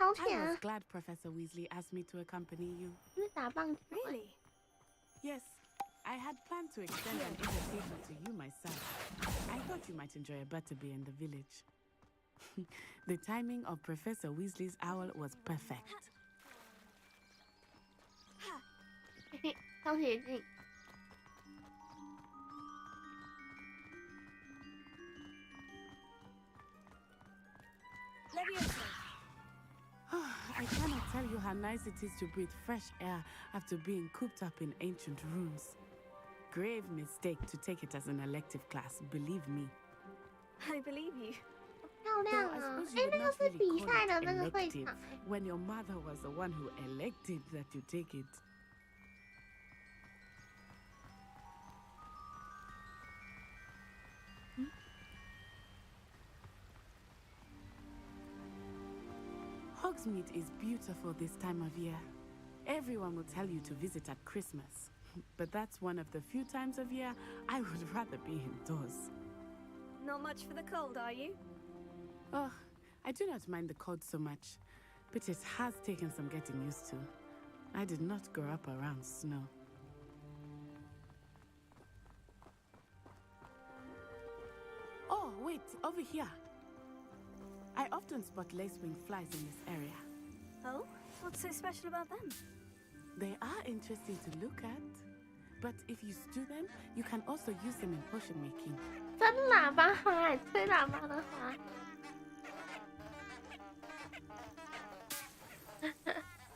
I was glad Professor Weasley asked me to accompany you. Really? Yes. I had planned to extend an invitation to you myself. I thought you might enjoy a butterbeer in the village. The timing of Professor Weasley's owl was perfect. 超捷径。I cannot tell you how nice it is to breathe fresh air after being cooped up in ancient rooms. Grave mistake to take it as an elective class, believe me. I believe you. 漂亮啊！哎，那个是比赛的那个会场。When your mother was the one who elected that you take it. Hogsmeade is beautiful this time of year. Everyone will tell you to visit at Christmas. But that's one of the few times of year I would rather be indoors. Not much for the cold, are you? Oh, I do not mind the cold so much, but it has taken some getting used to. I did not grow up around snow. Oh, wait, over here. I often spot lacewing flies in this area. Oh? What's so special about them? They are interesting to look at. But if you stew them, you can also use them in potion making. 真喇叭花，吹喇叭的花。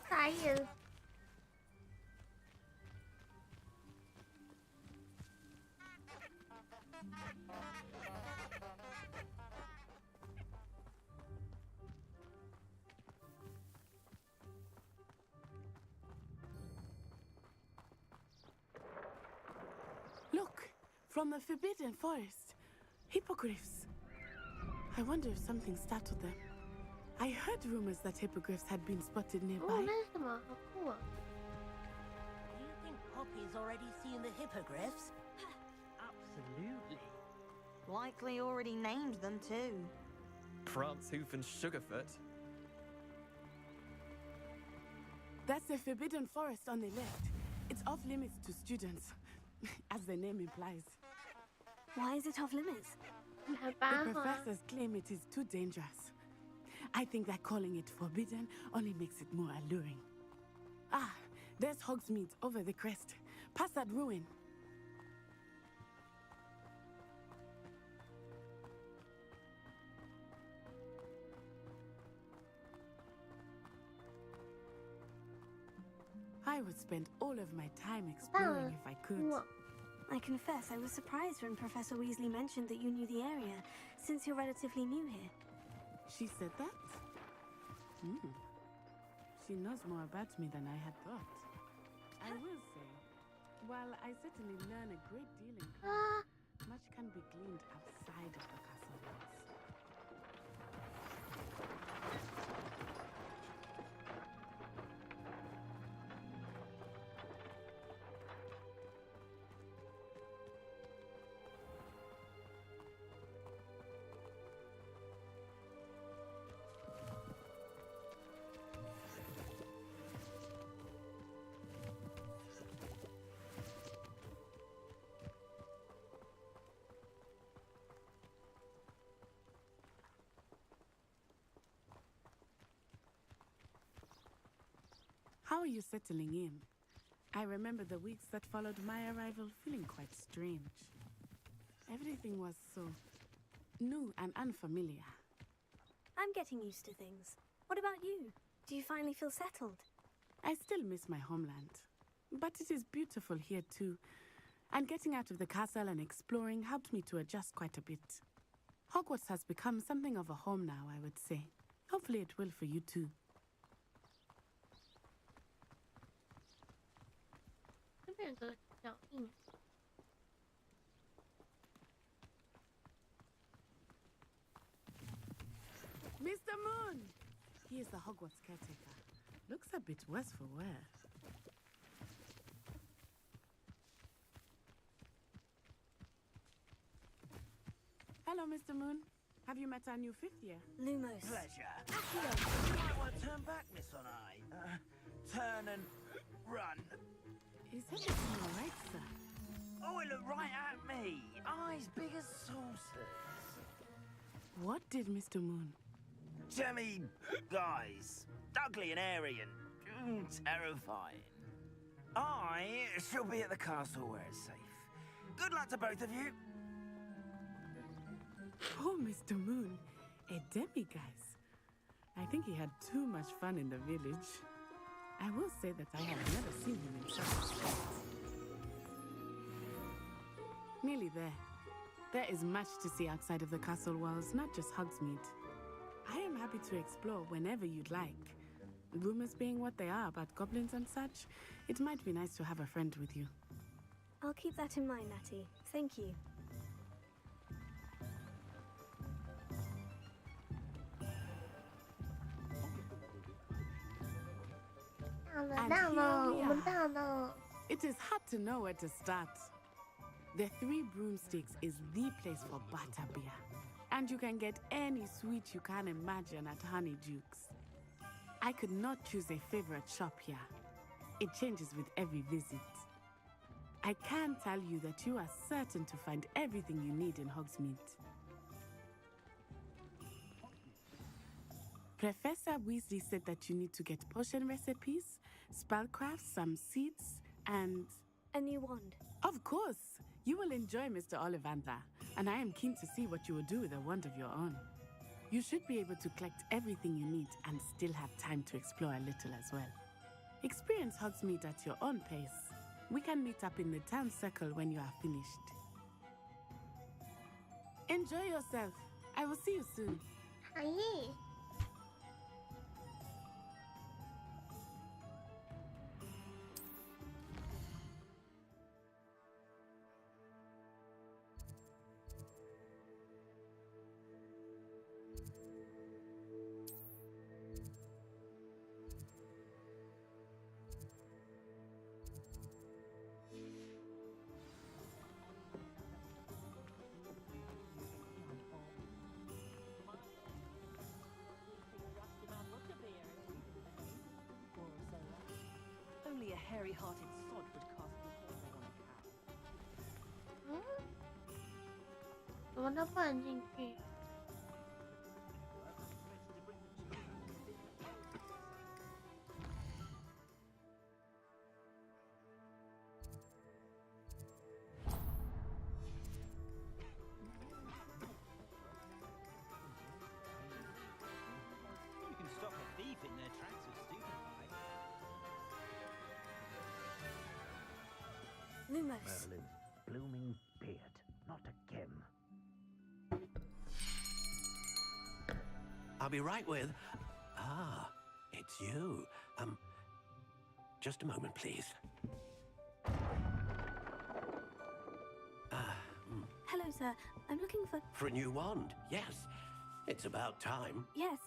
傻眼。Look, from the Forbidden Forest. Hippogriffs. I wonder if something startled them. I heard rumors that hippogriffs had been spotted nearby. Oh, 那是什么？好酷啊！ Do you think Poppy's already seen the hippogriffs? Absolutely. Likely already named them too. Prancehoof and Sugarfoot. That's the Forbidden Forest on the left. It's off limits to students, as the name implies. Why is it off limits? The professors claim it is too dangerous. I think that calling it forbidden only makes it more alluring. Ah, there's Hogsmeade over the crest. Past that ruin. I would spend all of my time exploring if I could. I confess I was surprised when Professor Weasley mentioned that you knew the area, since you're relatively new here. She said that? She knows more about me than I had thought. I will say, while I certainly learn a great deal in class, much can be gleaned outside of the castle walls. How are you settling in? I remember the weeks that followed my arrival feeling quite strange. Everything was so new and unfamiliar. I'm getting used to things. What about you? Do you finally feel settled? I still miss my homeland, but it is beautiful here too. And getting out of the castle and exploring helped me to adjust quite a bit. Hogwarts has become something of a home now, I would say. Hopefully it will for you too. 这边有个脚印。Mr. Moon! He is the Hogwarts caretaker. Looks a bit worse for wear. Hello, Mr. Moon. Have you met our new fifth year? Lumos. Pleasure. You might want to turn back, Miss On Eye. Turn and run. Is everything all right, sir? Oh, it looked right at me. Eyes big as saucers. What did Mr. Moon? Jemmy guys. Ugly and airy and terrifying. I shall be at the castle where it's safe. Good luck to both of you. Poor Mr. Moon. A demiguise. I think he had too much fun in the village. I will say that I have never seen him in such a state. Nearly there. There is much to see outside of the castle walls, not just Hogsmeade. I am happy to explore whenever you'd like. Rumors being what they are about goblins and such, it might be nice to have a friend with you. I'll keep that in mind, Natty. Thank you. And here we are. It is hard to know where to start. The Three Broomsticks is the place for butterbeer. And you can get any sweet you can imagine at Honeydukes. I could not choose a favorite shop here. It changes with every visit. I can tell you that you are certain to find everything you need in Hogsmeade. Professor Weasley said that you need to get potion recipes, spellcrafts, some seeds, and... a new wand. Of course! You will enjoy Mr. Ollivander, and I am keen to see what you will do with a wand of your own. You should be able to collect everything you need and still have time to explore a little as well. Experience Hogsmeade at your own pace. We can meet up in the town circle when you are finished. Enjoy yourself. I will see you soon. Aye. Only a hairy-hearted sod would cast the whole on a cow. 怎么都不能进去？ You can stop a thief in their tracks of stupefy. Lumos. Merlin's blooming beard, not a gem. I'll be right with... Ah, it's you. Just a moment, please. Hello, sir. I'm looking for... For a new wand, yes. It's about time. Yes,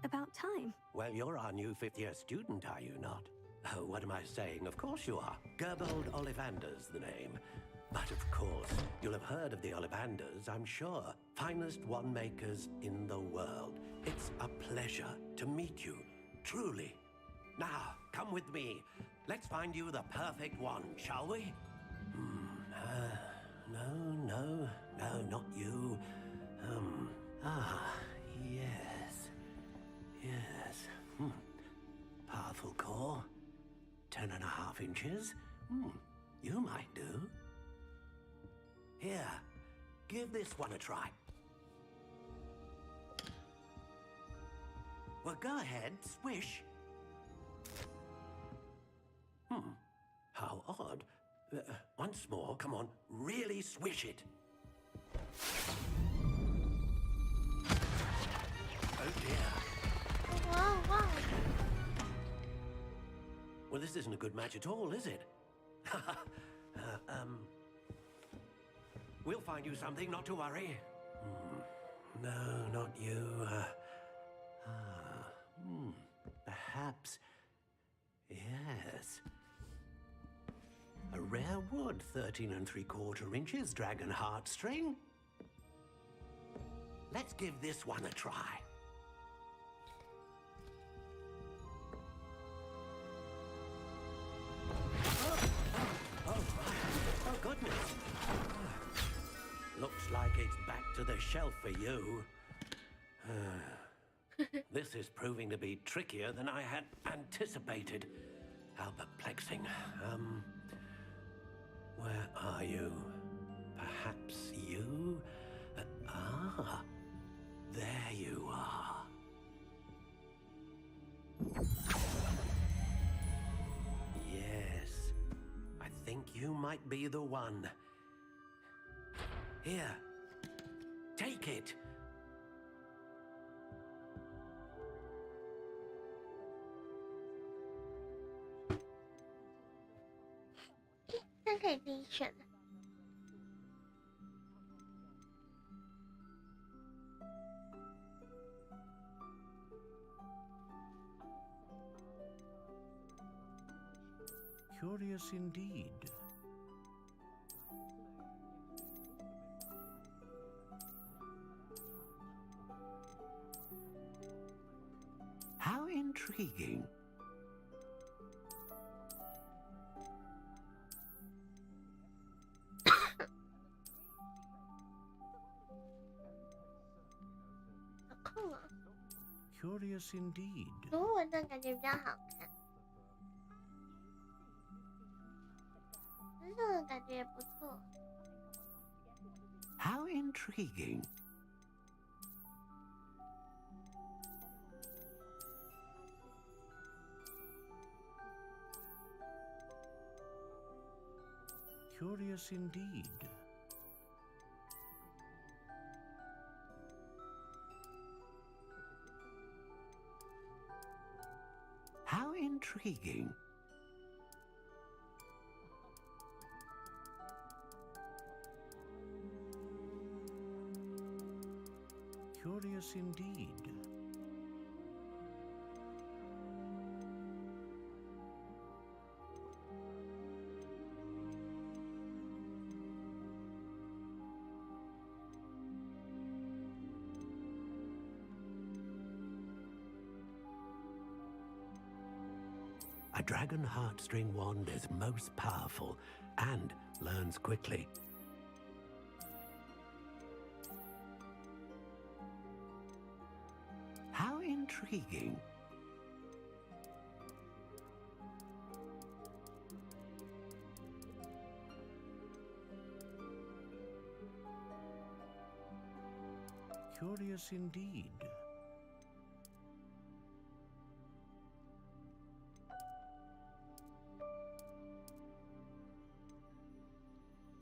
about time. Well, you're our new fifth-year student, are you not? Oh, what am I saying? Of course you are. Gerbold Ollivander's the name. But of course, you'll have heard of the Ollivanders, I'm sure. Finest wand makers in the world. It's a pleasure to meet you, truly. Now, come with me. Let's find you the perfect wand, shall we? No, not you. Yes. Powerful core. 10.5 inches. You might do. Here, give this one a try. Well, go ahead, swish. How odd. Once more, come on, really swish it. Oh dear. Wow, wow. Well, this isn't a good match at all, is it? We'll find you something, not to worry. No, not you. Perhaps. Yes. A rare wood, 13 3/4 inches, dragon heartstring. Let's give this one a try. Oh, goodness. Looks like it's back to the shelf for you. This is proving to be trickier than I had anticipated. How perplexing. Where are you? Perhaps you? There you are. Yes, I think you might be the one. Here, take it.这可以自己选的。Curious indeed. How intriguing. Curious indeed. 中文的感觉比较好看，真的感觉也不错。How intriguing. Curious indeed. How intriguing. Curious indeed. A dragon heartstring wand is most powerful and learns quickly. How intriguing. Curious indeed.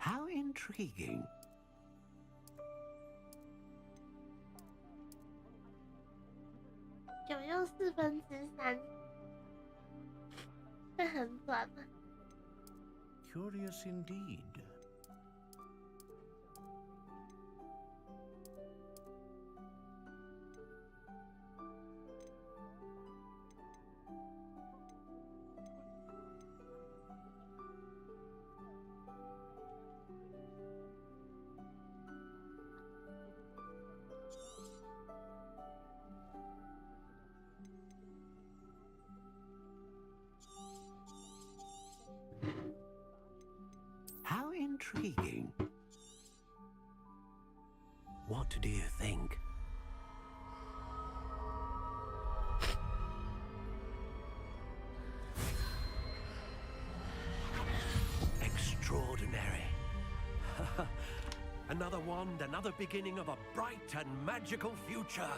How intriguing.9又3/4，会很短吗？ Curious indeed. How intriguing. What do you think? Extraordinary. And another wand, another beginning of a bright and magical future.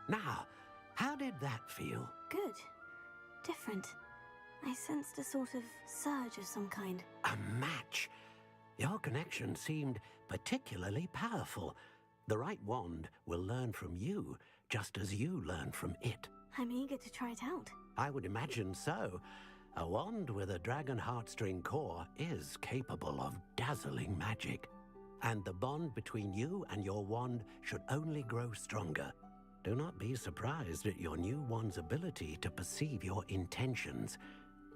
Now, how did that feel? Good. Different. I sensed a sort of surge of some kind. A match. Your connection seemed particularly powerful. The right wand will learn from you, just as you learn from it. I'm eager to try it out. I would imagine so. A wand with a dragon heartstring core is capable of dazzling magic. And the bond between you and your wand should only grow stronger. Do not be surprised at your new wand's ability to perceive your intentions,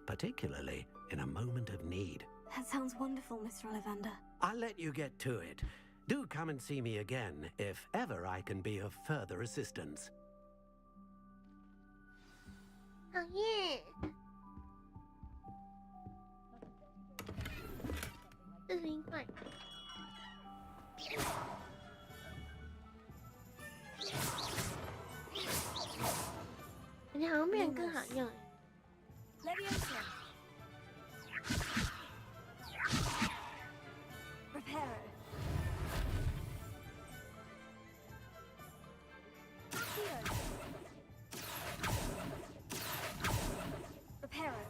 particularly in a moment of need. That sounds wonderful, Mr. Ollivander. I'll let you get to it. Do come and see me again if ever I can be of further assistance. 讨厌，41块。感觉好像变得更好用。Leviosa. Reparo. Accio. Reparo.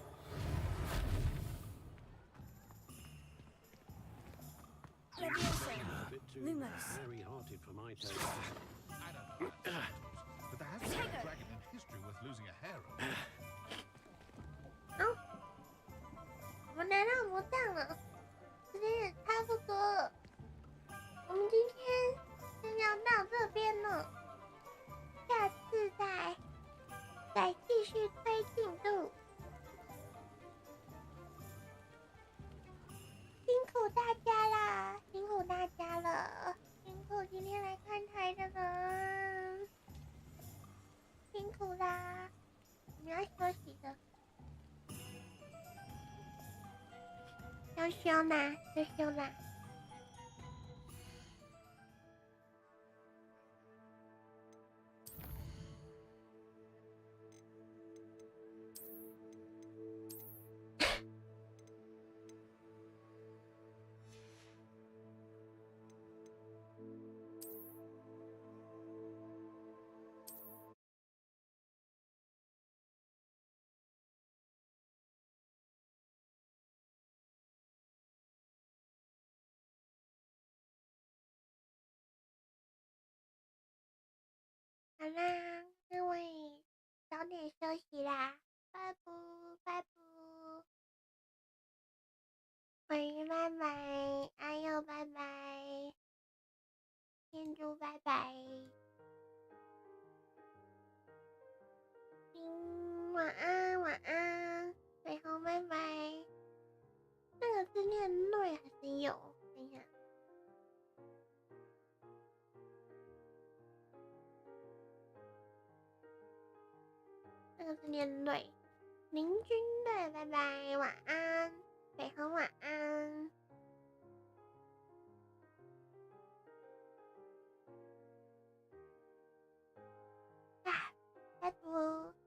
Leviosa. Lumos. Very hearted for my taste. I don't know. But there hasn't been a dragon in history worth losing a hair over. 我们来到魔杖了，时间也差不多了。我们今天先聊到这边了，下次再继续推进度。辛苦大家啦，辛苦大家了，辛苦今天来看台的人，辛苦啦！你要休息的。要休啦，就休啦。好啦，各位早点休息啦，拜拜拜拜，伟鱼拜拜，阿佑拜拜，天珠拜拜，晚安晚安，北红拜拜。这个字念瑞还是有？等一下。这个是念瑞，林君瑞，拜拜，晚安，北恒晚安。啊，拜拜。